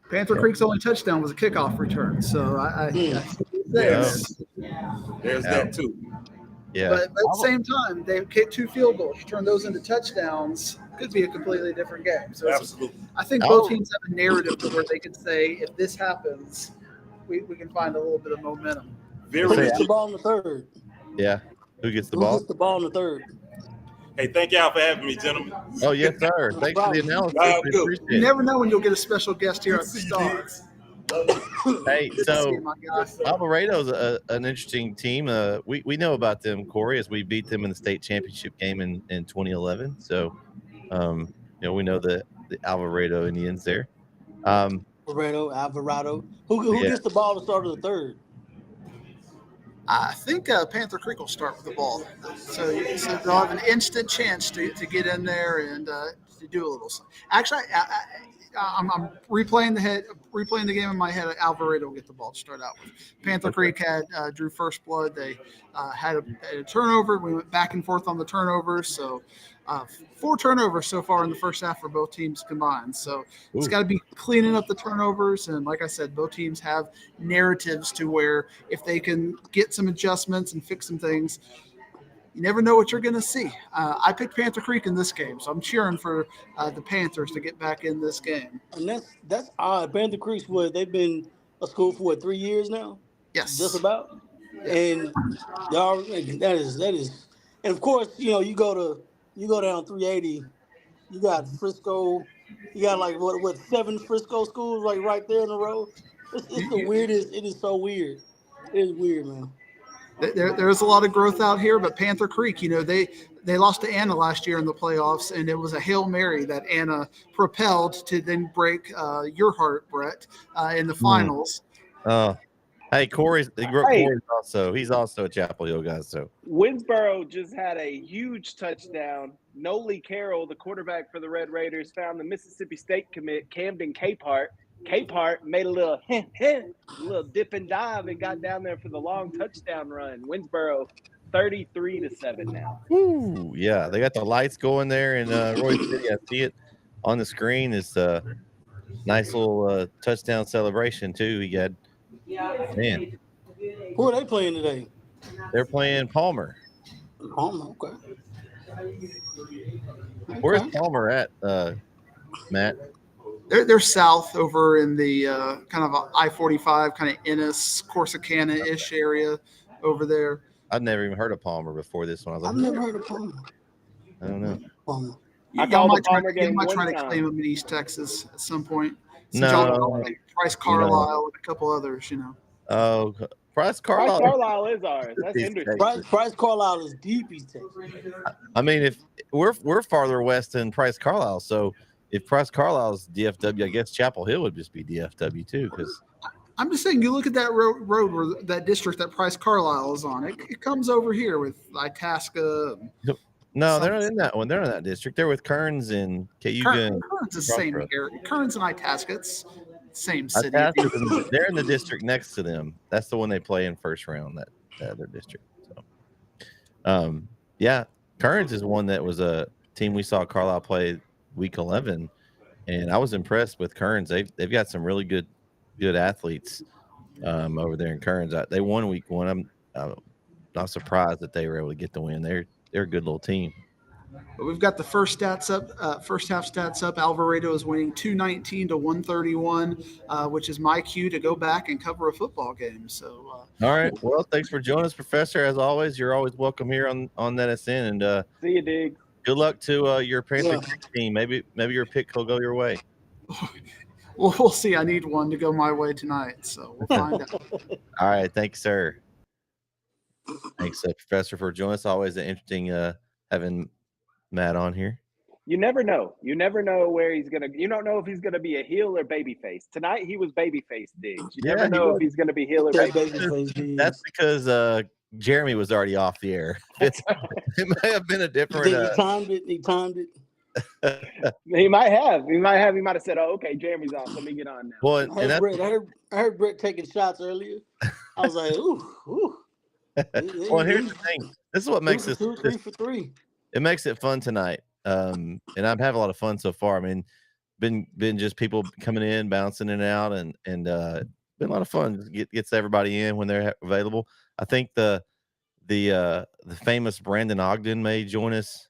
Panther Creek's only touchdown was a kickoff return, so There's that too. Yeah. But at the same time, they kicked 2 field goals. You turn those into touchdowns, could be a completely different game. So Absolutely. I think both teams have a narrative to where they can say, if this happens, we can find a little bit of momentum. Who gets the ball in the third? Yeah. Who gets the Who ball? gets the ball in the third? Hey, thank y'all for having me, gentlemen. Oh, yes, sir. Thanks for the analysis. Y'all We good. appreciate You it. never know when you'll get a special guest here at the Star. Hey, Good to so see you, my guy. Alvarado's an interesting team. We know about them, Corey, as we beat them in the state championship game in 2011. So, we know the Alvarado Indians there. Alvarado. Who gets the ball to start of the third? I think Panther Creek will start with the ball. So they'll have an instant chance to get in there and to do a little something. Actually, I'm replaying the game in my head. Alvarado will get the ball to start out with. Panther Creek had drew first blood. They had a turnover. We went back and forth on the turnovers. So 4 turnovers so far in the first half for both teams combined. So it's got to be cleaning up the turnovers. And like I said, both teams have narratives to where if they can get some adjustments and fix some things, you never know what you're going to see. I picked Panther Creek in this game, so I'm cheering for the Panthers to get back in this game. And that's odd. Panther Creek's they've been a school for 3 years now? Yes. Just about. And that is and of course, you go down 380, you got Frisco, you got like what 7 Frisco schools like right there in a row. It's the weirdest. It is so weird. It is weird, man. There's a lot of growth out here, but Panther Creek, they lost to Anna last year in the playoffs, and it was a Hail Mary that Anna propelled to then break your heart, Brett, in the finals. Hey, Corey's he's also a Chapel Hill guy. So Winsboro just had a huge touchdown. Noli Carroll, the quarterback for the Red Raiders, found the Mississippi State commit, Camden Capehart. Capehart made a little dip and dive and got down there for the long touchdown run. Winsboro 33-7 now. Woo, yeah, they got the lights going there in Roy City. I see it on the screen. It's a nice little touchdown celebration too. He got man. Who are they playing today? They're playing Palmer. Palmer, okay. Where's Palmer at, Matt? They're south over in the kind of I-45, kind of Ennis, Corsicana-ish area over there. I've never even heard of Palmer before this one. I've never heard of Palmer. I don't know. Palmer. Y'all might try to claim them in East Texas at some point. No. Price Carlisle and a couple others, Oh, Price Carlisle. Price Carlisle is ours. That's interesting. Price Carlisle is deep East Texas. I mean, if we're farther west than Price Carlisle, so if Price Carlisle's DFW, I guess Chapel Hill would just be DFW too. Because I'm just saying, you look at that road where that district that Price Carlisle is on. It comes over here with Itasca. No, they're not in that one. They're in that district. They're with Kearns and Cayuga. Kearns is the same area. Kearns and Itasca, it's same city. They're in the district next to them. That's the one they play in first round. That other district. So, yeah, Kearns is one that was a team we saw Carlisle play week 11, and I was impressed with Kearns. They've got some really good athletes over there in Kearns. They won week 1. I'm not surprised that they were able to get the win. They're a good little team. But we've got the first half stats up. Alvarado is winning 219-131, which is my cue to go back and cover a football game. So, all right. Well, thanks for joining us, Professor. As always, you're always welcome here on Netsn. And see you, Dig. Good luck to your Panther team. Maybe your pick will go your way. we'll see. I need one to go my way tonight, so we'll find out. All right, thanks, sir. Thanks, Professor, for joining us. Always an interesting having Matt on here. You never know. You never know where he's gonna. You don't know if he's gonna be a heel or babyface. Tonight he was babyface Diggs. You never know if he's gonna be heel or babyface. That's because Jeremy was already off the air. It may have been a different. He timed it. He timed it. He might have. He might have said, "Oh, okay, Jeremy's off. Let me get on now." Well, I heard Brett taking shots earlier. I was like, ooh. Well, here's the thing. This is what makes this 3 for 3. It makes it fun tonight. And I'm having a lot of fun so far. I mean, been just people coming in, bouncing in and out, and been a lot of fun. Gets everybody in when they're available. I think the famous Brandon Ogden may join us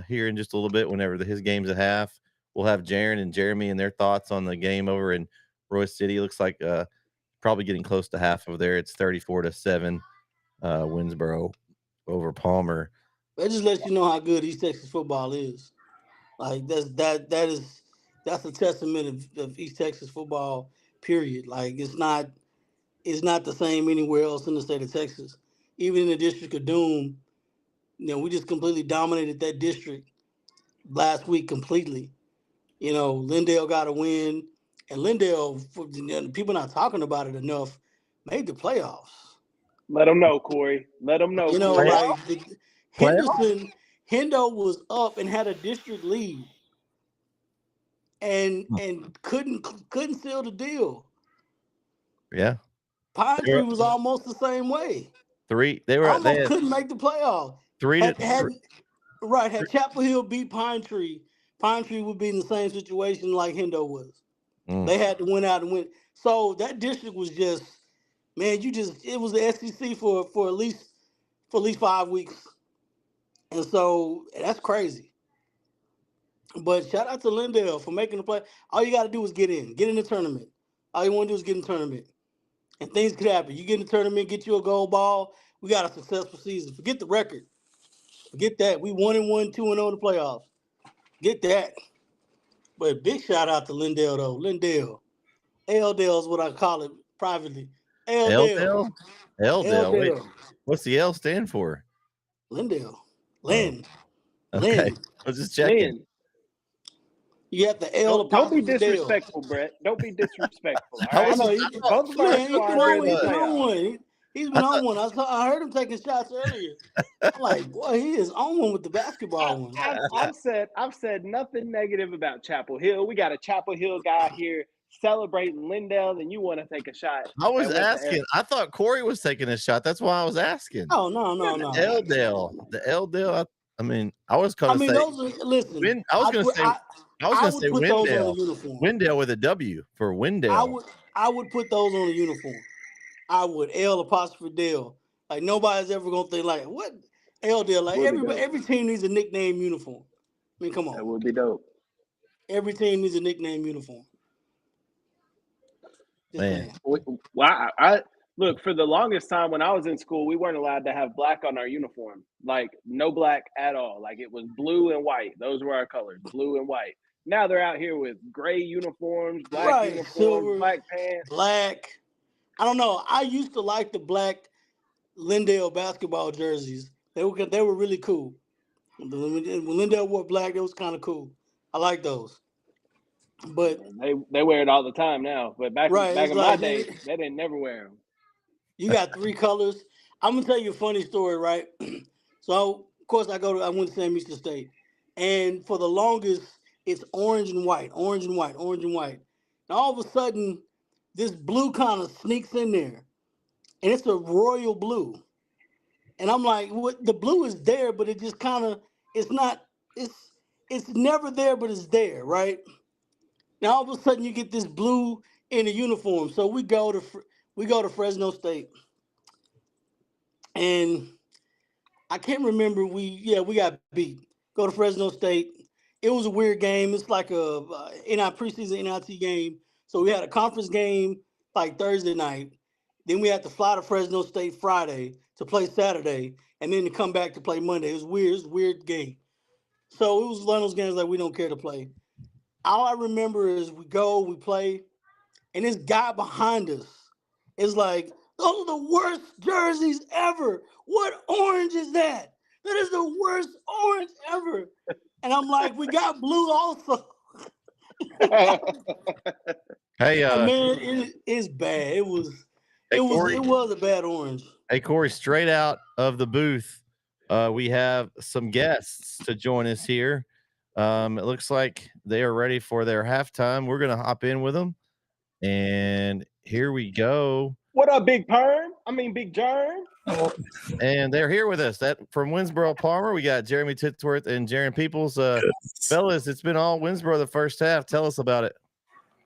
here in just a little bit whenever his game's at half. We'll have Jaron and Jeremy and their thoughts on the game over in Royce City. Looks like probably getting close to half over there. It's 34-7, Winsboro over Palmer. That just lets you know how good East Texas football is. Like that's a testament of East Texas football. Period. Like it's not the same anywhere else in the state of Texas. Even in the District of Doom, we just completely dominated that district last week completely. Lindale got a win, and Lindale, people not talking about it enough, made the playoffs. Let them know, Corey. Let them know. Hendo was up and had a district lead, and couldn't seal the deal. Yeah, Pine Tree was almost the same way. They couldn't make the playoff. Had Chapel Hill beat Pine Tree would be in the same situation like Hendo was. They had to win out and win. So that district was just, man, it was the SEC for at least 5 weeks. And so that's crazy. But shout out to Lindale for making the play. All you got to do is get in the tournament. All you want to do is get in the tournament. And things could happen. You get in the tournament, get you a gold ball. We got a successful season. Forget the record. Forget that. We 1-1, 2-0 in the playoffs. Get that. But big shout out to Lindale, though. Lindale. L-Dale is what I call it privately. L-Dale? Wait, what's the L stand for? Lindale. Lynn. Okay. Lynn. I was just checking. Lynn. You have the L. Don't be disrespectful, Brett. Don't be disrespectful. He's been on one. I heard him taking shots earlier. I'm like, boy, he is on one with the basketball one. I've said nothing negative about Chapel Hill. We got a Chapel Hill guy here celebrating Lindale, and you want to take a shot. I was asking. I thought Corey was taking a shot. That's why I was asking. Oh, no. The L-Dale. I mean, I was going to say. I was going to say Windale. Windale with a W for Windale. I would put those on the uniform. I would L''Dale. Like nobody's ever gonna think like what L-Dale. Like every team needs a nickname uniform. I mean, come on. That would be dope. Every team needs a nickname uniform. Man. Well, I look, for the longest time when I was in school, we weren't allowed to have black on our uniform. Like no black at all. Like it was blue and white. Those were our colors, blue and white. Now they're out here with gray uniforms, black uniforms, silver, black pants. Black. I don't know. I used to like the black Lindale basketball jerseys. They were really cool. When Lindale wore black, that was kind of cool. I like those. But they wear it all the time now. But back in my day, they didn't never wear them. You got 3 colors. I'm gonna tell you a funny story, right? So of course I went to Sam Houston State, and for the longest it's orange and white. And all of a sudden, this blue kind of sneaks in there, and it's a royal blue. And I'm like, what? The blue is there, but it just kind of, it's never there, but it's there, right? Now all of a sudden you get this blue in the uniform. So we go to Fresno State, and I can't remember. We got beat. Go to Fresno State. It was a weird game. It's like a preseason NIT game. So we had a conference game like Thursday night. Then we had to fly to Fresno State Friday to play Saturday, and then to come back to play Monday. It was weird. It was a weird game. So it was one of those games like we don't care to play. All I remember is we go, we play, and this guy behind us is like, those are the worst jerseys ever. What orange is that? That is the worst orange ever. And I'm like, we got blue also. Hey, Man, it is bad. It was Corey. it was a bad orange. Hey, Corey, straight out of the booth, we have some guests to join us here. It looks like they are ready for their halftime. We're going to hop in with them. And here we go. What up, Big Perm? I mean, Big Germ. And they're here with us. That from Winsboro Palmer, we got Jeremy Titsworth and Jaron Peoples. Fellas, it's been all Winsboro the first half. Tell us about it.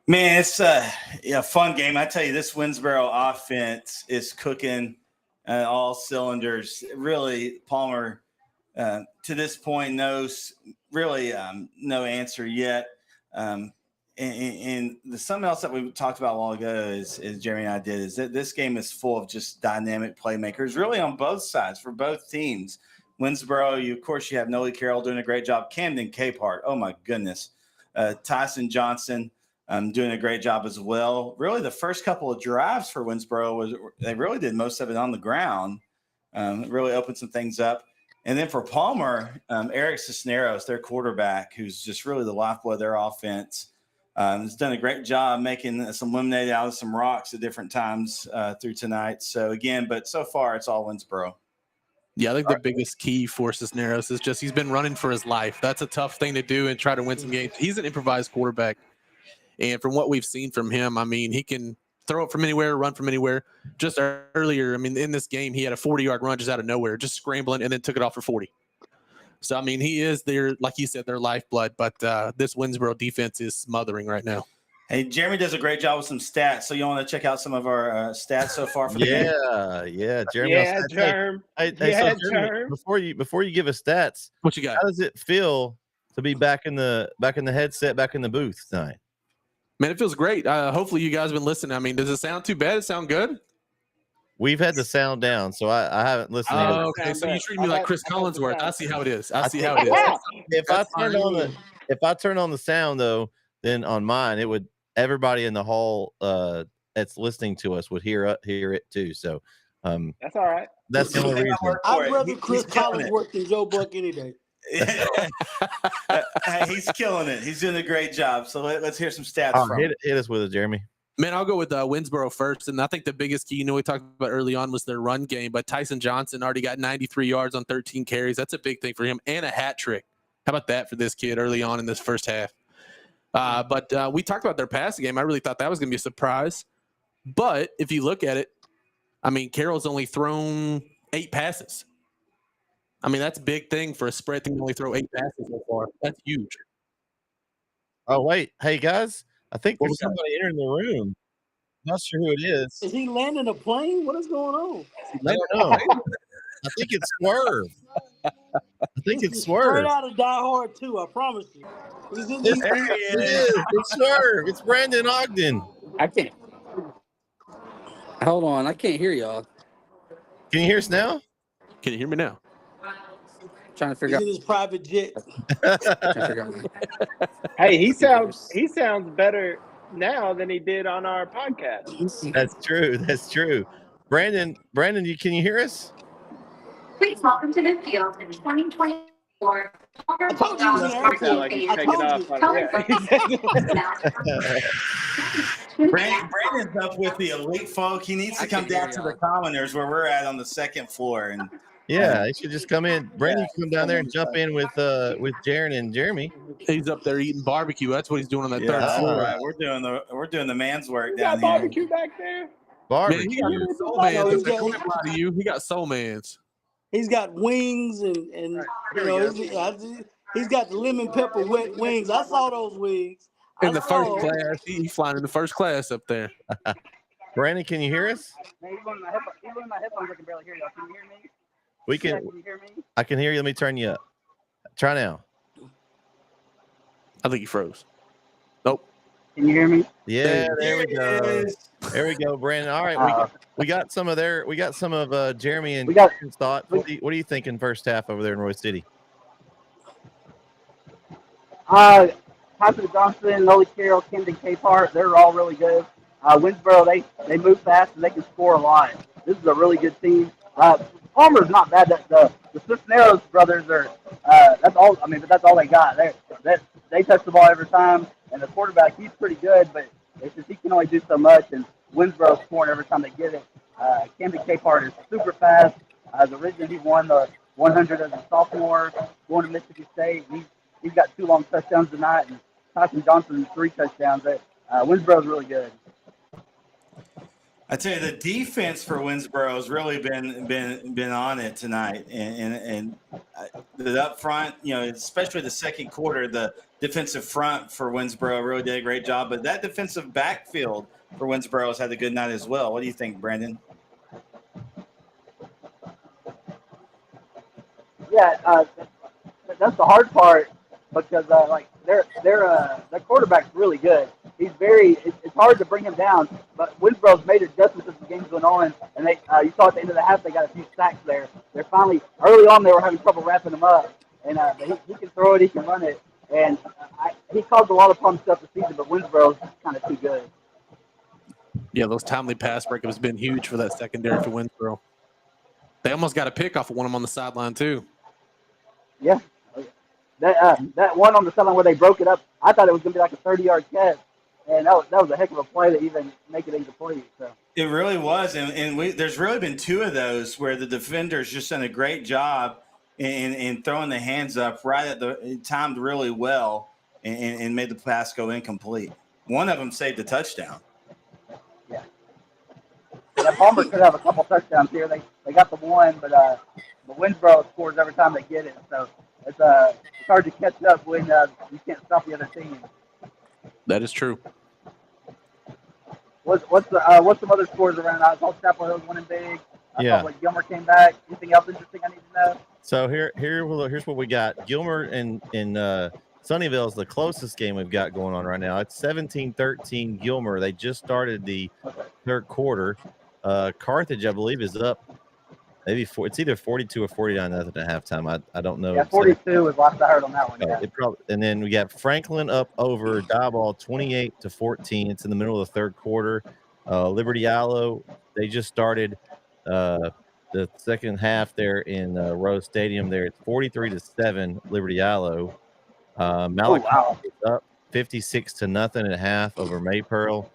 Man, it's a fun game. I tell you, this Winsboro offense is cooking all cylinders. Really, Palmer, to this point, no answer yet. And something else that we talked about a while ago is Jeremy and I did, is that this game is full of just dynamic playmakers, really on both sides for both teams. Winsboro, of course, you have Nolie Carroll doing a great job. Camden Capehart, oh my goodness. Tyson Johnson doing a great job as well. Really, the first couple of drives for Winsboro they really did most of it on the ground. It really opened some things up. And then for Palmer, Eric Cisneros, their quarterback, who's just really the lifeblood of their offense, has done a great job making some lemonade out of some rocks at different times through tonight. So again, but so far it's all Winsboro. Yeah, I think the biggest key for Cisneros is just he's been running for his life. That's a tough thing to do and try to win some games. He's an improvised quarterback. And from what we've seen from him, I mean, he can throw it from anywhere, run from anywhere. Just earlier, I mean, in this game, he had a 40-yard run just out of nowhere, just scrambling, and then took it off for 40. So, I mean, he is their, like you said, their lifeblood. But this Winsboro defense is smothering right now. Hey, Jeremy does a great job with some stats. So you want to check out some of our stats so far for the game? Yeah, Jeremy. Yeah, Germ. Hey, Yeah, so Jeremy, Germ. before you give us stats, What you got? how does it feel to be back in the headset, back in the booth tonight? Man, it feels great. Hopefully you guys have been listening. I mean, does it sound too bad? It sound good? We've had the sound down, so I haven't listened. Oh, okay. So you treat me like Chris Collinsworth. I see how it is. I see how it is. If I turn on the sound though, then on mine it would, everybody in the hall that's listening to us would hear it too. So That's all right. that's the only reason. I'd rather Chris Collinsworth than Joe Buck any day. Hey, he's killing it. He's doing a great job. So let's hear some stats from him. Hit us with it, Jeremy. Man, I'll go with Winsboro first. And I think the biggest key, we talked about early on, was their run game. But Tyson Johnson already got 93 yards on 13 carries. That's a big thing for him. And a hat trick. How about that for this kid early on in this first half? But we talked about their passing game. I really thought that was going to be a surprise. But if you look at it, I mean, Carroll's only thrown 8 passes. I mean, that's a big thing for a spread team to only throw 8 passes so far. That's huge. Oh, wait. Hey, guys. I think there's somebody entering the room. Not sure who it is. Is he landing a plane? What is going on? I don't know. I think it's Swerve. Straight out of Die Hard 2, I promise you. It is. It's Swerve. It's Brandon Ogden. I can't. Hold on. I can't hear y'all. Can you hear us now? Can you hear me now? Trying to figure out. He's in his private jet. Hey, he sounds better now than he did on our podcast. That's true. That's true. Brandon, can you hear us? Please welcome to the field in 2024. I told you Brandon's up with the elite folk. He needs to come down to the commoners where we're at on the second floor. And yeah, he should just come in. Brandon, you come down there and jump in with Jaron and Jeremy. He's up there eating barbecue. That's what he's doing on that third floor. Right. We're doing the man's work down got here. barbecue back there. Barbecue. Man, he got soul mans. He got soul mans. He's got wings and you know he's got the lemon pepper wet wings. I saw those wings. In the first class. He's flying in the first class up there. Brandon, can you hear us? Even in my headphones, I can barely hear y'all. Can you hear me? We can. Can you hear me? I can hear you. Let me turn you up. Try now. I think he froze. Nope. Can you hear me? Yeah, there we go. There we go, Brandon. All right, we got some of Jeremy and Jason's thoughts. What are you thinking first half over there in Roy City? Tyson Johnson, Nolie Carroll, Camden Capehart, they're all really good. Winsboro, they move fast and they can score a lot. This is a really good team. Palmer's not bad. The Cisneros brothers are that's all. I mean, but that's all they got. They touch the ball every time, and the quarterback he's pretty good, but it's just he can only do so much. And Winsboro's scoring every time they get it. Camden Capehart is super fast. The reason he won the 100 as a sophomore going to Mississippi State. He's got 2 long touchdowns tonight, and Tyson Johnson 3 touchdowns. Winsboro's really good. I tell you, the defense for Winsboro has really been on it tonight, and the up front, especially the second quarter, the defensive front for Winsboro really did a great job. But that defensive backfield for Winsboro has had a good night as well. What do you think, Brandon? Yeah, that's the hard part because their quarterback's really good. He's it's hard to bring him down, but Winsboro's made adjustments as the game's going on, and you saw at the end of the half they got a few sacks there. They're finally early on they were having trouble wrapping him up, and he can throw it, he can run it, and he caused a lot of fun stuff this season, but Winsboro's kind of too good. Yeah, those timely pass breakups have been huge for that secondary for Winsboro. They almost got a pick off of one of them on the sideline too. Yeah, that one on the sideline where they broke it up, I thought it was going to be like a 30-yard catch. And that was a heck of a play to even make it incomplete. So. It really was, and there's really been 2 of those where the defenders just done a great job in throwing the hands up right at the timed really well and made the pass go incomplete. One of them saved a touchdown. Yeah. Palmer could have a couple touchdowns here. They got the one, but Winsboro scores every time they get it. So it's hard to catch up when you can't stop the other team. That is true. What's some other scores around? I saw Chapel Hill's winning big. I saw Gilmer came back. Anything else interesting I need to know? So here's what we got. Gilmer and Sunnyvale is the closest game we've got going on right now. It's 17-13 Gilmer. They just started the third quarter. Carthage, I believe, is up. Maybe it's either 42 or 49 at halftime. I don't know. Yeah, 42 was last I heard on that one. Yeah. And then we got Franklin up over Diboll 28-14. It's in the middle of the third quarter. Liberty Allo, they just started the second half there in Rose Stadium. There, it's 43-7 Liberty Allo. Malachi is up 56-0 at half over Maypearl.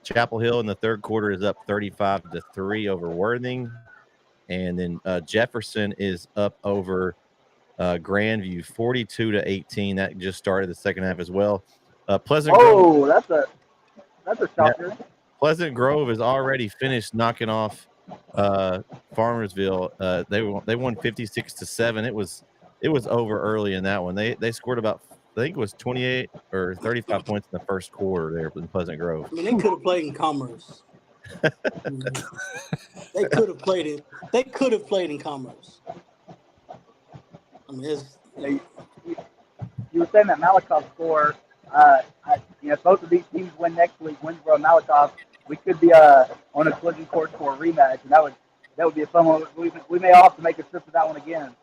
Chapel Hill in the third quarter is up 35-3 over Worthing. And then Jefferson is up over Grandview 42-18. That just started the second half as well. Pleasant Grove. That's a shocker. Yeah, Pleasant Grove has already finished knocking off Farmersville. They won 56-7. It was over early in that one. They scored about, I think it was 28 or 35 points in the first quarter there in Pleasant Grove. I mean, they could have played in Commerce. They could have played it. They could have played in Commerce. I mean, you were saying that Malakoff score. If both of these teams win next week, Winsboro and Malakoff, we could be on a collision course for a rematch, and that would be a fun one. We may all have to make a trip to that one again.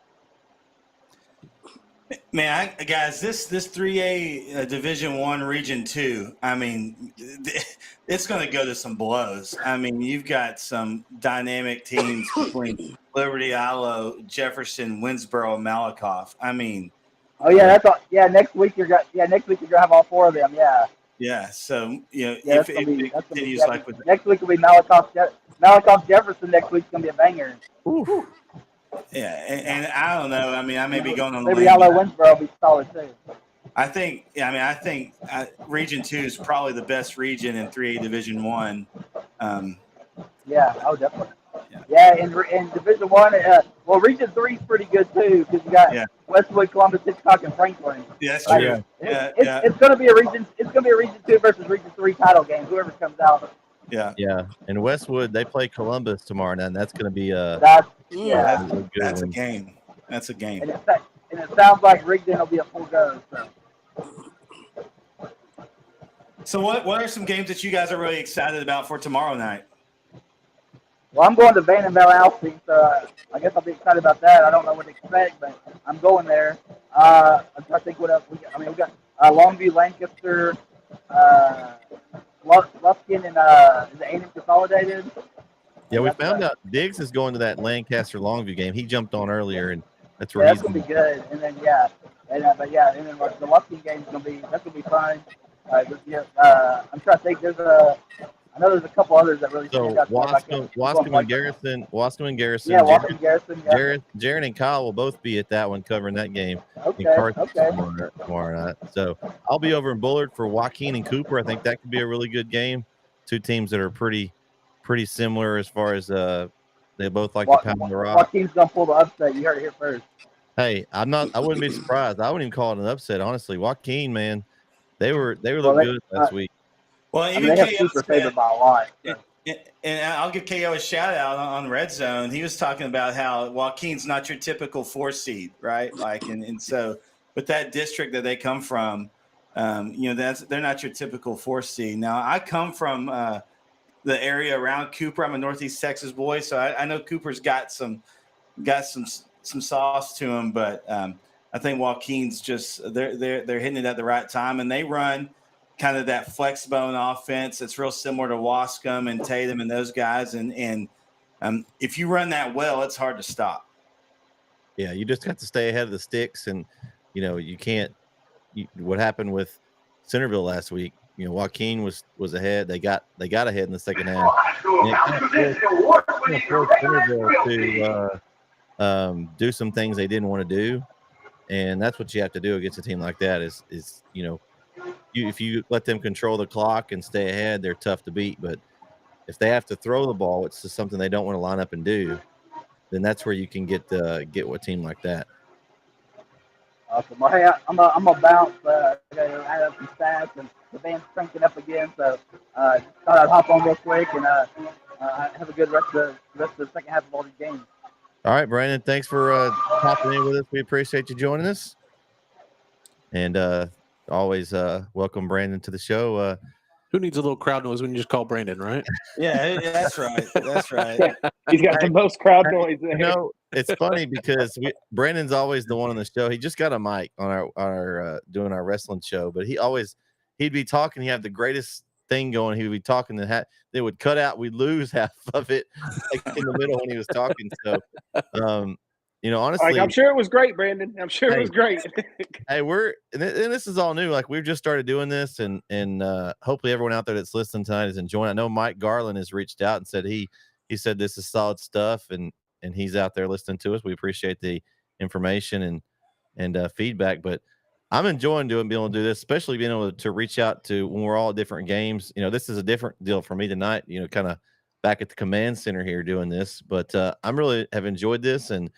Man, guys, this 3A Division I Region 2, I mean, it's going to go to some blows. I mean, you've got some dynamic teams between Liberty, Allo, Jefferson, Winsboro, and Malakoff. I mean, oh yeah, that's all. Yeah, next week you're gonna have all 4 of them. Yeah. Yeah. So if it continues like with next week will be Malakoff Jefferson. Next week's gonna be a banger. Ooh. Yeah, and I don't know. I mean, I may be going on the maybe Allo Winsboro will be solid too. I think Region 2 is probably the best region in 3A Division 1. Yeah, definitely. Yeah, in Division 1, well, Region 3 is pretty good too because you got Westwood, Columbus, Hitchcock, and Franklin. Yeah, that's true. It's going to be a Region 2 versus Region 3 title game. Whoever comes out. Yeah. And Westwood, they play Columbus tomorrow night, and that's going to be that's a game. That's a game. And it sounds like Rigdon will be a full go. So what are some games that you guys are really excited about for tomorrow night? Well, I'm going to Van and Bell Alsea, so I guess I'll be excited about that. I don't know what to expect, but I'm going there. I'm trying to think what else we got. I mean, we got Longview, Lancaster. Luskin and is it A&M Consolidated? Yeah, we That's found out Diggs is going to that Lancaster Longview game. He jumped on earlier, and that's where Yeah, he's that's gonna going. be good. And then and then like, the Luskin game is gonna be fun. I'm trying to think. I know there's a couple others that really stand So out to me. If I can't Wascom and Garrison, Yeah, Washington Garrison. Yeah. Jaron and Kyle will both be at that one covering that game. In Okay. Carthage Okay. tomorrow night. So I'll be over in Bullard for Joaquin and Cooper. I think that could be a really good game. Two teams that are pretty similar as far as they both like to pound the rock. Joaquin's gonna pull the upset. You heard it here first. Hey, I wouldn't be surprised. I wouldn't even call it an upset, honestly. Joaquin, man, they were Well, good last week. Well, I mean, even they have KO Cooper said, favored by a lot. So. and I'll give KO a shout out on Red Zone. He was talking about how Joaquin's not your typical 4 seed, right? Like, and so with that district that they come from, they're not your typical 4 seed. Now, I come from the area around Cooper. I'm a Northeast Texas boy, so I know Cooper's got some sauce to him, but I think Joaquin's just they're hitting it at the right time, and they run kind of that flex bone offense. It's real similar to Wascom and Tatum and those guys, and if you run that well, it's hard to stop. Yeah, you just have to stay ahead of the sticks, and you can't. What happened with Centerville last week? Joaquin was ahead. They got ahead in the second half. Centerville to do some things they didn't want to do, and that's what you have to do against a team like that. If you let them control the clock and stay ahead, they're tough to beat. But if they have to throw the ball, which is something they don't want to line up and do, then that's where you can get a team like that. Awesome. Well, hey, I'm a bounce. I gotta add up some stats, and the band's cranking up again. So just thought I'd hop on real quick and have a good rest of the second half of all these games. All right, Brandon. Thanks for hopping in with us. We appreciate you joining us, and always welcome Brandon to the show. Who needs a little crowd noise when you just call Brandon, right? Yeah, that's right. That's right. He's got the most crowd noise there. It's funny because Brandon's always the one on the show. He just got a mic on our doing our wrestling show, but he'd be talking. He had the greatest thing going. He would be talking, and they would cut out. We'd lose half of it like in the middle when he was talking. So, honestly, Like, I'm sure it was great, Brandon. I'm sure it was great. Hey, and this is all new. Like, we've just started doing this, and hopefully everyone out there that's listening tonight is enjoying it. I know Mike Garland has reached out and said he said this is solid stuff, and he's out there listening to us. We appreciate the information and feedback, but I'm enjoying being able to do this, especially being able to reach out to when we're all at different games. This is a different deal for me tonight. Kind of back at the command center here doing this, but I'm really have enjoyed this, and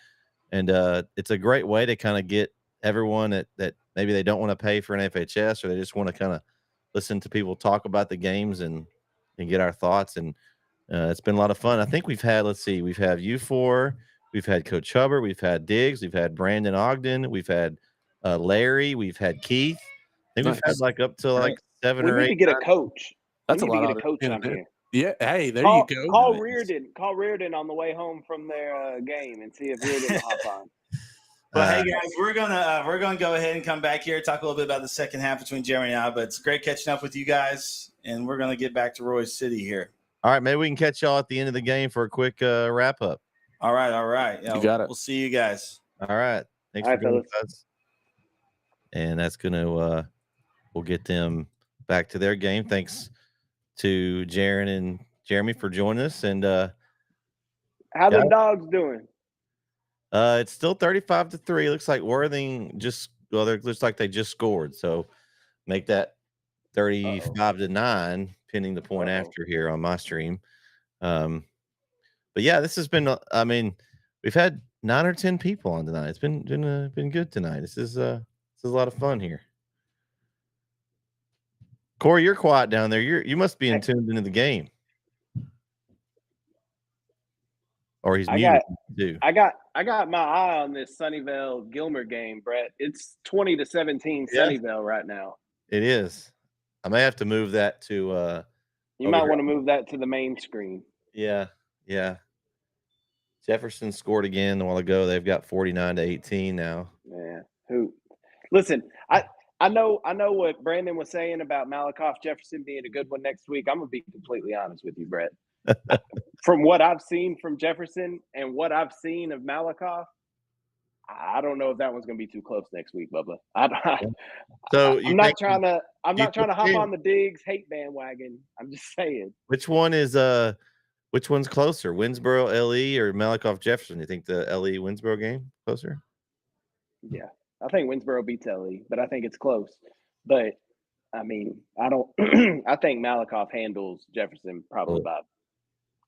it's a great way to kind of get everyone that maybe they don't want to pay for an FHS, or they just want to kind of listen to people talk about the games and get our thoughts. And it's been a lot of fun. I think we've had you four, we've had Coach Hubbard, we've had Diggs, we've had Brandon Ogden, we've had Larry, we've had Keith. I think we've had like up to like 7 or 8. We need to get a coach. That's we a need lot to get a coach of on here. Yeah, hey, there Call, you go. Call Reardon. Call Reardon on the way home from their game and see if Reardon will hop on. But hey guys, we're gonna go ahead and come back here, talk a little bit about the second half between Jeremy and I. But it's great catching up with you guys, and we're gonna get back to Roy's City here. All right, maybe we can catch y'all at the end of the game for a quick wrap up. All right. You got it. We'll see you guys. All right, thanks for joining us. And that's gonna we'll get them back to their game. Thanks to Jaron and Jeremy for joining us. And how the Dogs doing? It's still 35-3. Looks like Worthing looks like they just scored. So make that 35-9, pending the point after here on my stream. But yeah, this has been. I mean, we've had 9 or 10 people on tonight. It's been good tonight. This is a lot of fun here. Corey, you're quiet down there. You must be tuned into the game. Or he's muted too. I got my eye on this Sunnyvale Gilmer game, Brett. It's 20-17 Sunnyvale right now. It is. I may have to move that to you might want to move that to the main screen. Yeah. Jefferson scored again a while ago. They've got 49-18 now. Yeah. Who? Listen, I know what Brandon was saying about Malakoff Jefferson being a good one next week. I'm gonna be completely honest with you, Brett. From what I've seen from Jefferson and what I've seen of Malakoff, I don't know if that one's gonna be too close next week, Bubba. So I'm not trying to hop think- on the Diggs hate bandwagon. I'm just saying. Which one is which one's closer, Winsboro LE or Malakoff Jefferson? You think the LE Winsboro game closer? Yeah, I think Winsboro beats LE, but I think it's close. But I mean, I don't. I think Malakoff handles Jefferson probably by a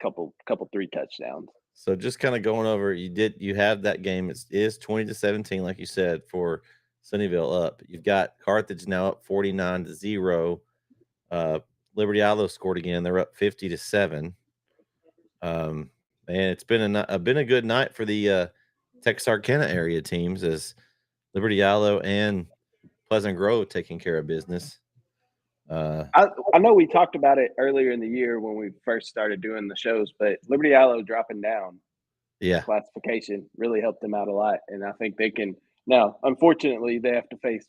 couple 3 touchdowns. So just kind of going over, you have that game. It is 20-17, like you said, for Sunnyvale up. You've got Carthage now up 49-0. Liberty Ilo scored again. They're up 50-7. And it's been a good night for the Texarkana area teams as Liberty Ilo and Pleasant Grove taking care of business. I know we talked about it earlier in the year when we first started doing the shows, but Liberty Ilo dropping down classification really helped them out a lot, and I think they can now. Unfortunately, they have to face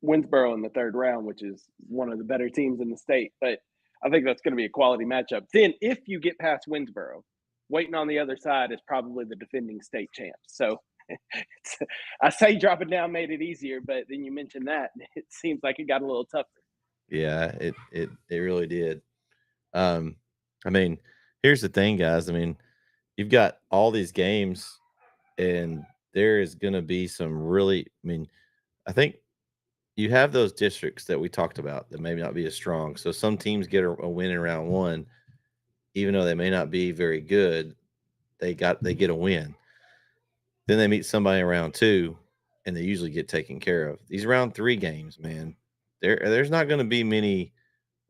Winsboro in the 3rd round, which is one of the better teams in the state. But I think that's going to be a quality matchup. Then, if you get past Winsboro, waiting on the other side is probably the defending state champs. So I say dropping down made it easier, but then you mentioned that it seems like it got a little tougher. Yeah, it really did. I mean, here's the thing, guys. I mean, you've got all these games, and there is going to be some really. I mean, I think you have those districts that we talked about that may not be as strong. So some teams get a win in round 1, even though they may not be very good. They get a win. Then they meet somebody in round 2, and they usually get taken care of. These round 3 games, man, there's not going to be many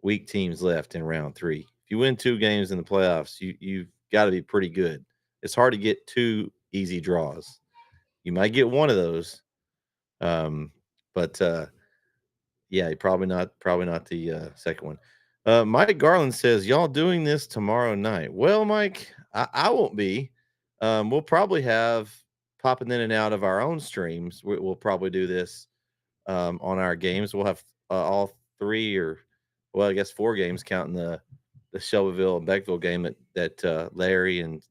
weak teams left in round 3. If you win 2 games in the playoffs, you've got to be pretty good. It's hard to get 2 easy draws. You might get one of those, but yeah, probably not the second one. Mike Garland says, y'all doing this tomorrow night? Well, Mike, I won't be. We'll probably have popping in and out of our own streams. We'll probably do this on our games. We'll have all 3 or, well, I guess 4 games counting the Shelbyville and Beckville game that Larry and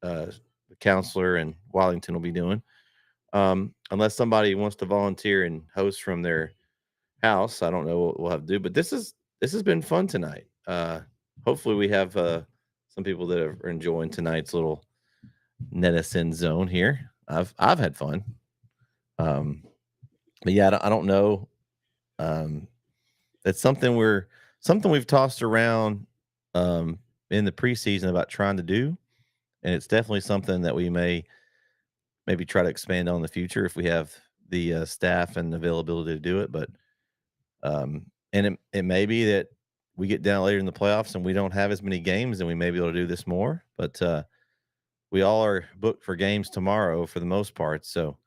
the counselor and Wallington will be doing. Unless somebody wants to volunteer and host from their house, I don't know what we'll have to do. But this has been fun tonight. Hopefully we have some people that are enjoying tonight's little Netsn-Zone here. I've had fun. But yeah, I don't know. That's something we've tossed around in the preseason about trying to do, and it's definitely something that we maybe try to expand on in the future if we have the staff and availability to do it. But and it may be that we get down later in the playoffs and we don't have as many games, and we may be able to do this more. But we all are booked for games tomorrow for the most part, so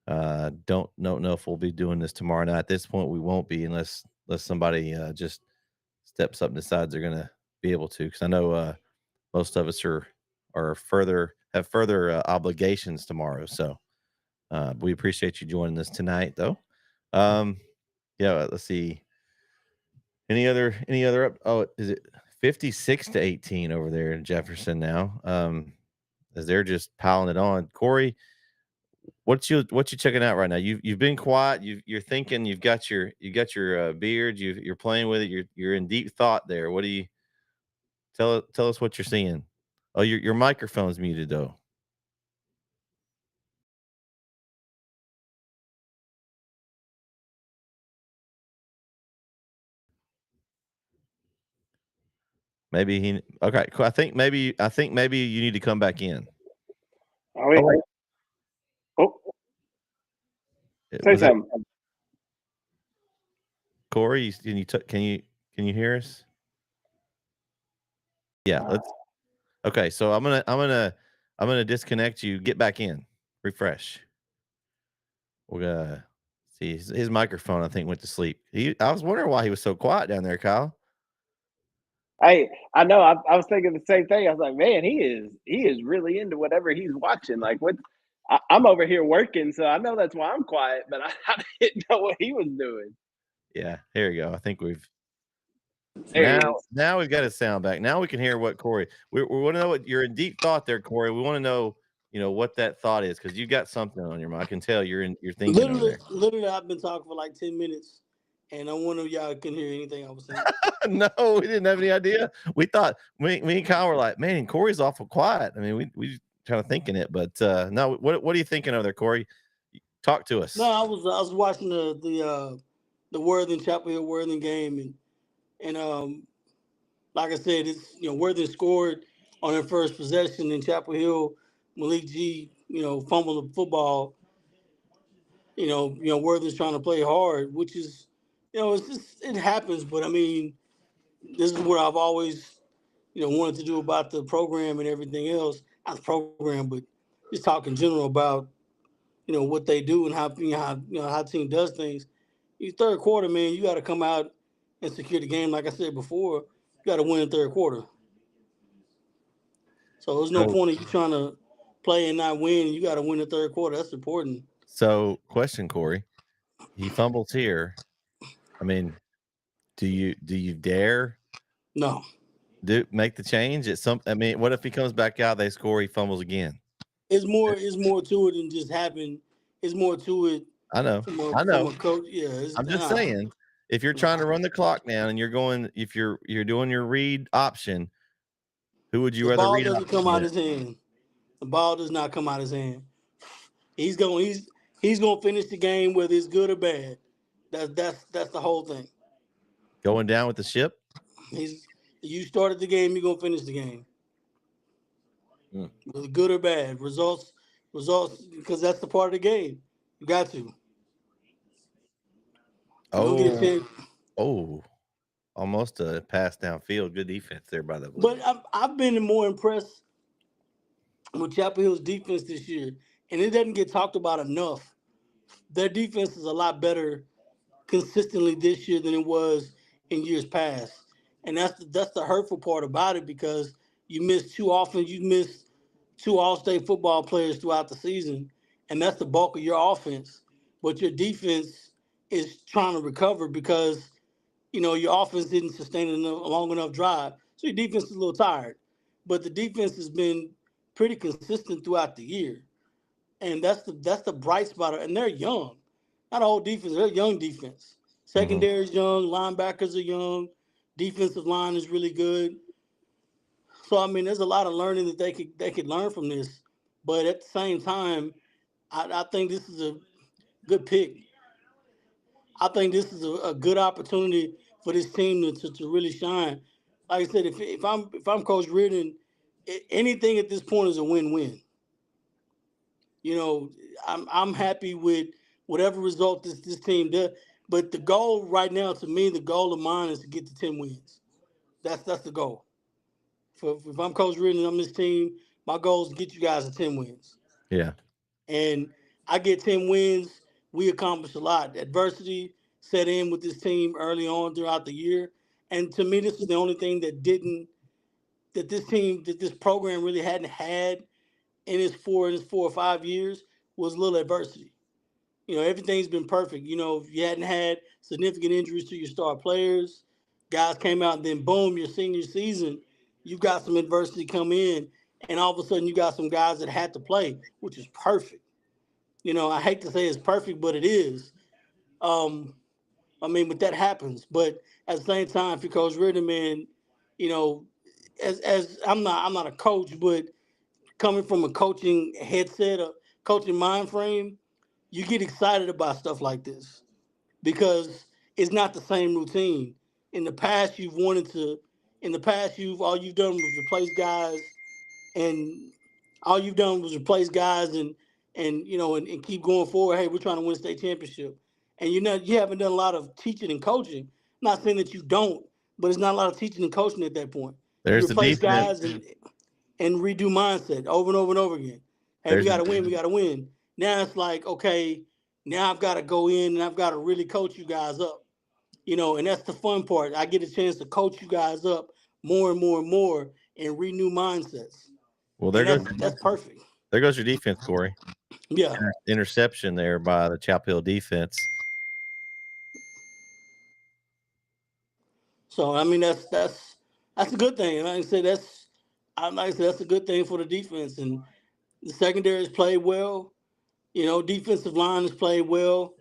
don't know if we'll be doing this tomorrow night. At this point, we won't be unless somebody just steps up and decides they're going to be able to. Because I know most of us have further obligations tomorrow. So we appreciate you joining us tonight, though. Yeah, let's see. Any other is it 56-18 over there in Jefferson now? As they're just piling it on. Corey, what you checking out right now? You've been quiet. You're thinking. You've got your beard. You're playing with it. You're in deep thought there. What do you tell us what you're seeing? Oh, your microphone's muted though. Maybe he. Okay, cool. I think maybe you need to come back in. Oh, say something. Corey, can you hear us? Yeah, let's. Okay, so I'm gonna disconnect you. Get back in. Refresh. We're gonna see his microphone. I think went to sleep. I was wondering why he was so quiet down there, Kyle. I know. I was thinking the same thing. I was like, man, he is really into whatever he's watching. Like, what? I'm over here working, so I know that's why I'm quiet. But I didn't know what he was doing. Yeah, here we go. I think we've There he now is. now we've got his sound back. Now we can hear what Corey. We want to know what you're in deep thought there, Corey. We want to know, what that thought is because you got something on your mind. I can tell you're thinking over there. Literally, I've been talking for like 10 minutes, and I'm one of y'all couldn't hear anything I was saying. No, we didn't have any idea. We thought me and Kyle were like, man, Corey's awful quiet. I mean, we kind of thinking it, but no. What are you thinking over there, Corey? Talk to us. No, I was watching the Worthing Chapel Hill Worthing game, and like I said, it's Worthing scored on their first possession in Chapel Hill. Malik G, fumbled the football. Worthing's trying to play hard, which is, it's just, it happens. But I mean, this is what I've always, wanted to do about the program and everything else. Not the program, but just talk in general about, what they do and how how the team does things. You third quarter, man, you got to come out and secure the game. Like I said before, you got to win in third quarter. So there's no point in you trying to play and not win. You got to win the third quarter. That's important. So, question, Corey. He fumbles here. I mean, do you dare? No. Make the change at some? I mean, what if he comes back out, they score, he fumbles again? It's more to it than just happen. It's more to it. I know. From a coach. Yeah. I'm just saying, if you're trying to run the clock down and if you're doing your read option, who would you rather read? The ball doesn't come out his hand. The ball does not come out his hand. He's gonna finish the game whether it's good or bad. That's the whole thing. Going down with the ship. You started the game, you're gonna finish the game. Whether good or bad. Results, because that's the part of the game. You got to. Almost a pass downfield. Good defense there by the way. But I've been more impressed with Chapel Hill's defense this year, and it doesn't get talked about enough. Their defense is a lot better consistently this year than it was in years past, and that's the hurtful part about it because you miss two All-State football players throughout the season, and that's the bulk of your offense. But your defense is trying to recover because your offense didn't sustain a long enough drive, so your defense is a little tired. But the defense has been pretty consistent throughout the year, and that's the bright spot. And they're young, not old defense. They're young defense. Secondary is young, linebackers are young, defensive line is really good. So I mean, there's a lot of learning that they could learn from this. But at the same time, I think this is a good pick. I think this is a good opportunity for this team to really shine. Like I said, if I'm Coach Reardon, anything at this point is a win-win. I'm happy with whatever result this team does. But the goal right now, to me, the goal of mine is to get to 10 wins. That's the goal. If I'm Coach Reardon and I'm this team, my goal is to get you guys to 10 wins. Yeah. And I get 10 wins, we accomplish a lot. Adversity set in with this team early on throughout the year. And to me, this is the only thing that this program really hadn't had in its 4 or 5 years was a little adversity. Everything's been perfect. You hadn't had significant injuries to your star players. Guys came out and then boom, your senior season, you got some adversity come in, and all of a sudden you got some guys that had to play, which is perfect. I hate to say it's perfect, but it is. But that happens. But at the same time, if you're Coach Reardon, man, as I'm not a coach, but coming from a coaching headset, a coaching mind frame, you get excited about stuff like this because it's not the same routine. In the past, all you've done was replace guys, and and keep going forward. Hey, we're trying to win a state championship, and you haven't done a lot of teaching and coaching. I'm not saying that you don't, but it's not a lot of teaching and coaching at that point. There's you replace guys and redo mindset over and over and over again. Hey, we got to win. We got to win. Now it's like, okay, now I've got to go in and I've got to really coach you guys up. And that's the fun part. I get a chance to coach you guys up more and more and more and renew mindsets. Well, that's perfect. There there goes your defense, Corey. Yeah. Interception there by the Chapel Hill defense. So I mean that's a good thing. Like I said, that's a good thing for the defense, and the secondary has played well. Defensive line has played well.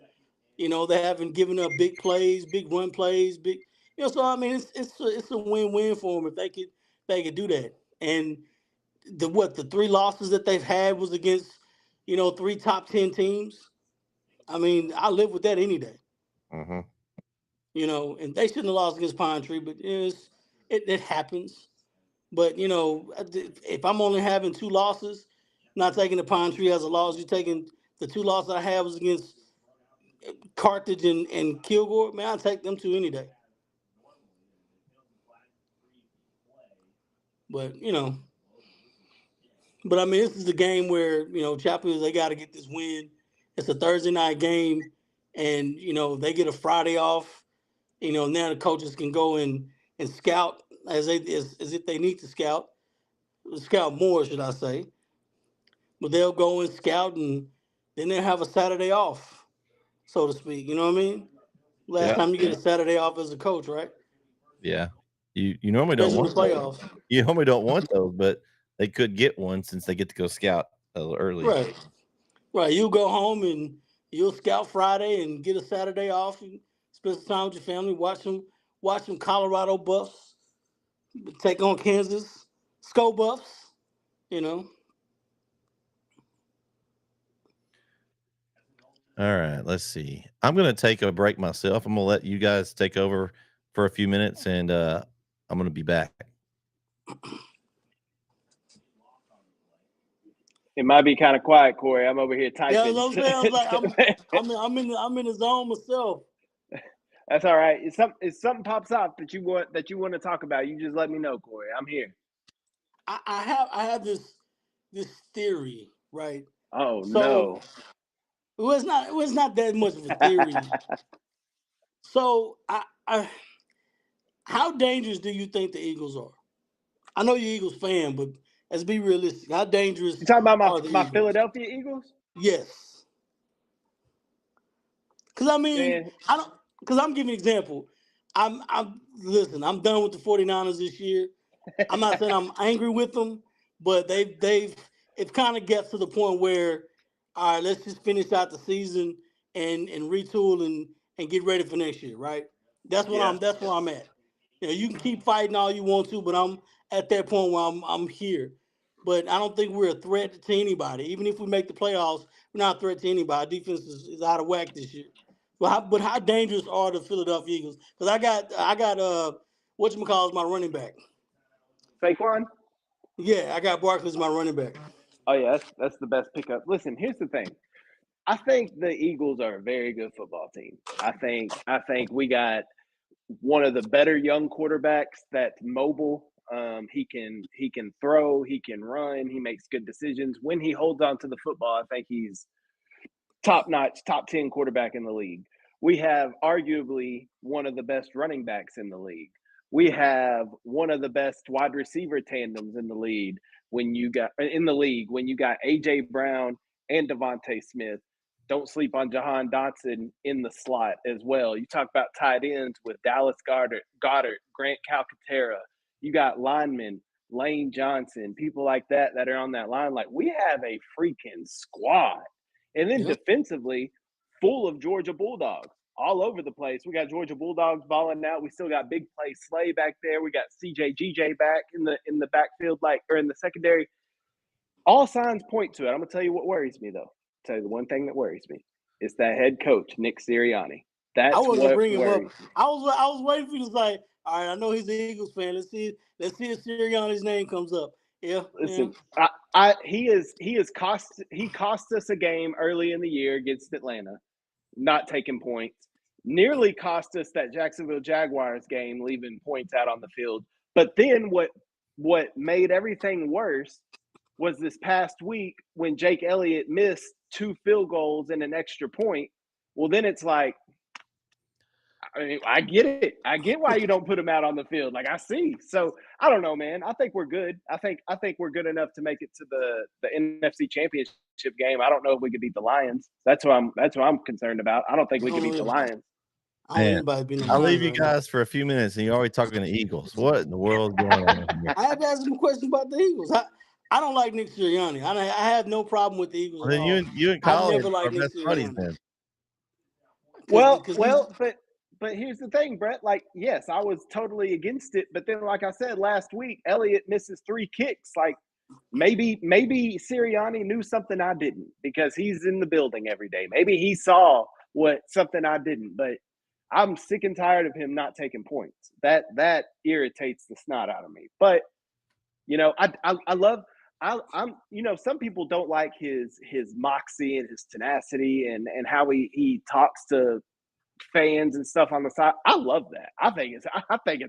They haven't given up big plays, big run plays, big. So I mean it's a win-win for them if they could do that. And the 3 losses that they've had was against 3 top 10 teams. I mean I live with that any day. Mm-hmm. And they shouldn't have lost against Pine Tree, but it happens. But if I'm only having 2 losses, not taking the Pine Tree as a loss, you're taking the 2 losses I have was against Carthage and Kilgore. Man, I'll take them 2 any day. But I mean, this is a game where Chapel Hill, they got to get this win. It's a Thursday night game, and they get a Friday off. Now the coaches can go and scout as if they need to scout more, should I say? But they'll go and scout, and then they'll have a Saturday off, so to speak. You know what I mean? Last time you get a Saturday off as a coach, right? Yeah. You normally don't Especially want in the playoffs. You normally don't want those, but they could get one since they get to go scout a little early. Right. You'll go home and you'll scout Friday and get a Saturday off and spend some time with your family, watch some Colorado Buffs take on Kansas Sco Buffs. All right, let's see. I'm going to take a break myself. I'm going to let you guys take over for a few minutes, and I'm going to be back. It might be kind of quiet, Corey. I'm over here typing. Yeah, I'm saying. I was like, I'm in the zone myself. That's all right. If something pops up that you want to talk about, you just let me know, Corey. I'm here. I have this theory, right? Oh no. It was not that much of a theory. So how dangerous do you think the Eagles are? I know you're Eagles fan, but let's be realistic. How dangerous? You talking about my Eagles? Philadelphia Eagles? Yes. Because I mean, Because I'm giving an example. I'm listen. I'm done with the 49ers this year. I'm not saying I'm angry with them, but it kind of gets to the point where, all right, let's just finish out the season and retool and get ready for next year, right? That's where I'm at. You can keep fighting all you want to, but I'm at that point where I'm here. But I don't think we're a threat to anybody. Even if we make the playoffs, we're not a threat to anybody. Defense is out of whack this year. But how dangerous are the Philadelphia Eagles? Because I got whatchamacallit my running back. Saquon? Yeah, I got Barkley as my running back. Oh yeah, that's the best pickup. Listen, here's the thing. I think the Eagles are a very good football team. I think we got one of the better young quarterbacks that's mobile. He can throw, he can run, he makes good decisions. When he holds on to the football, I think he's top-notch, top 10 quarterback in the league. We have arguably one of the best running backs in the league. We have one of the best wide receiver tandems in the league when you got AJ Brown and Devontae Smith. Don't sleep on Jahan Dotson in the slot as well. You talk about tight ends with Dallas Goddard, Grant Calcaterra. You got linemen, Lane Johnson, people like that are on that line. Like, we have a freaking squad. And then defensively, full of Georgia Bulldogs all over the place. We got Georgia Bulldogs balling out. We still got big play Slay back there. We got CJ back in the backfield, or in the secondary. All signs point to it. I'm gonna tell you what worries me, though. I'll tell you the one thing that worries me. It's that head coach, Nick Sirianni. That's I wasn't what bring him up. worries me. I was waiting for you to say, all right, I know he's an Eagles fan. Let's see if Sirianni's name comes up. Yeah. Listen, he cost us a game early in the year against Atlanta, not taking points. Nearly cost us that Jacksonville Jaguars game, leaving points out on the field. But then what made everything worse was this past week when Jake Elliott missed 2 field goals and an extra point. Well, then it's like, I mean, I get it. I get why you don't put him out on the field. Like, I see. So I don't know, man. I think we're good. I think we're good enough to make it to the NFC Championship game. I don't know if we could beat the Lions. That's what I'm concerned about. I don't think we could beat the Lions. I don't Man, anybody being the I'll leave Lions you right now. guys for a few minutes, and you're already talking to Eagles. What in the world is going on here? I had to ask him a question about the Eagles. I don't like Nick Sirianni. I have no problem with the Eagles Well, at then all. you and I Collie never are liked Nick best buddies Sirianni. then. Well, Because but here's the thing, Brett. Like, yes, I was totally against it, but then, like I said last week, Elliott misses 3 kicks. Like, maybe Sirianni knew something I didn't because he's in the building every day. Maybe he saw something I didn't. But I'm sick and tired of him not taking points. That irritates the snot out of me. But I'm some people don't like his moxie and his tenacity and how he talks to fans and stuff on the side. I love that. I think it's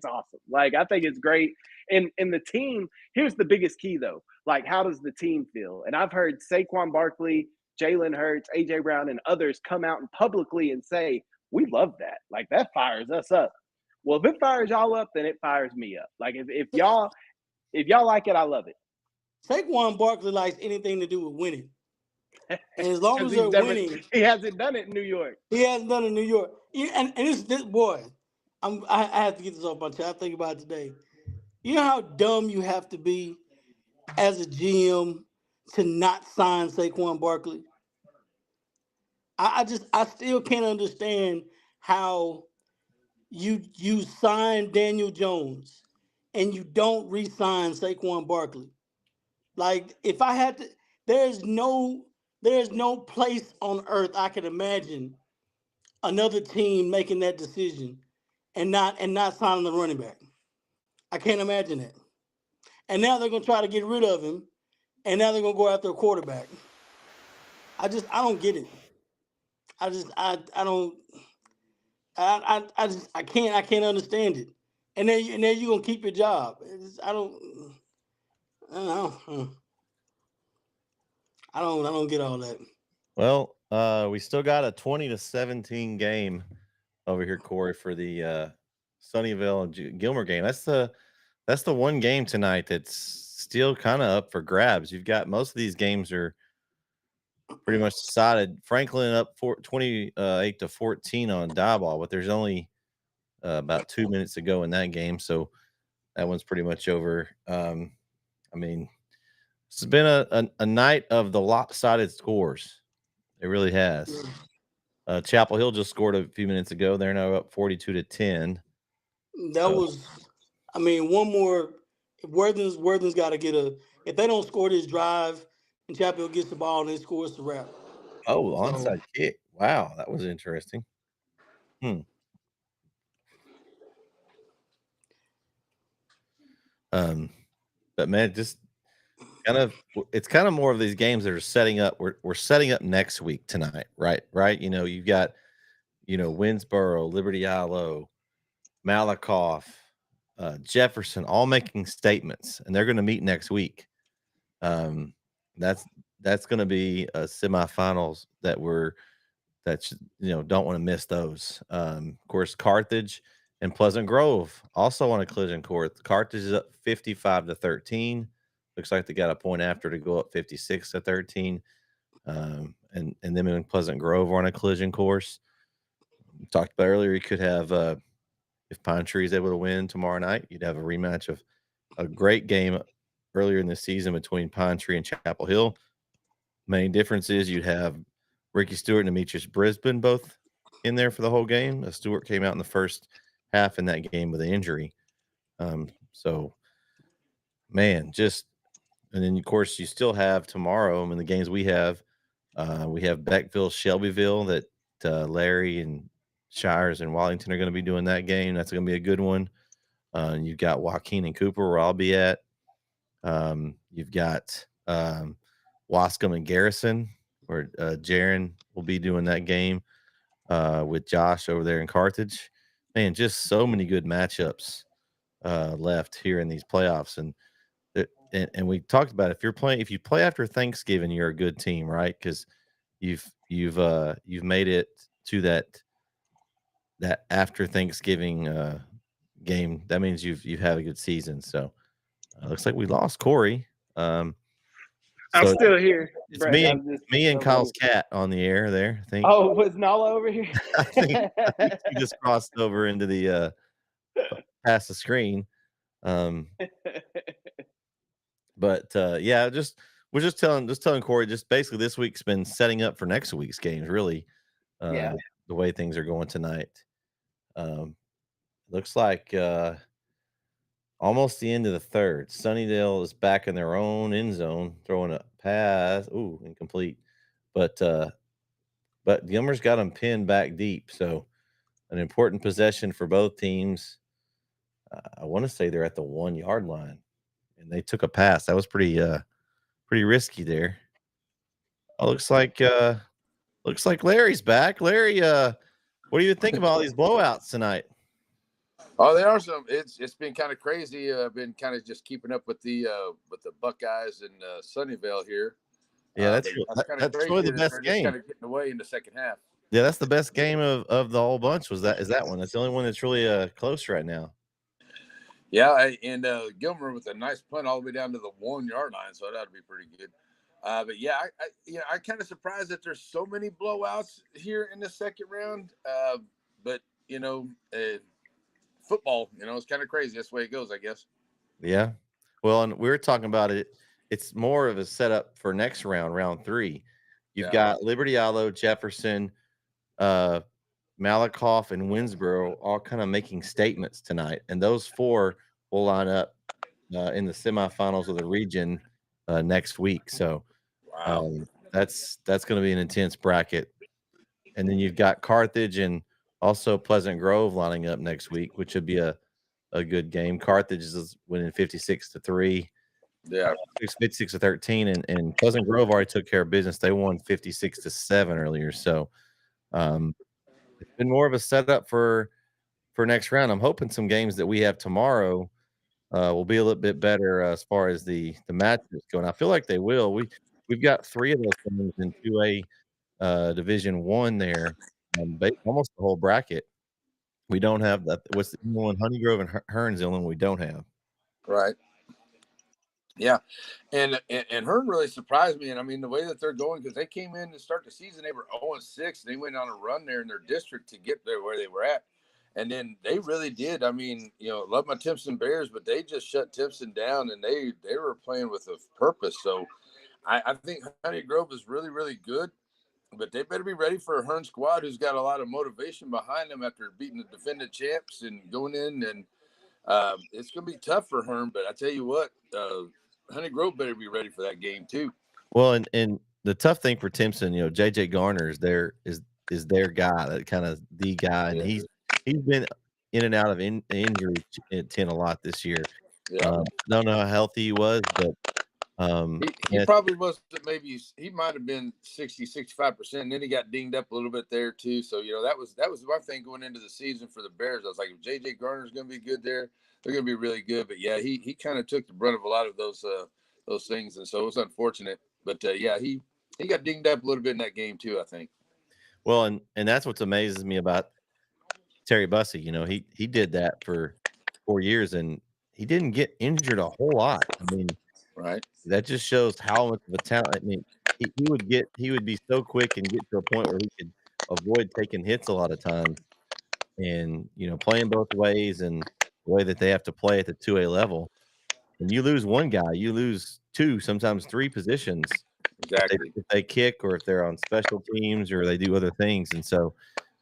awesome. Like, I think it's great. And the team, here's the biggest key though. Like, how does the team feel? And I've heard Saquon Barkley, Jalen Hurts, AJ Brown, and others come out and publicly and say, we love that. Like, that fires us up. Well, if it fires y'all up, then it fires me up. Like, if y'all like it, I love it. Saquon Barkley likes anything to do with winning. And as long as they're winning, he hasn't done it in New York. He hasn't done it in New York. And this boy, I have to get this off my chest. I think about it today. You know how dumb you have to be as a GM to not sign Saquon Barkley? I still can't understand how you sign Daniel Jones and you don't re-sign Saquon Barkley. Like, if I had to, there's no place on earth I can imagine another team making that decision and not signing the running back. I can't imagine that. And now they're gonna try to get rid of him, and now they're gonna go after a quarterback. I don't get it. I can't understand it. And then you're gonna keep your job. I don't get all that. Well, we still got a 20-17 game over here, Corey, for the Sunnyvale and Gilmer game. That's the one game tonight that's still kind of up for grabs. You've got most of these games are pretty much decided. Franklin up 28-14 on Diboll, but there's only about 2 minutes to go in that game, so that one's pretty much over. I mean, it's been a night of the lopsided scores. It really has. Chapel Hill just scored a few minutes ago. They're now up 42-10. That was, I mean, one more. Worthing's got to get if they don't score this drive and Chapel Hill gets the ball and they score, it's a wrap. Oh, onside kick. Wow, that was interesting. But man, just it's kind of more of these games that are setting up. We're setting up next week tonight, right? You've got Winsboro, Liberty ILO, Malakoff, Jefferson, all making statements, and they're going to meet next week. That's going to be a semifinals that don't want to miss those. Of course, Carthage and Pleasant Grove also on a collision course. Carthage is up 55-13. Looks like they got a point after to go up 56-13. And them in Pleasant Grove are on a collision course. We talked about earlier, you could have if Pine Tree is able to win tomorrow night, you'd have a rematch of a great game earlier in the season between Pine Tree and Chapel Hill. Main difference is you'd have Ricky Stewart and Demetrius Brisbane both in there for the whole game. Stewart came out in the first half in that game with an injury. So, man, and then, of course, you still have tomorrow, the games we have Beckville, Shelbyville that Larry and Shires and Wallington are going to be doing that game. That's going to be a good one. You've got Joaquin and Cooper where I'll be at. You've got Wascom and Garrison where Jaron will be doing that game with Josh over there in Carthage. Man, just so many good matchups left here in these playoffs. And we talked about if you play after Thanksgiving, you're a good team, right? Because you've made it to that that after Thanksgiving game, that means you've had a good season. So looks like we lost Corey. I'm So still here, it's Brett. me and I'm just me and over Kyle's here. cat on the air there. I think Oh, was Nala over here? I think she just crossed over into the past the screen. But yeah, we're just telling Corey, just basically this week's been setting up for next week's games, really. Yeah. The way things are going tonight. Looks like almost the end of the third. Sunnydale is back in their own end zone, throwing a pass. Ooh, incomplete. But Gilmer's got them pinned back deep. So an important possession for both teams. I want to say they're at the 1 yard line, and they took a pass. That was pretty risky there. Oh, looks like Larry's back. Larry, what do you think about all these blowouts tonight? Oh, there are some. It's been kind of crazy. I've been kind of just keeping up with the Buckeyes and Sunnyvale here. Yeah, that's kind of crazy really the that best they're just game. kind of getting away in the second half. Yeah, that's the best game of the whole bunch. Is that one? That's the only one that's really close right now. Yeah, and Gilmer with a nice punt all the way down to the 1 yard line, so that'd be pretty good. But yeah, I'm kind of surprised that there's so many blowouts here in the second round. But football, it's kind of crazy. That's the way it goes, I guess. Yeah. Well, and we were talking about it. It's more of a setup for next round 3. You've got Liberty Islo, Jefferson, Malakoff, and Winsboro all kind of making statements tonight, and those 4 will line up in the semifinals of the region next week. So that's going to be an intense bracket. And then you've got Carthage and also Pleasant Grove lining up next week, which would be a good game. Carthage is winning 56-3. Yeah, 56-13, and Pleasant Grove already took care of business. They won 56-7 earlier. So it's been more of a setup for next round. I'm hoping some games that we have tomorrow will be a little bit better as far as the matches go. And I feel like they will. We've got 3 of those games in 2A Division 1 there, almost the whole bracket. We don't have that. What's the one? Honeygrove and Hearn's the only one we don't have. Right. Yeah, and Hearn really surprised me. And I mean, the way that they're going, because they came in to start the season, they were 0-6. And they went on a run there in their district to get there where they were at. And then they really did. I mean, love my Timpson Bears, but they just shut Timpson down, and they were playing with a purpose. So I think Honey Grove is really, really good, but they better be ready for a Hearn squad who's got a lot of motivation behind them after beating the defending champs and going in. And it's going to be tough for Hearn, but I tell you what, Honey Grove better be ready for that game too. Well, and the tough thing for Timpson, JJ Garner is their guy, that kind of the guy, and he's been in and out of injury 10 a lot this year. Yeah. Don't know how healthy he was, but he probably was. Maybe he might have been 60-65%. And then he got dinged up a little bit there too. So that was my thing going into the season for the Bears. I was like, if JJ Garner's going to be good there, they're going to be really good. But yeah, he kind of took the brunt of a lot of those things, and so it was unfortunate. But yeah, he got dinged up a little bit in that game too, I think. Well, and that's what amazes me about Terry Bussey. He did that for 4 years, and he didn't get injured a whole lot. I mean, right. That just shows how much of a talent. I mean, he would be so quick and get to a point where he could avoid taking hits a lot of times, and playing both ways and the way that they have to play at the 2A level. When you lose one guy, you lose 2, sometimes 3 positions. Exactly. If they kick, or if they're on special teams, or they do other things, and so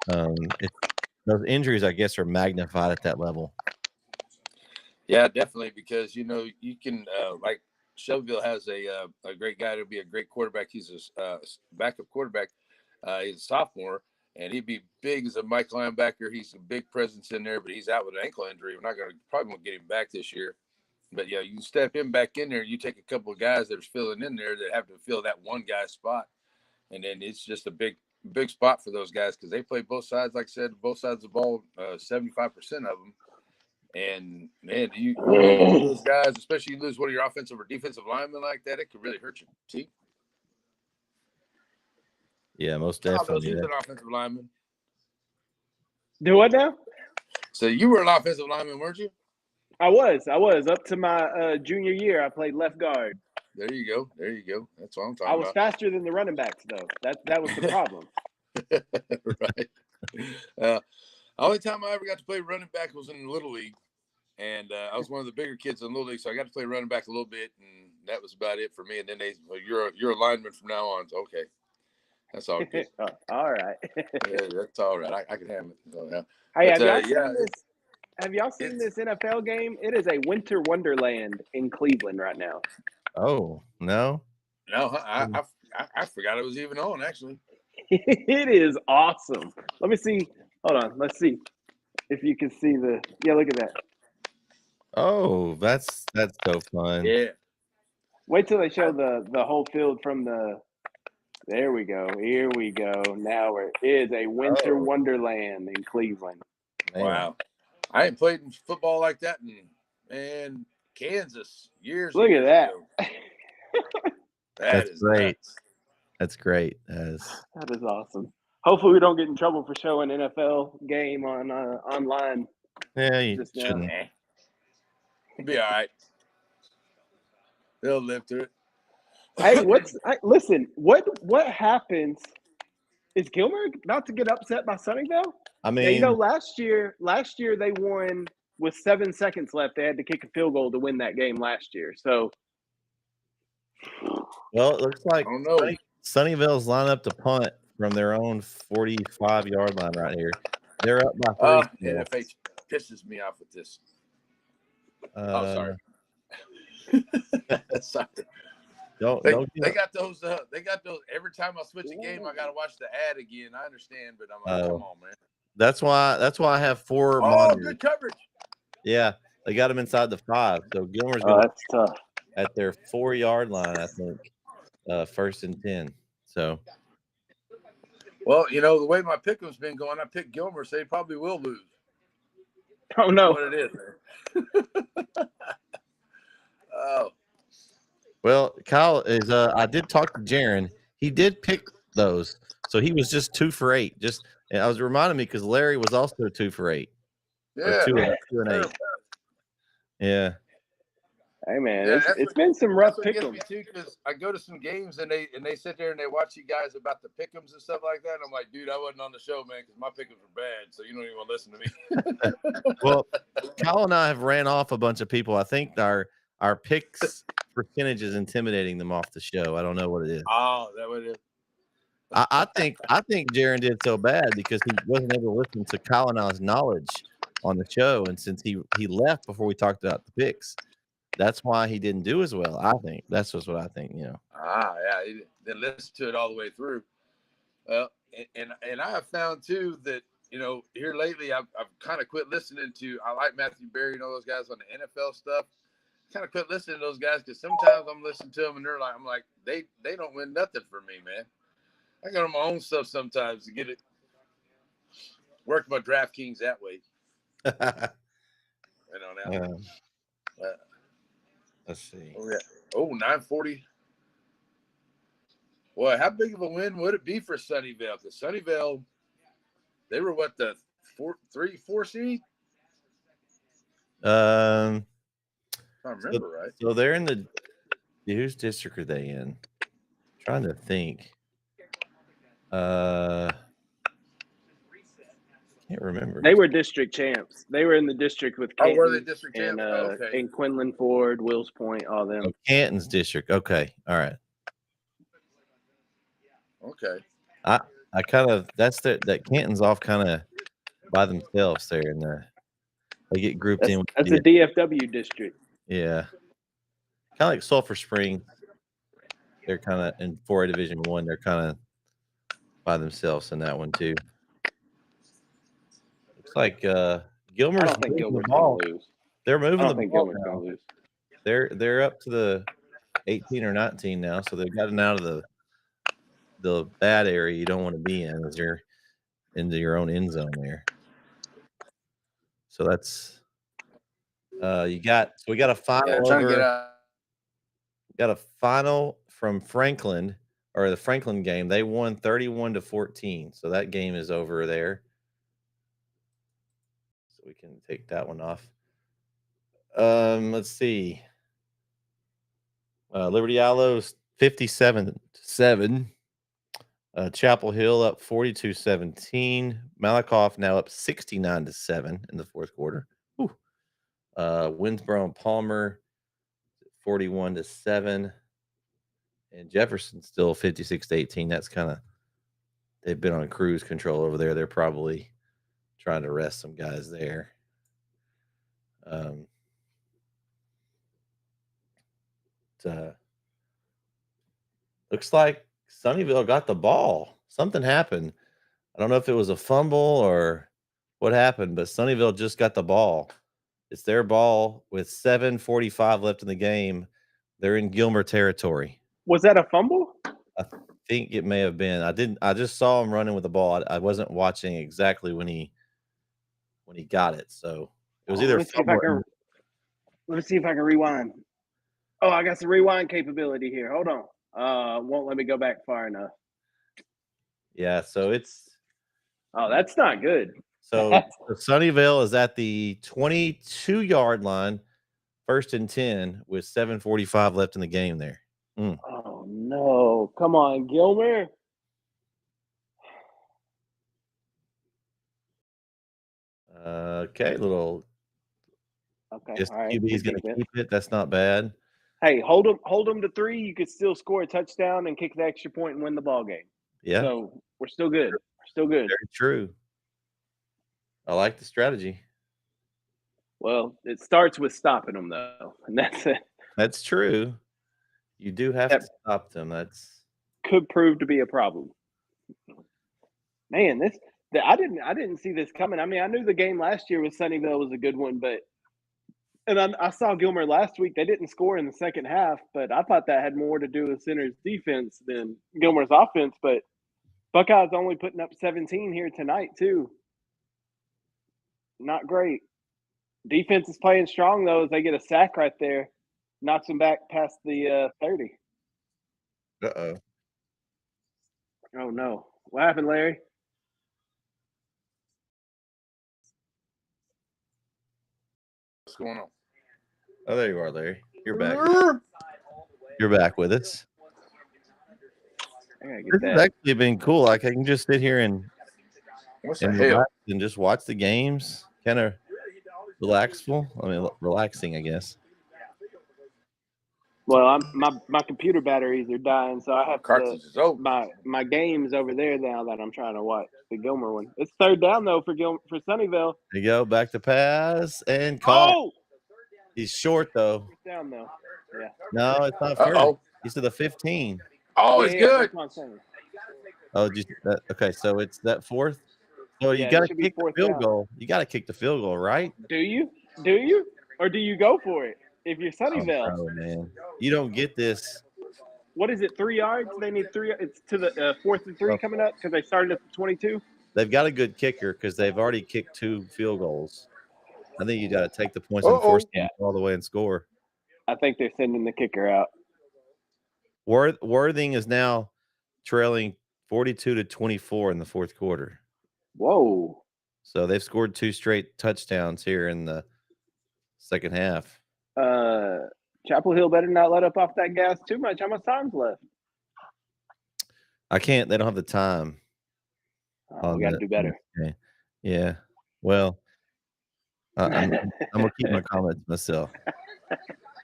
those injuries, I guess, are magnified at that level. Yeah, definitely, because you can like Shelbyville has a great guy to be a great quarterback. He's a backup quarterback. He's a sophomore, and he'd be big as a Mike linebacker. He's a big presence in there, but he's out with an ankle injury. We're probably won't get him back this year. But yeah, you can step him back in there. You take a couple of guys that are filling in there that have to fill that one guy's spot, and then it's just a big spot for those guys because they play both sides. Like I said, both sides of the ball, 75% of them. And man, you lose those guys, especially you lose one of your offensive or defensive linemen like that, it could really hurt your team. Yeah, most definitely. He's an offensive lineman. Do what now? So you were an offensive lineman, weren't you? I was up to my junior year. I played left guard. There you go. That's what I'm talking I was about. faster than the running backs, though. That was the problem. Right. Only time I ever got to play running back was in Little League. And I was one of the bigger kids in Little League, so I got to play running back a little bit, and that was about it for me. And then you're a lineman from now on. So, okay. That's all good. All right. Yeah, that's all right. I can handle it. So, yeah. Hey, But, have y'all seen this NFL game? It is a winter wonderland in Cleveland right now. Oh, no. No, I forgot it was even on, actually. It is awesome. Let me see. Hold on. Let's see if you can see the. Yeah, look at that. Oh, that's so fun. Yeah. Wait till they show the whole field from the. There we go. Here we go. Now it is a winter wonderland in Cleveland. Man. Wow. I ain't played in football like that in Kansas years. Look at that. That's great. Nuts. That's great. That is awesome. Hopefully, we don't get in trouble for showing NFL game on online. Yeah, you shouldn't. It'll be all right. They'll live through it. Hey, listen? What happens? Is Gilmer about to get upset by Sunnyvale? I mean, last year they won with 7 seconds left. They had to kick a field goal to win that game last year. So, well, it looks like I don't know. Sunnyvale's lined up to punt from their own 45-yard line right here. They're up by 3. NFH pisses me off with this. Sorry. Sorry. They got those. They got those. Every time I switch a game, I got to watch the ad again. I understand, but I'm like, come on, man. That's why I have 4 Oh, monitors. good coverage. Yeah, they got them inside the 5. So Gilmer's that's tough. At their 4-yard line, I think, 1st and 10. So, well, the way my pick'em's been going, I picked Gilmer, so they probably will lose. Oh no, that's what it is, man. Oh. Well, Kyle is. I did talk to Jaron. He did pick those, so he was just 2 for 8. And I was reminding me because Larry was also 2 for 8. Yeah, 2 and 8. Yeah. Hey man, it's been some rough pick'ems too, because I go to some games and they sit there and they watch you guys about the pick'ems and stuff like that. And I'm like, dude, I wasn't on the show, man, because my pick'ems are bad, so you don't even want to listen to me. Well, Kyle and I have ran off a bunch of people. I think our picks percentage is intimidating them off the show. I don't know what it is. Oh, that what it is. I think Jaron did so bad because he wasn't able to listen to Kyle and I's knowledge on the show, and since he left before we talked about the picks, that's why he didn't do as well. I think that's just what I think. Yeah, he didn't listen to it all the way through. And I have found too that here lately I've kind of quit listening to. I like Matthew Berry and all those guys on the NFL stuff. Kind of quit listening to those guys because sometimes I'm listening to them and I'm like they don't win nothing for me, man. I got on my own stuff sometimes to get it work my DraftKings that way. Now. Let's see. Oh, yeah. 940. Well, how big of a win would it be for Sunnyvale? Because Sunnyvale, they were what, the 4 seed? If I remember right. So they're in the whose district are they in? I'm trying to think. Can't remember. They were district champs. They were in the district with Canton. Oh, were they district champs? Okay. And Quinlan Ford, Wills Point, all them. Canton's district. Okay. All right. Okay. I kind of that Canton's off kind of by themselves there, and they get grouped in. That's a DFW district. Yeah. Kind of like Sulphur Springs. They're kind of in 4A Division 1. They're kind of by themselves in that one too. Looks like Gilmer's. I don't think Gilmer's gonna lose. They're moving I the don't think ball Gilmer's now. gonna lose. They're up to the 18 or 19 now, so they've gotten out of the bad area you don't want to be in as you're into your own end zone there. So that's we got a final got a final from Franklin, or the Franklin game. They won 31-14. So that game is over there. we can take that one off. Let's see. Liberty Aloes 57-7. Chapel Hill up 42-17. Malakoff now up 69-7 in the fourth quarter. Whew. Winsboro and Palmer 41-7. And Jefferson still 56-18. That's kind of, they've been on cruise control over there. They're probably trying to rest some guys there. Looks like Sunnyvale got the ball. Something happened. I don't know if it was a fumble or what happened, but Sunnyvale just got the ball. It's their ball with 7:45 left in the game. They're in Gilmer territory. Was that a fumble? I think it may have been. I just saw him running with the ball. I wasn't watching exactly when he got it. So it was either let me see if I can rewind. Oh, I got some rewind capability here. Hold on. Won't let me go back far enough. Yeah, so it's that's not good. So Sunnyvale is at the 22-yard line, 1st and 10, with 7:45 left in the game there. Oh no. Come on, Gilmer. Okay, little. Okay, Just all right. QB is going to keep it. That's not bad. Hey, hold them to 3. You could still score a touchdown and kick the extra point and win the ball game. Yeah. So we're still good. We're still good. Very true. I like the strategy. Well, it starts with stopping them though, and that's it. That's true. You do have to stop them. That's could prove to be a problem. Man, I didn't see this coming. I mean, I knew the game last year with Sunnyvale was a good one, and I saw Gilmer last week. They didn't score in the second half, but I thought that had more to do with Center's defense than Gilmer's offense. But Buckeyes only putting up 17 here tonight too. Not great. Defense is playing strong though, as they get a sack right there, knocks them back past the 30. Uh-oh. Oh no! What happened, Larry? What's going on? Oh, there you are, Larry. You're back. You're back with us. This has actually been cool. Like I can just sit here and relax and just watch the games. Kind of relaxing, I guess. Well, my computer batteries are dying, so I have my games over there now that I'm trying to watch the Gilmer one. It's 3rd down though for Sunnyvale. There you go, back to pass and call. He's short though. Down though. Yeah. No, it's not first. He's to the 15. Oh, it's good. Oh, okay. So it's that 4th. So you got to kick the field goal. You got to kick the field goal, right? Do you? Or do you go for it? If you're Sunnyvale, oh, man, you don't get this. What is it? 3 yards? They need 3. It's to the 4th and 3 coming up because they started at the 22. They've got a good kicker because they've already kicked 2 field goals. I think you got to take the points and force them all the way and score. I think they're sending the kicker out. Worthing is now trailing 42-24 in the fourth quarter. Whoa! So they've scored 2 straight touchdowns here in the second half. Chapel Hill better not let up off that gas too much. How much time's left? I can't. They don't have the time. We got to do better. Okay. Yeah. Well, I'm gonna keep my comments myself.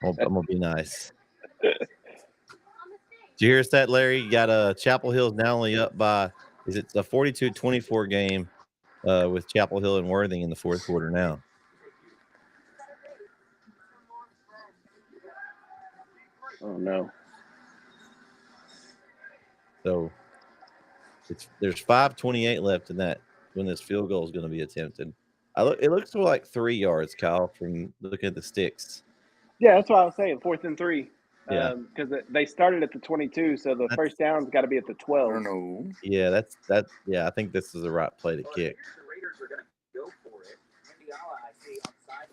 I'm gonna be nice. Did you hear us that, Larry? You got Chapel Hill's now only up by, is it a 42-24 game with Chapel Hill and Worthing in the fourth quarter now? Oh no! So there's 5:28 left in that when this field goal is going to be attempted. It looks more like 3 yards, Kyle, from looking at the sticks. Yeah, that's what I was saying. 4th and 3. Yeah, because they started at the 22, so the first down's got to be at the 12. No. Yeah, that's. Yeah, I think this is the right play to kick.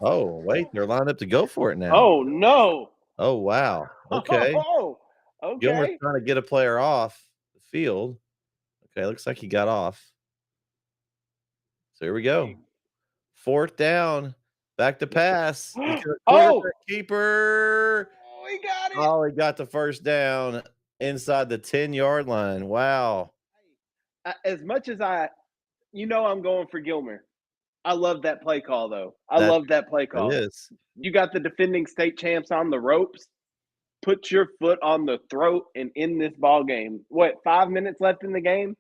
Oh wait, they're lined up to go for it now. Oh no! Oh wow. Okay. Okay. Gilmer's trying to get a player off the field. Okay, looks like he got off. So here we go. 4th down. Back to pass. He's gonna Oh! keeper. Oh, he got it. Oh, he got the first down inside the 10-yard line. Wow. As much as I'm going for Gilmer. I love that play call, though. I That- love that play call. It is. You got the defending state champs on the ropes. Put your foot on the throat and end this ball game. What, 5 minutes left in the game?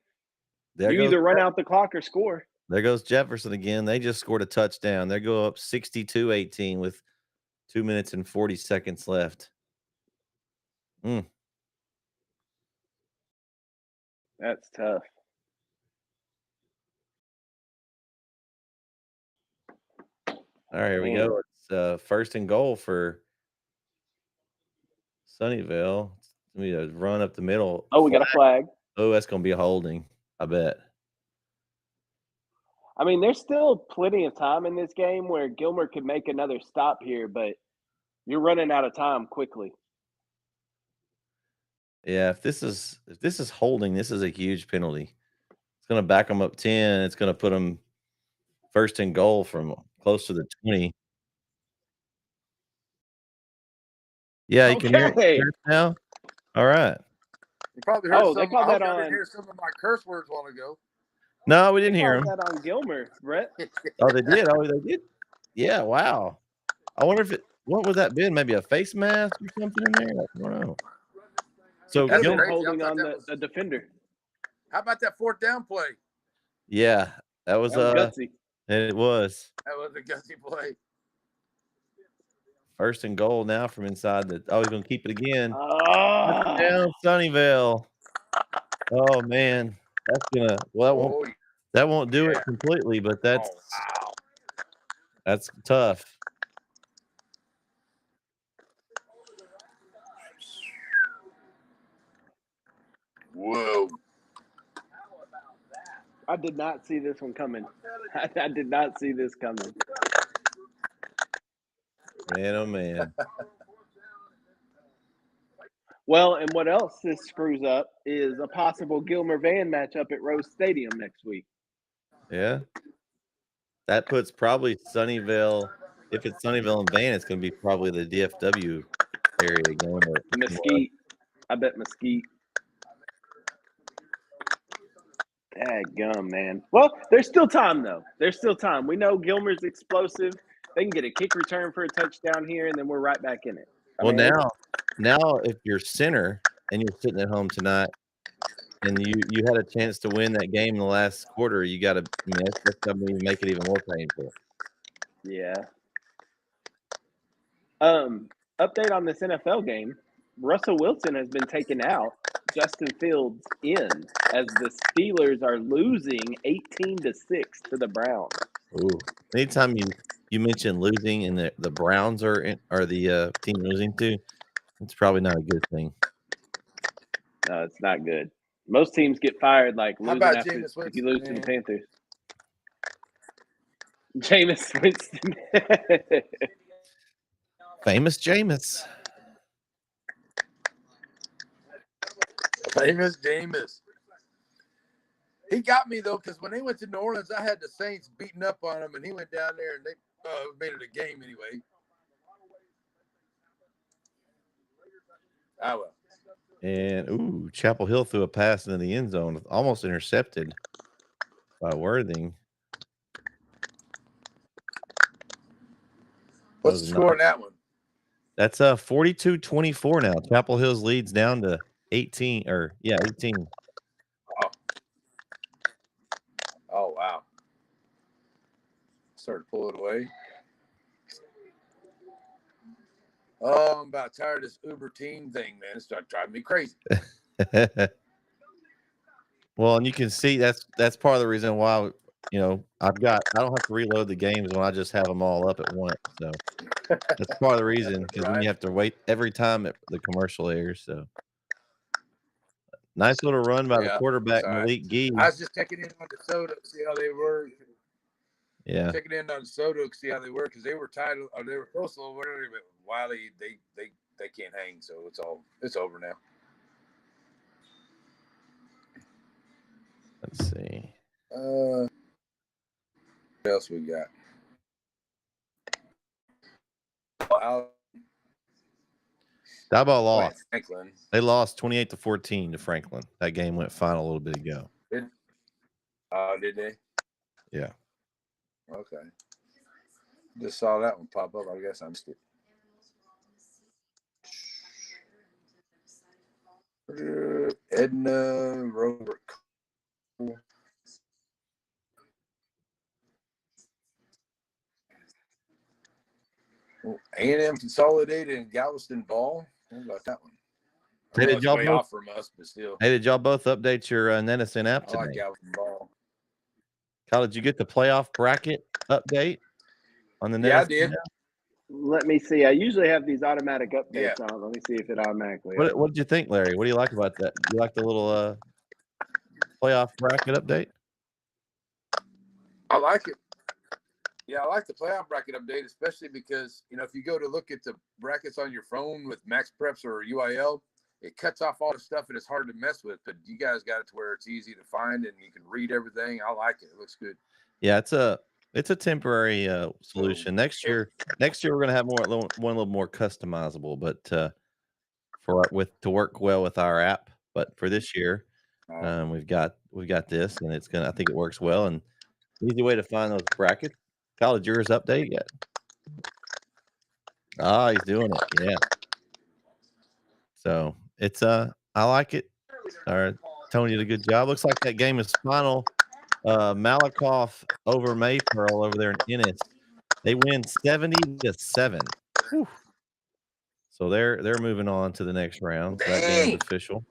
There You goes either run out the clock or score. There goes Jefferson again. They just scored a touchdown. They go up 62-18 with 2 minutes and 40 seconds left. That's tough. All right, here we go. It's 1st and goal for Sunnyvale. It's gonna be a run up the middle. Oh, we got a flag. Oh, that's gonna be a holding, I bet. I mean, there's still plenty of time in this game where Gilmer could make another stop here, but you're running out of time quickly. Yeah, if this is holding, this is a huge penalty. It's gonna back them up 10. It's gonna put them 1st and goal from close to the 20. Yeah, you can hear it now. All right. You probably heard they called that on. Hear some of my curse words a while ago. No, we didn't hear him. That on Gilmer, Brett. Oh, they did. Oh, they did. Yeah. Wow. I wonder what would that been? Maybe a face mask or something in there. I don't know. So That's Gilmer holding on the defender. How about that 4th down play? Yeah, that was gutsy. And it was. That was a gutsy play. 1st and goal now from inside the. Oh, he's gonna keep it again. Down Sunnyvale. Oh man, that's gonna. Well, that won't do it completely, but that's tough. Whoa. I did not see this one coming. I did not see this coming. Man, oh man. Well, and what else this screws up is a possible Gilmer-Van matchup at Rose Stadium next week. Yeah. That puts probably Sunnyvale. If it's Sunnyvale and Van, it's going to be probably the DFW area game. Mesquite. I bet Mesquite. Dadgum, man. Well, there's still time, though. There's still time. We know Gilmer's explosive. They can get a kick return for a touchdown here, and then we're right back in it. Now, if you're center and you're sitting at home tonight, and you had a chance to win that game in the last quarter, you got to. That's going to make it even more painful. Yeah. Update on this NFL game. Russell Wilson has been taken out. Justin Fields in as the Steelers are losing 18-6 to the Browns. Ooh. Anytime you mention losing and the Browns are the team losing to, it's probably not a good thing. No, it's not good. Most teams get fired losing after if you lose to the Panthers. Jameis Winston. Famous Jameis. Famous Jameis. He got me, though, because when they went to New Orleans, I had the Saints beating up on him, and he went down there, and they made it a game anyway. Ah, well. And, Chapel Hill threw a pass into the end zone, almost intercepted by Worthing. What's the score in that one? That's 42-24 now. Chapel Hill's leads down to 18. Oh, wow. Started to pull it away. Oh, I'm about tired of this Uber team thing, man. It started driving me crazy. Well, and you can see that's part of the reason why, I don't have to reload the games when I just have them all up at once. So that's part of the reason, because then you have to wait every time the commercial airs. So nice little run by the quarterback, Malik Gee. I was just checking in on DeSoto to see how they were. Yeah. Checking in on DeSoto to see how they were, because they were tied or they were close a little bit, but Wiley they can't hang, so it's over now. Let's see. What else we got? Diboll lost. Franklin. They lost 28-14 to Franklin. That game went final a little bit ago. Did they? Yeah. Okay. Just saw that one pop up. I guess I missed it. Edna Robert. A&M Consolidated and Galveston Ball. What about that one? Hey, did y'all way both, off from us, but still. hey, did y'all both update your Netsn app I today? like Galveston Ball. Kyle, did you get the playoff bracket update on the Netsn? Yeah, I did. Let me see. I usually have these automatic updates Yeah. on. Let me see if it automatically. What did you think, Larry? What do you like about that? You like the little playoff bracket update? I like it. Yeah, I like the playoff bracket update, especially because, if you go to look at the brackets on your phone with Max Preps or UIL, it cuts off all the stuff and it's hard to mess with. But you guys got it to where it's easy to find and you can read everything. I like it. It looks good. Yeah, it's a temporary solution. Next year we're gonna have one a little more customizable, but to work well with our app. But for this year, we've got this, and I think it works well and easy way to find those brackets. Kyle, did yours update yet? He's doing it. Yeah. So it's I like it. All right, Tony did a good job. Looks like that game is final. Malakoff over Maypearl over there in Ennis. They win 70-7. Whew. So they're moving on to the next round. So that game is official.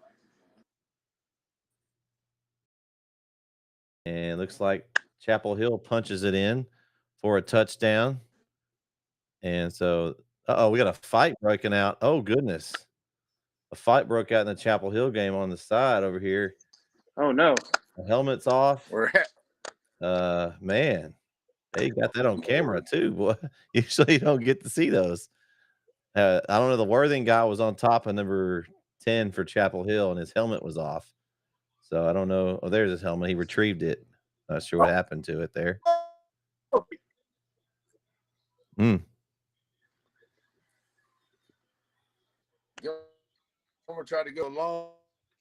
And it looks like Chapel Hill punches it in for a touchdown. And so, we got a fight breaking out. Oh, goodness. A fight broke out in the Chapel Hill game on the side over here. Oh, no. The helmet's off. We're Man. Hey, got that on camera too, boy. Usually you don't get to see those. I don't know. The Worthing guy was on top of number 10 for Chapel Hill, and his helmet was off. So I don't know. Oh, there's his helmet. He retrieved it. Not sure what happened to it there. Gilmer tried to go long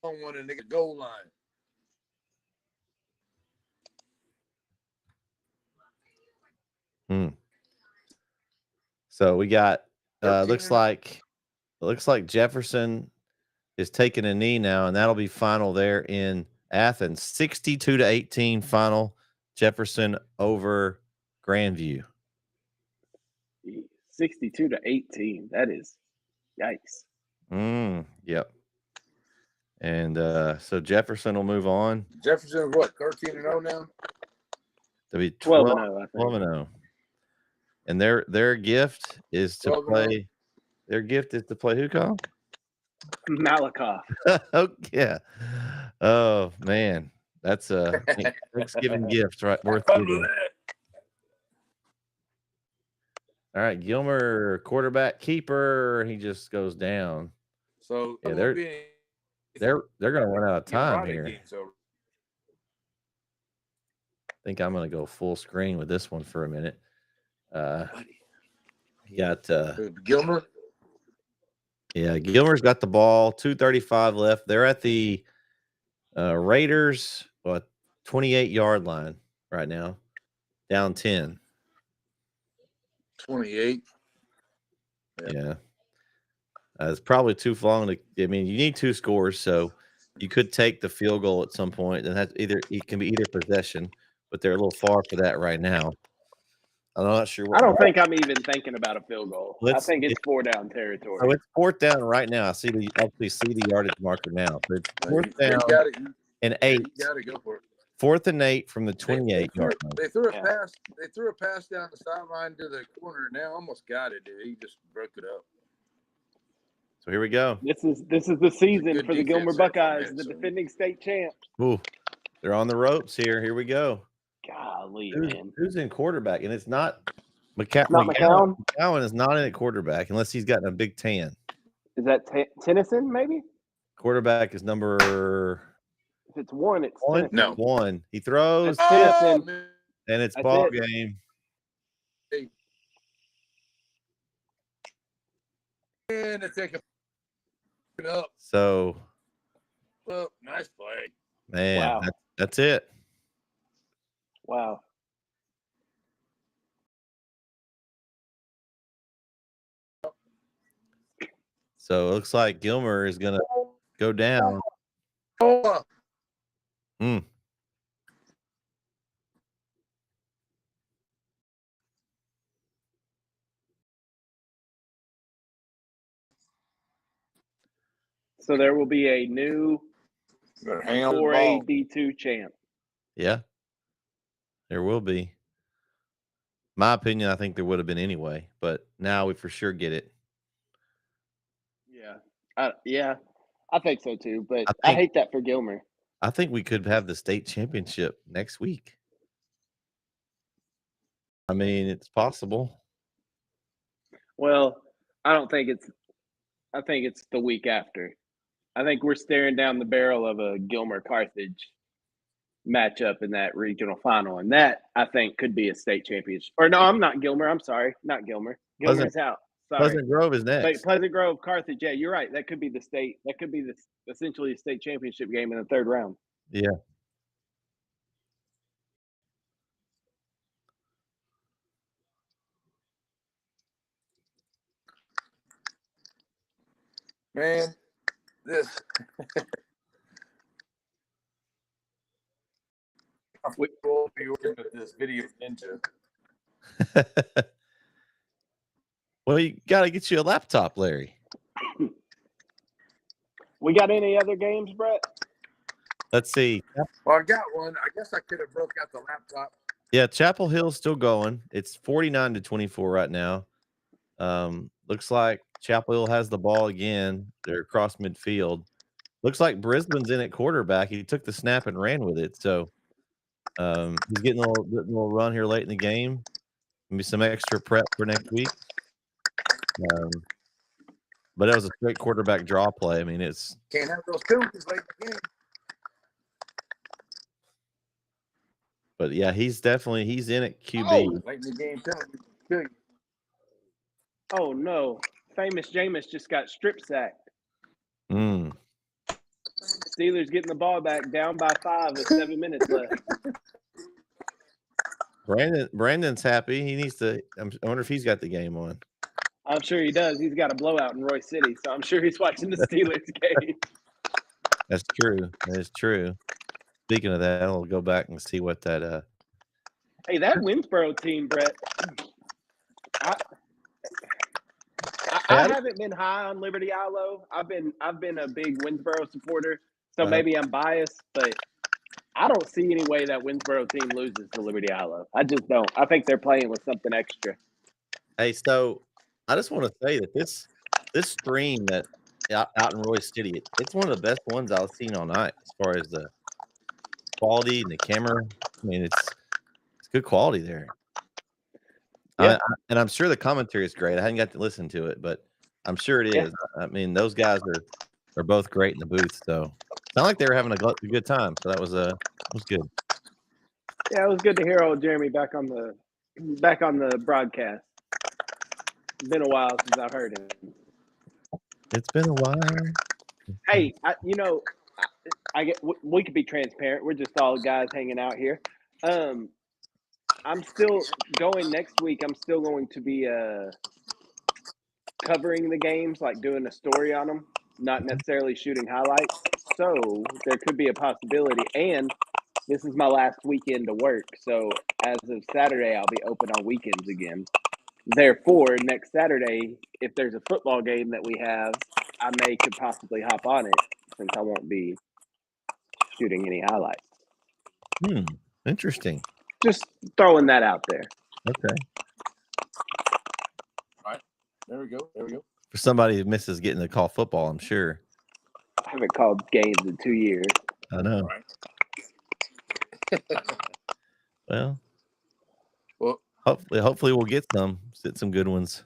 one and they get goal line. So we got looks like Jefferson is taking a knee now, and that'll be final there in Athens. 62-18 final. Jefferson over Grandview. 62-18. That is yikes. Yep. And so Jefferson will move on. Jefferson, what, 13-0 now? They'll be 12-0, I think. 12-0. And their gift is to 12-0. play. Their gift is to play who, Kyle? Malakoff. Oh, yeah. Oh, man. That's a Thanksgiving gift, right? Worth giving. All right, Gilmer, quarterback keeper. He just goes down. So yeah, they're gonna run out of time here. I think I'm gonna go full screen with this one for a minute. You got Gilmer. Yeah, Gilmer's got the ball. 2:35 left. They're at the Raiders 28-yard line right now, down 10. 28. Yeah. It's probably too long to. I mean, you need 2 scores, so you could take the field goal at some point, and it can be either possession, but they're a little far for that right now. I'm not sure. I don't think I'm even thinking about a field goal. I think it's 4-down territory. So it's 4th down right now. I actually see the yardage marker now. So it's 4th down and 8. You got to go for it. 4th and 8 from the 28-yard line. They threw a pass. They threw a pass down the sideline to the corner. Now almost got it, dude. He just broke it up. So here we go. This is the season for the Gilmer Buckeyes, the defending state champs. Ooh, they're on the ropes here. Here we go. Golly, man. Who's in quarterback? And it's not McCown. McCown is not in at quarterback unless he's gotten a big tan. Is that Tennyson, maybe? Quarterback is number. If it's 1, it's 1. No, 1. He throws. Tennyson. And it's ball game. And to take it up. So, Well, nice play. man, Wow. that's it. Wow. So it looks like Gilmer is going to go down. Oh, Hmm. So there will be a new hang on to the 4A ball. D2 champ. Yeah, there will be. My opinion, I think there would have been anyway, but now we for sure get it. Yeah, I think so too. But I I think hate that for Gilmer. I think we could have the state championship next week. I mean, it's possible. Well, I don't think it's. I think it's the week after. I think we're staring down the barrel of a Gilmer Carthage matchup in that regional final, and that I think could be a state championship. Or no, I'm not Gilmer. I'm sorry, not Gilmer. Gilmer's out. Sorry. Pleasant Grove is But next. Pleasant Grove, Carthage. Yeah, you're right. That could be the state. That could be the essentially a state championship game in the third round. Yeah. Man, this. We will be working with this video ninja. Well, you got to get you a laptop, Larry. We got any other games, Brett? Let's see. Well, I got one. I guess I could have broke out the laptop. Yeah, Chapel Hill's still going. It's 49-24 right now. Looks like Chapel Hill has the ball again. They're across midfield. Looks like Brisbane's in at quarterback. He took the snap and ran with it. So he's getting a little run here late in the game. Maybe some extra prep for next week. But that was a straight quarterback draw play. I mean, it's Can't have those penalties late in the game. but yeah, he's in at QB. Oh, late in the game penalty. Oh no, famous Jameis just got strip sacked. Mm. Steelers getting the ball back, down by 5 with 7 minutes left. Brandon's happy. He needs to. I wonder if he's got the game on. I'm sure he does. He's got a blowout in Roy City, so I'm sure he's watching the Steelers game. That's true. That is true. Speaking of that, I'll go back and see what that. Hey, that Winsboro team, Brett. I haven't been high on Liberty Ilo. I've been a big Winsboro supporter, so maybe I'm biased, but I don't see any way that Winsboro team loses to Liberty Ilo. I just don't. I think they're playing with something extra. Hey, so I just want to say that this stream that out in Roy City, it's one of the best ones I've seen all night as far as the quality and the camera. I mean, it's good quality there. Yeah. And I'm sure the commentary is great. I hadn't got to listen to it, but I'm sure it is. I mean, those guys are both great in the booth. So it's not like they were having a good time. So that was good. Yeah, it was good to hear old Jeremy back on the broadcast. It's been a while since I've heard him. It's been a while. Hey, I get we could be transparent. We're just all guys hanging out here. I'm still going next week. I'm still going to be covering the games, like doing a story on them, not necessarily shooting highlights. So there could be a possibility. And this is my last weekend to work. So as of Saturday, I'll be open on weekends again. Therefore, next Saturday, if there's a football game that we have, I could possibly hop on it since I won't be shooting any highlights. Interesting. Just throwing that out there. Okay. All right. There we go. For somebody who misses getting to call football, I'm sure. I haven't called games in 2 years. I know. Right. Well, hopefully we'll get some good ones.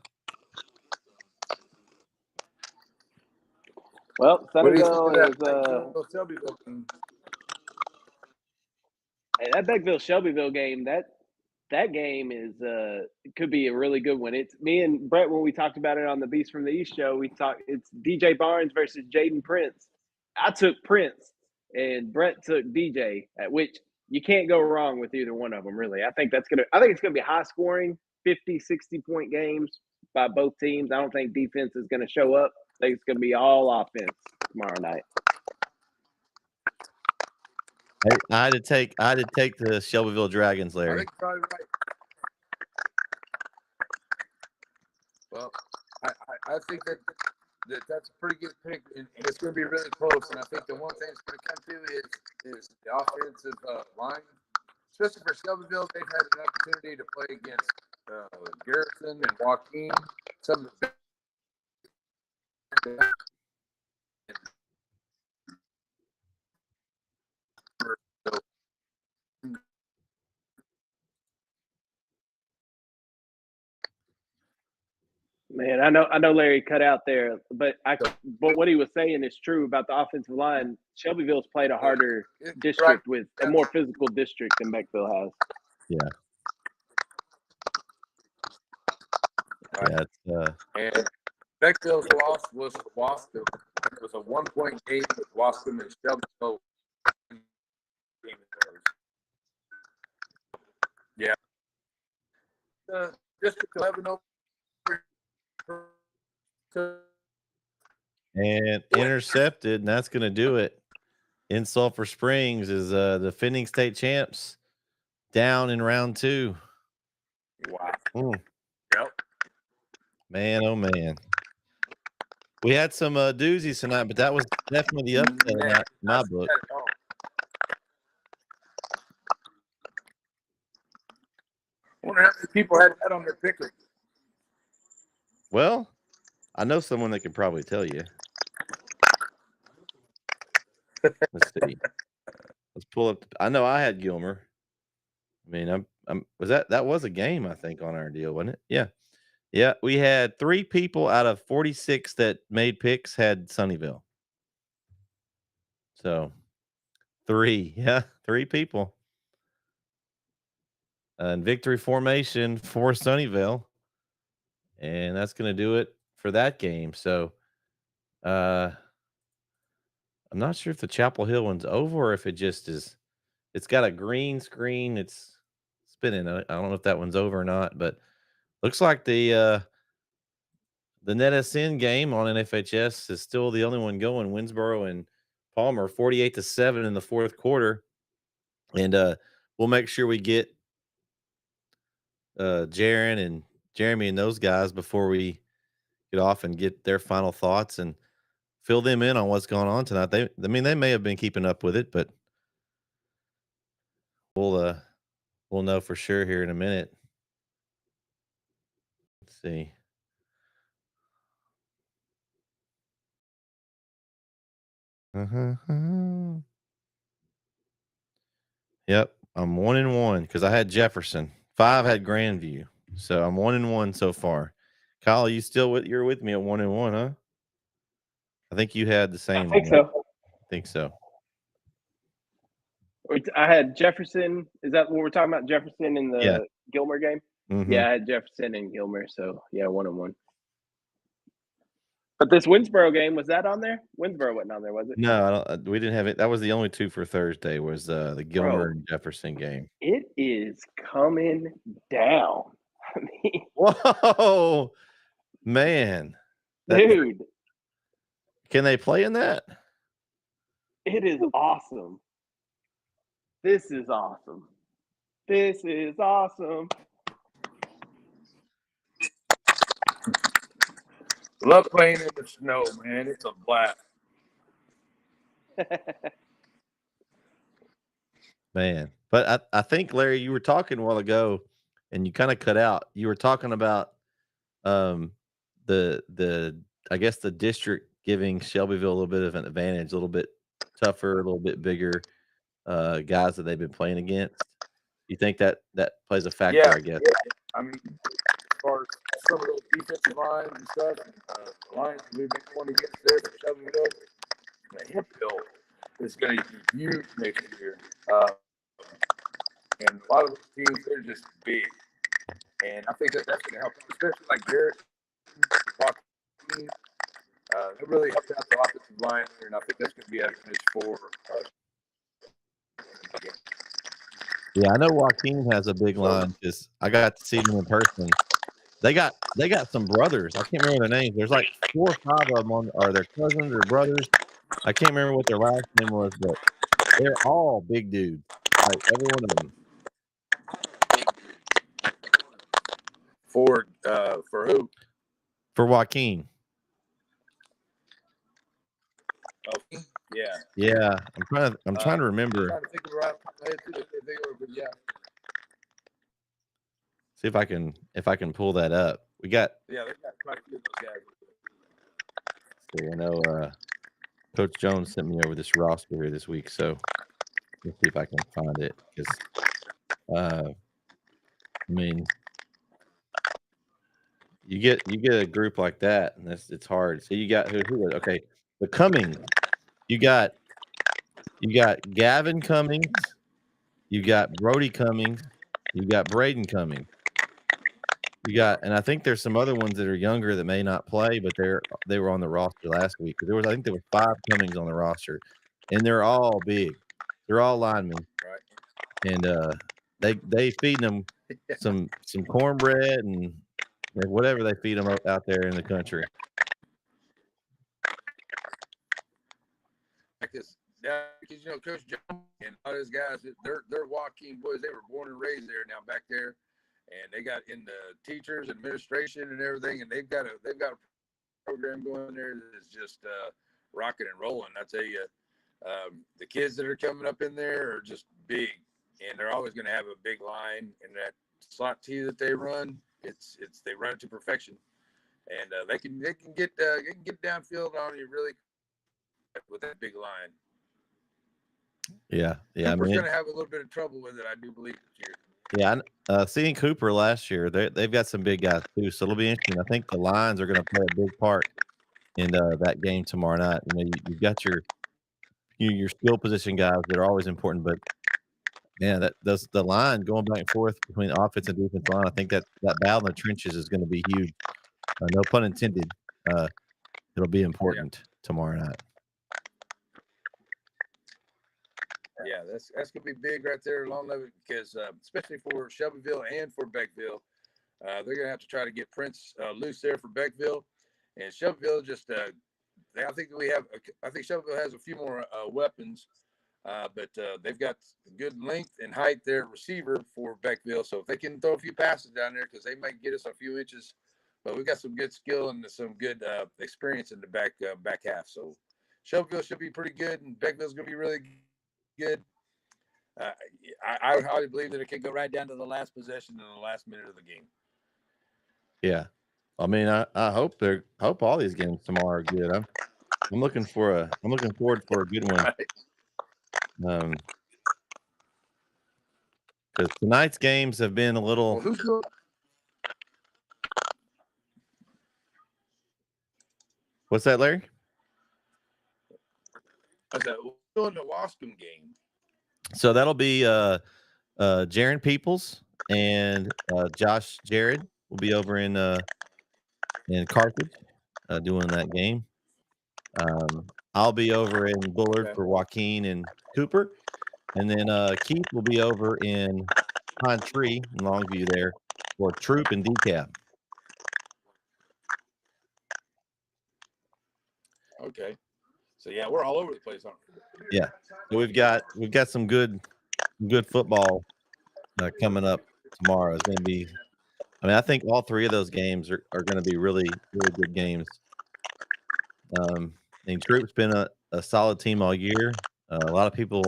Well, Centerville is Shelbyville. Hey, that Beckville Shelbyville game, that that game is could be a really good one. It's me and Brett when we talked about it on the Beast from the East show. We talked it's DJ Barnes versus Jaden Prince. I took Prince, and Brett took DJ. At which you can't go wrong with either one of them, really. I think it's gonna be high scoring, 50, 60-point games by both teams. I don't think defense is gonna show up. I think it's gonna be all offense tomorrow night. I had to take the Shelbyville Dragons, I Larry. think you're probably right. Well, I think that's a pretty good pick, and it's going to be really close. And I think the one thing it's going to come to is the offensive line, especially for Shelbyville. They've had an opportunity to play against Garrison and Joaquin. Some of the Man, I know Larry cut out there, but what he was saying is true about the offensive line. Shelbyville's played a harder district with a more physical district than Beckville has. Yeah. Right. Yeah. And Beckville's loss was Wascom. It was a 1-point game with Wascom and Shelbyville. Yeah. District 11 over. And intercepted, and that's going to do it. In Sulphur Springs is the defending state champs down in round 2. Wow. Yep. Man, oh man. We had some doozies tonight, but that was definitely the upset in my book. I wonder how many people had that on their picker. Well, I know someone that could probably tell you. Let's see. Let's pull up. I know I had Gilmer. I mean, that was a game, I think, on our deal, wasn't it? Yeah. Yeah. We had 3 people out of 46 that made picks had Sunnyvale. So 3. Yeah. 3 people. And victory formation for Sunnyvale. And that's going to do it for that game. So I'm not sure if the Chapel Hill one's over or if it just is. It's got a green screen. It's spinning. I don't know if that one's over or not, but looks like the Netsn game on NFHS is still the only one going. Winsboro and Palmer 48-7 in the 4th quarter. And we'll make sure we get Jaron and Jeremy and those guys before we get off and get their final thoughts and fill them in on what's going on tonight. They may have been keeping up with it, but we'll know for sure here in a minute. Let's see. Yep, I'm 1-1 because I had Jefferson. 5 had Grandview, so I'm 1-1 so far. Kyle, you're with me at 1-1, huh? I think you had the same. I think so. I think so. I had Jefferson. Is that what we're talking about? Jefferson in the Gilmer game? Mm-hmm. Yeah, I had Jefferson and Gilmer. So, yeah, 1-1. But this Winsboro game, was that on there? Winsboro wasn't on there, was it? No, we didn't have it. That was the only 2 for Thursday was the Gilmer and Jefferson game. It is coming down. I mean, whoa, man. Dude. Can they play in that? It is awesome. This is awesome. This is awesome. Love playing in the snow, man. It's a blast. Man. But I think, Larry, you were talking a while ago and you kind of cut out. You were talking about the I guess the district giving Shelbyville a little bit of an advantage, a little bit tougher, a little bit bigger guys that they've been playing against. You think that plays a factor, I guess? Yeah. I mean, as far as some of those defensive lines and stuff, the lines we've been going against there for Shelbyville, the hip build is going to be huge next year. And a lot of those teams, they're just big. And I think that's going to help, especially like Garrett, Joaquin. It really helped out the offensive line here, and I think that's going to be advantage for Yeah, I know Joaquin has a big line because I got to see them in person. They got some brothers. I can't remember their names. There's like 4 or 5 of them are their cousins or brothers. I can't remember what their last name was, but they're all big dudes. Like every one of them. For who? For Joaquin. Oh, yeah. Yeah, I'm trying to remember. I'm trying to think of right off my head too, but yeah. See if I can pull that up. We got. Yeah, they got quite a few of those guys. See, I know Coach Jones sent me over this roster here this week, so let's see if I can find it. Because, I mean, you get a group like that, and it's hard. So you got who? Okay, the Cummings. You got Gavin Cummings. You got Brody Cummings. You got Braden Cummings. You got, and I think there's some other ones that are younger that may not play, but they were on the roster last week. I think there were 5 Cummings on the roster, and they're all big. They're all linemen, Right. and they feeding them some cornbread and whatever they feed them out there in the country. Because Coach Jones and all those guys, they're Joaquin boys. They were born and raised there now back there. And they got in the teachers, administration, and everything, and they've got a program going there that's just rocking and rolling. I tell you, the kids that are coming up in there are just big, and they're always going to have a big line. And that slot T that they run, they run it to perfection, and they can get downfield on you really with that big line. Yeah. We're going to have a little bit of trouble with it, I do believe, this year. Yeah, seeing Cooper last year, they've got some big guys too, so it'll be interesting. I think the lines are going to play a big part in that game tomorrow night. You've got your skill position guys that are always important, but man, the line going back and forth between offense and defense line. I think that battle in the trenches is going to be huge. No pun intended. It'll be important tomorrow night. Yeah, that's gonna be big right there along with it because especially for Shelbyville and for Beckville, they're gonna have to try to get Prince loose there for Beckville, and Shelbyville just I think Shelbyville has a few more weapons, but they've got good length and height there receiver for Beckville, so if they can throw a few passes down there because they might get us a few inches, but we've got some good skill and some good experience in the back half, so Shelbyville should be pretty good, and Beckville's gonna be really good. I highly believe that it could go right down to the last possession in the last minute of the game. Yeah, I mean, I hope all these games tomorrow are good. I'm looking forward for a good one. Because tonight's games have been a little. Well, who's going? What's that, Larry? I said, who's going to Wascom game? So that'll be Jaron Peoples and Josh Jared will be over in Carthage doing that game. I'll be over in Bullard for Joaquin and Cooper, and then Keith will be over in Pine Tree in Longview there for Troop and Decaf. Okay, so yeah, we're all over the place, aren't we? Yeah, so we've got some good football coming up tomorrow. It's going to be. I mean, I think all 3 of those games are going to be really, really good games. And Troop's been a solid team all year. A lot of people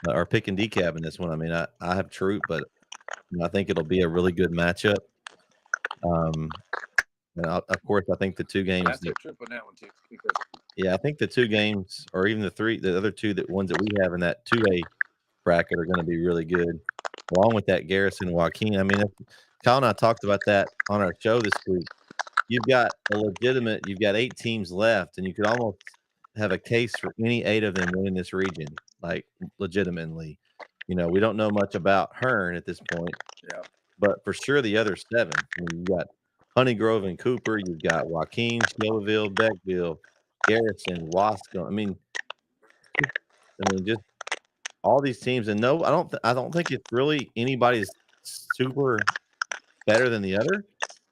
are picking Decab in this one. I mean, I have Troop, but I think it'll be a really good matchup. And of course, I think the 2 games. That's a trip on that one too. Yeah, I think the 2 games, or even the other 2 ones that we have in that 2A bracket are going to be really good, along with that Garrison Joaquin. I mean, Kyle and I talked about that on our show this week. You've got 8 teams left, and you could almost have a case for any 8 of them winning this region, like legitimately. we don't know much about Hearn at this point. Yeah. But for sure, the other 7. I mean, you got Honeygrove and Cooper. You've got Joaquin, Shelbyville, Beckville, Garrison, Wascom. I mean, just all these teams. And no, I don't think it's really anybody's super better than the other.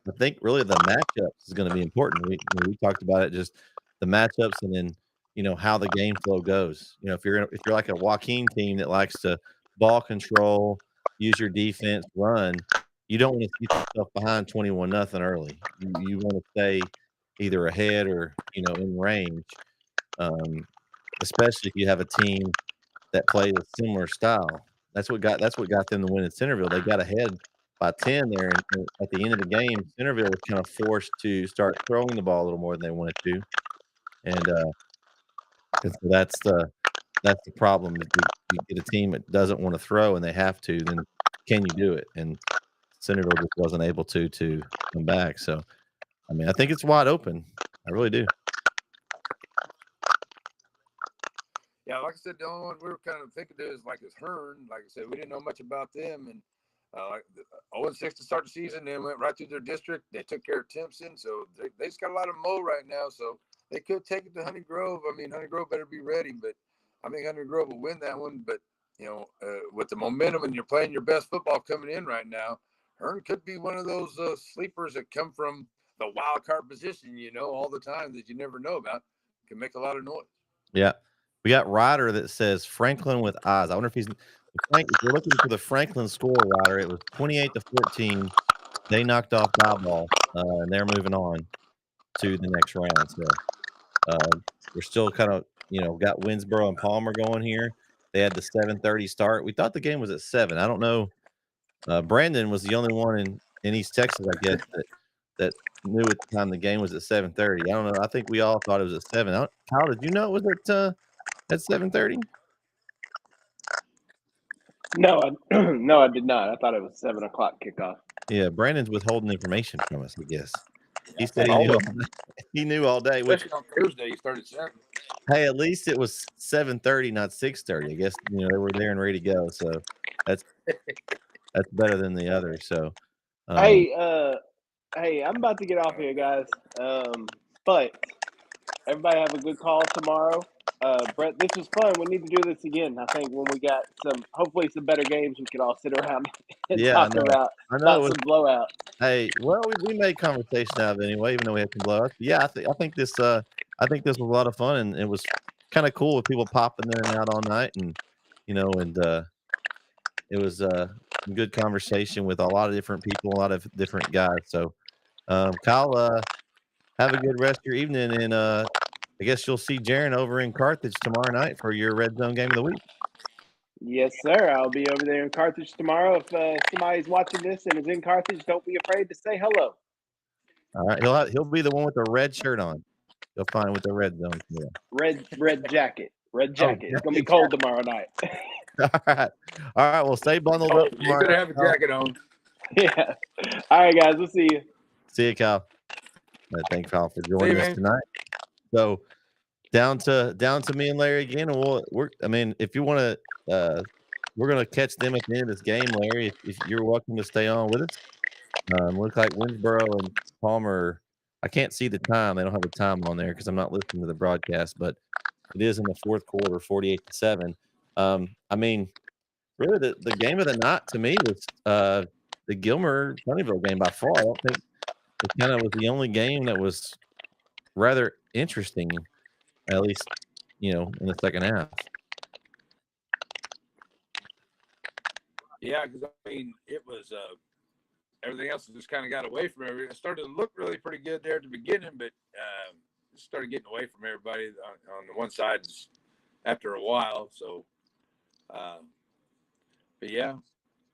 I think really the matchups is going to be important. We talked about it, just the matchups, and then how the game flow goes. If you're like a Joaquin team that likes to ball control, use your defense, run, you don't want to get yourself behind 21-0 early. You want to stay either ahead or in range, especially if you have a team that plays a similar style. That's what got them to win in Centerville. They got ahead by 10 there, and at the end of the game, Centerville was kind of forced to start throwing the ball a little more than they wanted to, and so that's the problem. You get a team that doesn't want to throw and they have to, then can you do it? And Centerville just wasn't able to come back. So, I mean, I think it's wide open. I really do. Yeah, like I said, the only one we were kind of thinking of is Hearn. Like I said, we didn't know much about them, and 0-6 to start the season. They went right through their district. They took care of Timpson, so they just got a lot of mo right now. So they could take it to Honey Grove. I mean, Honey Grove better be ready, but I think Honey Grove will win that one. But with the momentum and you're playing your best football coming in right now, Hearn could be one of those sleepers that come from the wild card position. All the time that you never know about, can make a lot of noise. Yeah. We got Ryder that says Franklin with eyes. I wonder if if you're looking for the Franklin score, Ryder, it was 28-14. They knocked off Diboll, and they're moving on to the next round. So we're still kind of, got Winsboro and Palmer going here. They had the 7:30 start. We thought the game was at 7. I don't know. Brandon was the only one in East Texas, I guess, that knew at the time the game was at 7:30. I don't know. I think we all thought it was at 7. Kyle, did you know it was at 7:30? No, no, I did not. I thought it was 7 o'clock kickoff. Yeah, Brandon's withholding information from us, I guess. He said he knew all day. Especially on Thursday, he started 7. Hey, at least it was 7:30, not 6:30. I guess they were there and ready to go. So that's better than the other. So hey, I'm about to get off here, guys. But everybody have a good call tomorrow. Brett, this was fun. We need to do this again. I think when we got hopefully some better games, we could all sit around and talk about some blowout. Hey, well, we made conversation out of it anyway, even though we had some blowouts. Yeah, I think this was a lot of fun, and it was kind of cool with people popping in and out all night, and it was a good conversation with a lot of different people, a lot of different guys. So, Kyle, have a good rest of your evening, and I guess you'll see Jaron over in Carthage tomorrow night for your Red Zone game of the week. Yes, sir. I'll be over there in Carthage tomorrow. If somebody's watching this and is in Carthage, don't be afraid to say hello. All right, he'll be the one with the red shirt on. You'll find with the Red Zone. Yeah. Red jacket. Red jacket. It's gonna be cold tomorrow night. All right. Well, stay bundled up tomorrow. You're gonna have a jacket on. Yeah. All right, guys. We'll see you. See you, Kyle. Thank Kyle for joining us tonight. So down to me and Larry again, and if you want to, we're gonna catch them at the end of this game, Larry. If you're welcome to stay on with us. Looks like Winsboro and Palmer. I can't see the time. They don't have the time on there because I'm not listening to the broadcast, but it is in the fourth quarter, 48-7. I mean, really, the game of the night to me was the Gilmer-Sunnyvale game by far. I don't think it kind of was the only game that was rather interesting, at least, in the second half. Yeah, because I mean, it was everything else just kind of got away from everything. It started to look really pretty good there at the beginning, but it started getting away from everybody on the one side after a while. So, but yeah,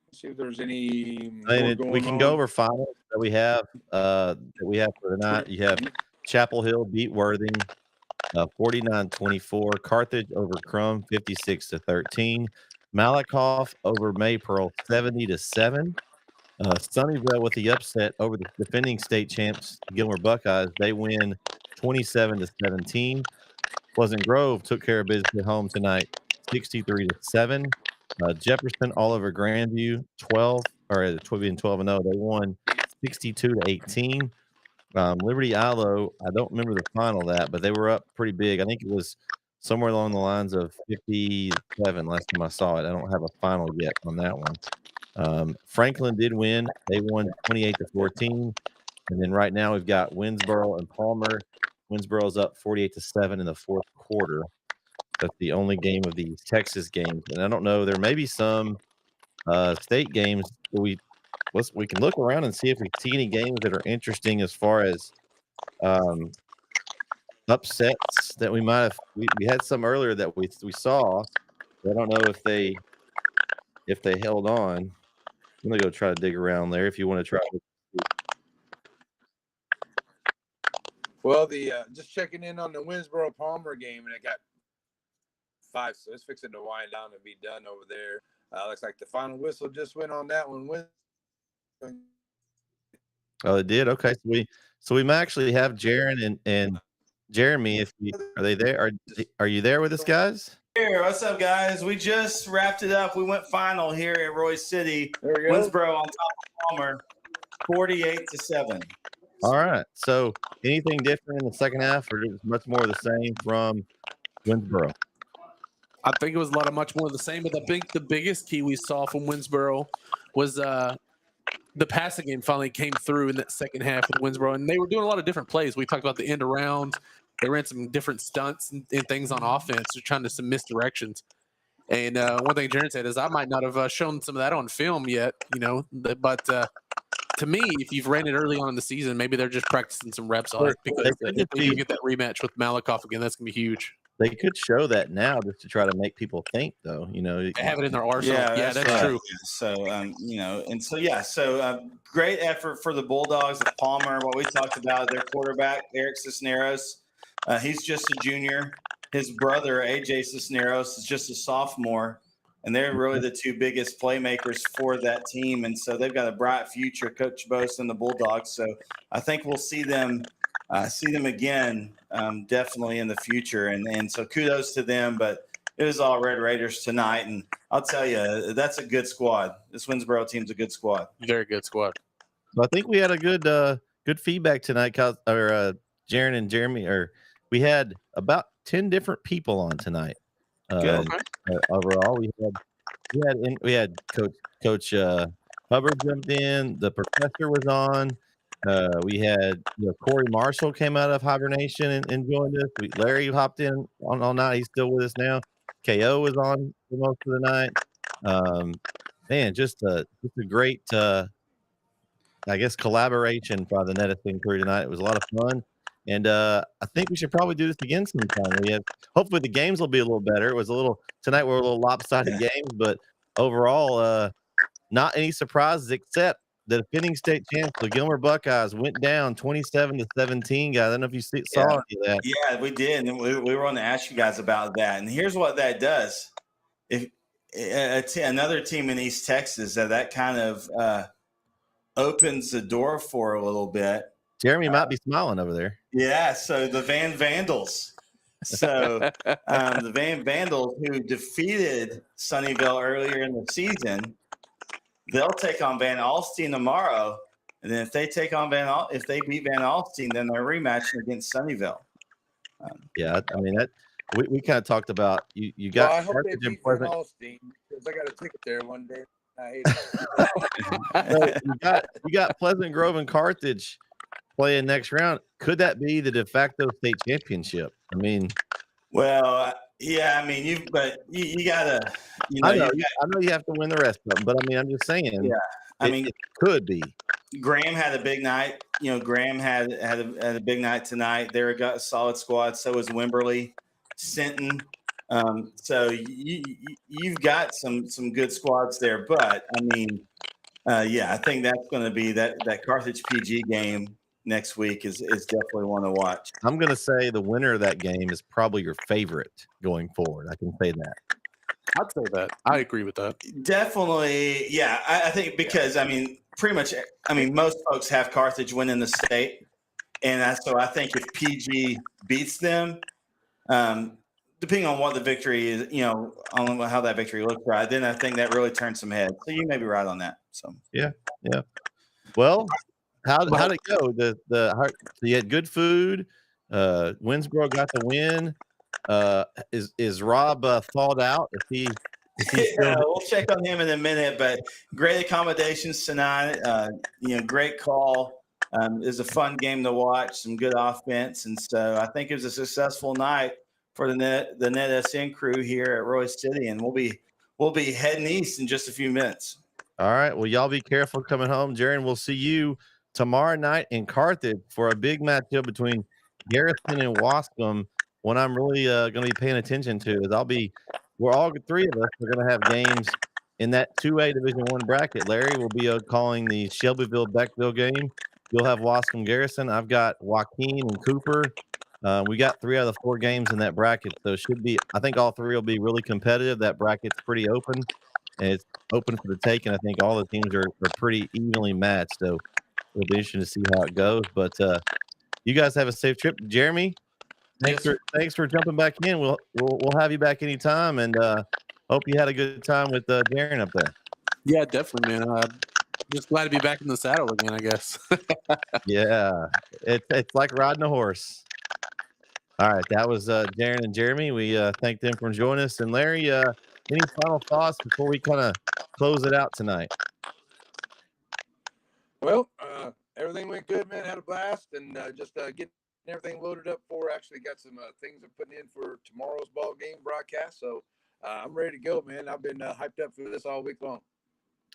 let's see if there's any. We can go over finals that we have for tonight. You have Chapel Hill beat Worthing 49-24. Carthage over Crum 56-13. Malakoff over Maypearl 70-7. Sunnyvale with the upset over the defending state champs Gilmer Buckeyes. They win 27-17. Pleasant Grove took care of business at home tonight 63-7. Jefferson, Oliver, Grandview, 12 or 12-0. They won 62-18. Liberty Ilo, I don't remember the final of that, but they were up pretty big. I think it was somewhere along the lines of 57 last time I saw it. I don't have a final yet on that one. Franklin did win. They won 28-14. And then right now we've got Winsboro and Palmer. Winsboro's up 48-7 in the fourth quarter. That's the only game of these Texas games. And I don't know, there may be some state games that we can look around and see if we see any games that are interesting as far as upsets that we might have. We had some earlier that we saw. I don't know if they held on. I'm gonna go try to dig around there if you want to try. Well, the just checking in on the Winsboro Palmer game, and it got 5, so it's fixing to wind down and be done over there. Looks like the final whistle just went on that one. Oh, it did. Okay, so we might actually have Jaron and Jeremy. Are they there? Are you there with us, guys? Here, what's up, guys? We just wrapped it up. We went final here at Royce City. Winsboro on top of Palmer, 48-7. All right. So, anything different in the second half, or just much more of the same from Winsboro? I think it was much more of the same. But the biggest key we saw from Winsboro was the passing game finally came through in that second half with Winsboro, and they were doing a lot of different plays. We talked about the end around. They ran some different stunts and things on offense. They're trying to some misdirections. And one thing Jaron said is I might not have shown some of that on film yet, but to me, if you've ran it early on in the season, maybe they're just practicing some reps on it because if they do get that rematch with Malakoff again, that's going to be huge. They could show that now just to try to make people think, though. They have it in their arsenal. Yeah, that's right. true. So, great effort for the Bulldogs of Palmer. What we talked about, their quarterback, Eric Cisneros, he's just a junior. His brother, AJ Cisneros, is just a sophomore, and they're really the two biggest playmakers for that team. And so they've got a bright future, Coach Bose and the Bulldogs. So I think we'll see them again, definitely in the future. And so kudos to them. But it was all Red Raiders tonight, and I'll tell you, that's a good squad. This Winsboro team's a good squad. Very good squad. So I think we had a good feedback tonight, Jaron and Jeremy. We had about 10 different people on tonight. Overall, we had Coach Hubbard jumped in. The professor was on. We had Corey Marshall came out of hibernation and joined us. Larry hopped in on all night. He's still with us now. KO was on for most of the night. Man, just a great collaboration by the Netsn crew tonight. It was a lot of fun. And I think we should probably do this again sometime. Hopefully the games will be a little better. It was tonight were a little lopsided games, but overall, not any surprises except the defending state champs, the Gilmer Buckeyes, went down 27-17. Guys, I don't know if you saw any of that. Yeah, we did, and we were going to ask you guys about that. And here's what that does: if another team in East Texas that kind of opens the door for a little bit. Jeremy might be smiling over there. Yeah, so the Van Vandals. So the Van Vandals, who defeated Sunnyvale earlier in the season, they'll take on Van Alstyne tomorrow. And then if they beat Van Alstyne, then they're rematching against Sunnyvale. We kind of talked about you got. Well, I hope they beat Van Alstyne because I got a ticket there one day. I hate it. You got Pleasant Grove and Carthage playing next round. Could that be the de facto state championship? You gotta. I know you have to win the rest of them, but I'm just saying. Yeah, it could be. Graham had a big night. Graham had a big night tonight. They're got a solid squad. So is Wimberley, Sinton. So you've got some good squads there. But I think that's going to be that Carthage PG game next week is definitely one to watch. I'm going to say the winner of that game is probably your favorite going forward. I can say that. I'd say that. I agree with that. Definitely. Yeah. I think because, pretty much, most folks have Carthage winning the state. And so I think if PG beats them, depending on what the victory is, on how that victory looks, right, then I think that really turns some heads. So you may be right on that. So Yeah. Well, how'd it go? So you had good food. Winsboro got the win. Is Rob thawed out? Is he yeah, still? we'll check on him in a minute. But great accommodations tonight. Great call. It was a fun game to watch. Some good offense, and so I think it was a successful night for the Netsn crew here at Roy City, and we'll be heading east in just a few minutes. All right. Well, y'all be careful coming home, Jaron. We'll see you tomorrow night in Carthage for a big matchup between Garrison and Wascom. What I'm really going to be paying attention to is we're all three of us are going to have games in that 2A Division I bracket. Larry will be calling the Shelbyville Beckville game. You'll have Wascom Garrison. I've got Joaquin and Cooper. We got 3 out of the 4 games in that bracket, so I think all 3 will be really competitive. That bracket's pretty open, and it's open for the take, and I think all the teams are pretty evenly matched. So it'll be interesting to see how it goes. But you guys have a safe trip. Jeremy, thanks for jumping back in. We'll have you back anytime, and hope you had a good time with Darren up there. Yeah, definitely, man. Just glad to be back in the saddle again, I guess. Yeah, it's like riding a horse. All right, that was Darren and Jeremy. We thank them for joining us. And Larry, any final thoughts before we kind of close it out tonight? Well, everything went good, man. Had a blast, and just getting everything loaded up for. Actually, got some things I'm putting in for tomorrow's ball game broadcast. So I'm ready to go, man. I've been hyped up for this all week long.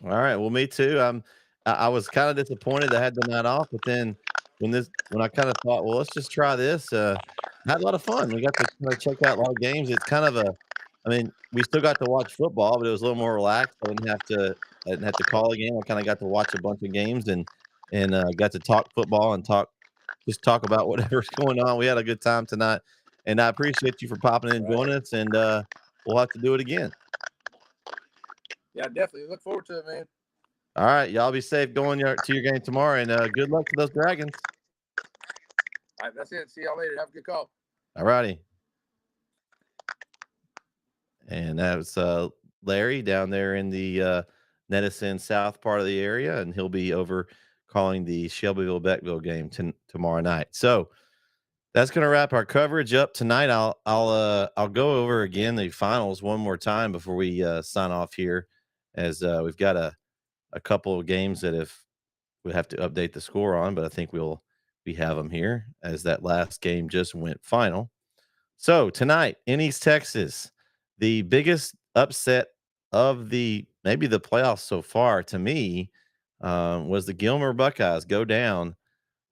All right, well, me too. I was kind of disappointed I had the night off, but then when I kind of thought, well, let's just try this. I had a lot of fun. We got to kind of check out a lot of games. It's kind of we still got to watch football, but it was a little more relaxed. I didn't have to call a game. I kind of got to watch a bunch of games and got to talk football and talk about whatever's going on. We had a good time tonight, and I appreciate you for popping in and joining us. And we'll have to do it again. Yeah, definitely. Look forward to it, man. All right, y'all be safe going to your game tomorrow, and good luck to those Dragons. All right, that's it. See y'all later. Have a good call. All righty. And that was Larry down there in the Netsn South part of the area, and he'll be over calling the Shelbyville Beckville game tomorrow night. So that's going to wrap our coverage up tonight. I'll go over again the finals one more time before we sign off here, as we've got a couple of games that we have to update the score on, but I think we have them here as that last game just went final. So tonight in East Texas, the biggest upset of maybe the playoffs so far to me was the Gilmer Buckeyes go down.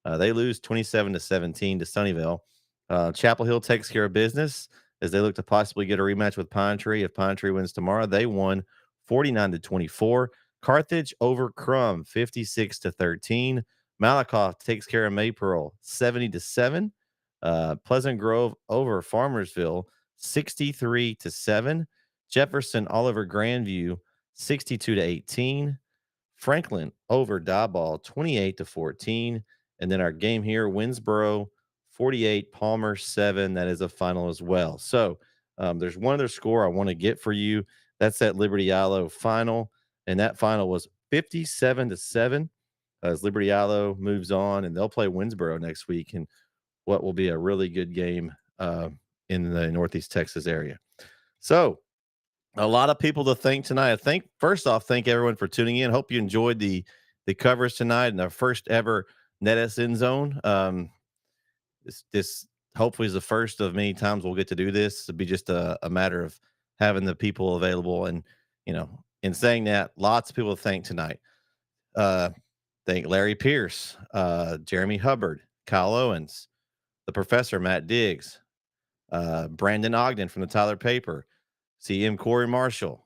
They lose 27-17 to Sunnyvale. Chapel Hill takes care of business as they look to possibly get a rematch with Pine Tree. If Pine Tree wins tomorrow, they won 49-24. Carthage over Crum 56-13. Malakoff takes care of Maypearl 70-7. Pleasant Grove over Farmersville 63-7. Jefferson Oliver Grandview 62-18. Franklin over Diboll 28-14. And then our game here, Winsboro 48, Palmer 7. That is a final as well. So there's one other score I want to get for you. That's that Liberty Ilo final. And that final was 57-7 as Liberty Ilo moves on, and they'll play Winsboro next week in what will be a really good game in the Northeast Texas area. So a lot of people to thank tonight. First off, thank everyone for tuning in. Hope you enjoyed the coverage tonight and our first ever Netsn-Zone. This hopefully is the first of many times we'll get to do this. It'll be just a matter of having the people available. And, in saying that, lots of people to thank tonight. Thank Larry Pierce, Jeremy Hubbard, Kyle Owens, the professor, Matt Diggs, Brandon Ogden from the Tyler Paper, CM Corey Marshall,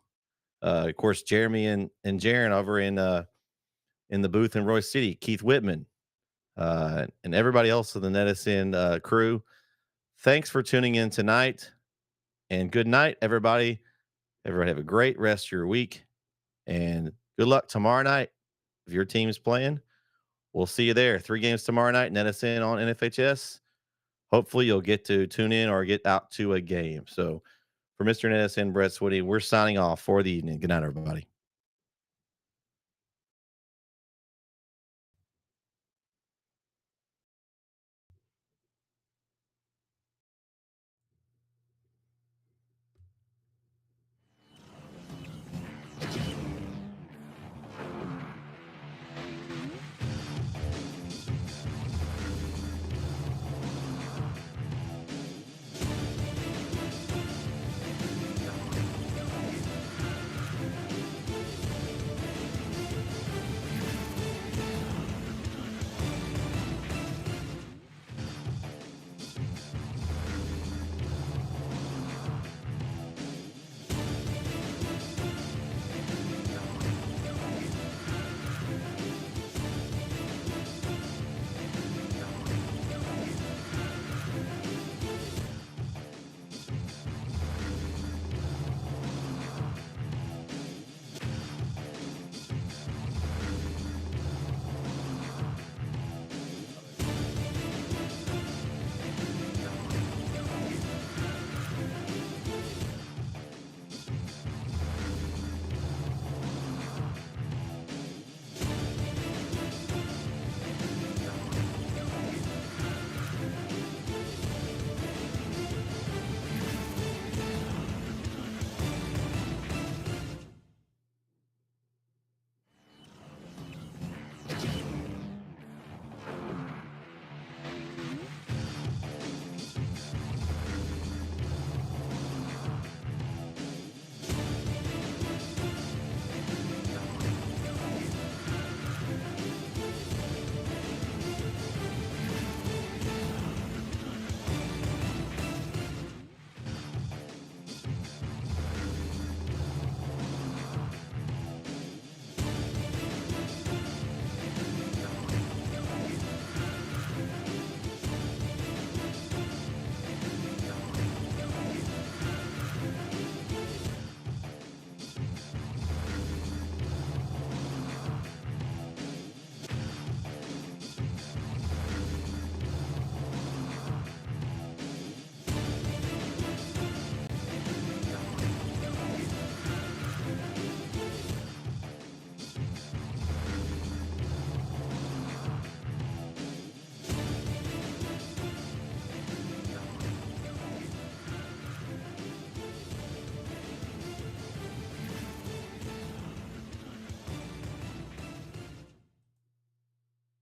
of course, Jeremy and Jaron over in the booth in Roy City, Keith Whitman, and everybody else of the Netsn crew. Thanks for tuning in tonight, and good night, everybody. Everybody have a great rest of your week, and good luck tomorrow night. If your team's playing, we'll see you there. 3 games tomorrow night, Netsn on NFHS. hopefully you'll get to tune in or get out to a game. So for Mr. Netsn, Brett Switty, we're signing off for the evening. Good night, everybody.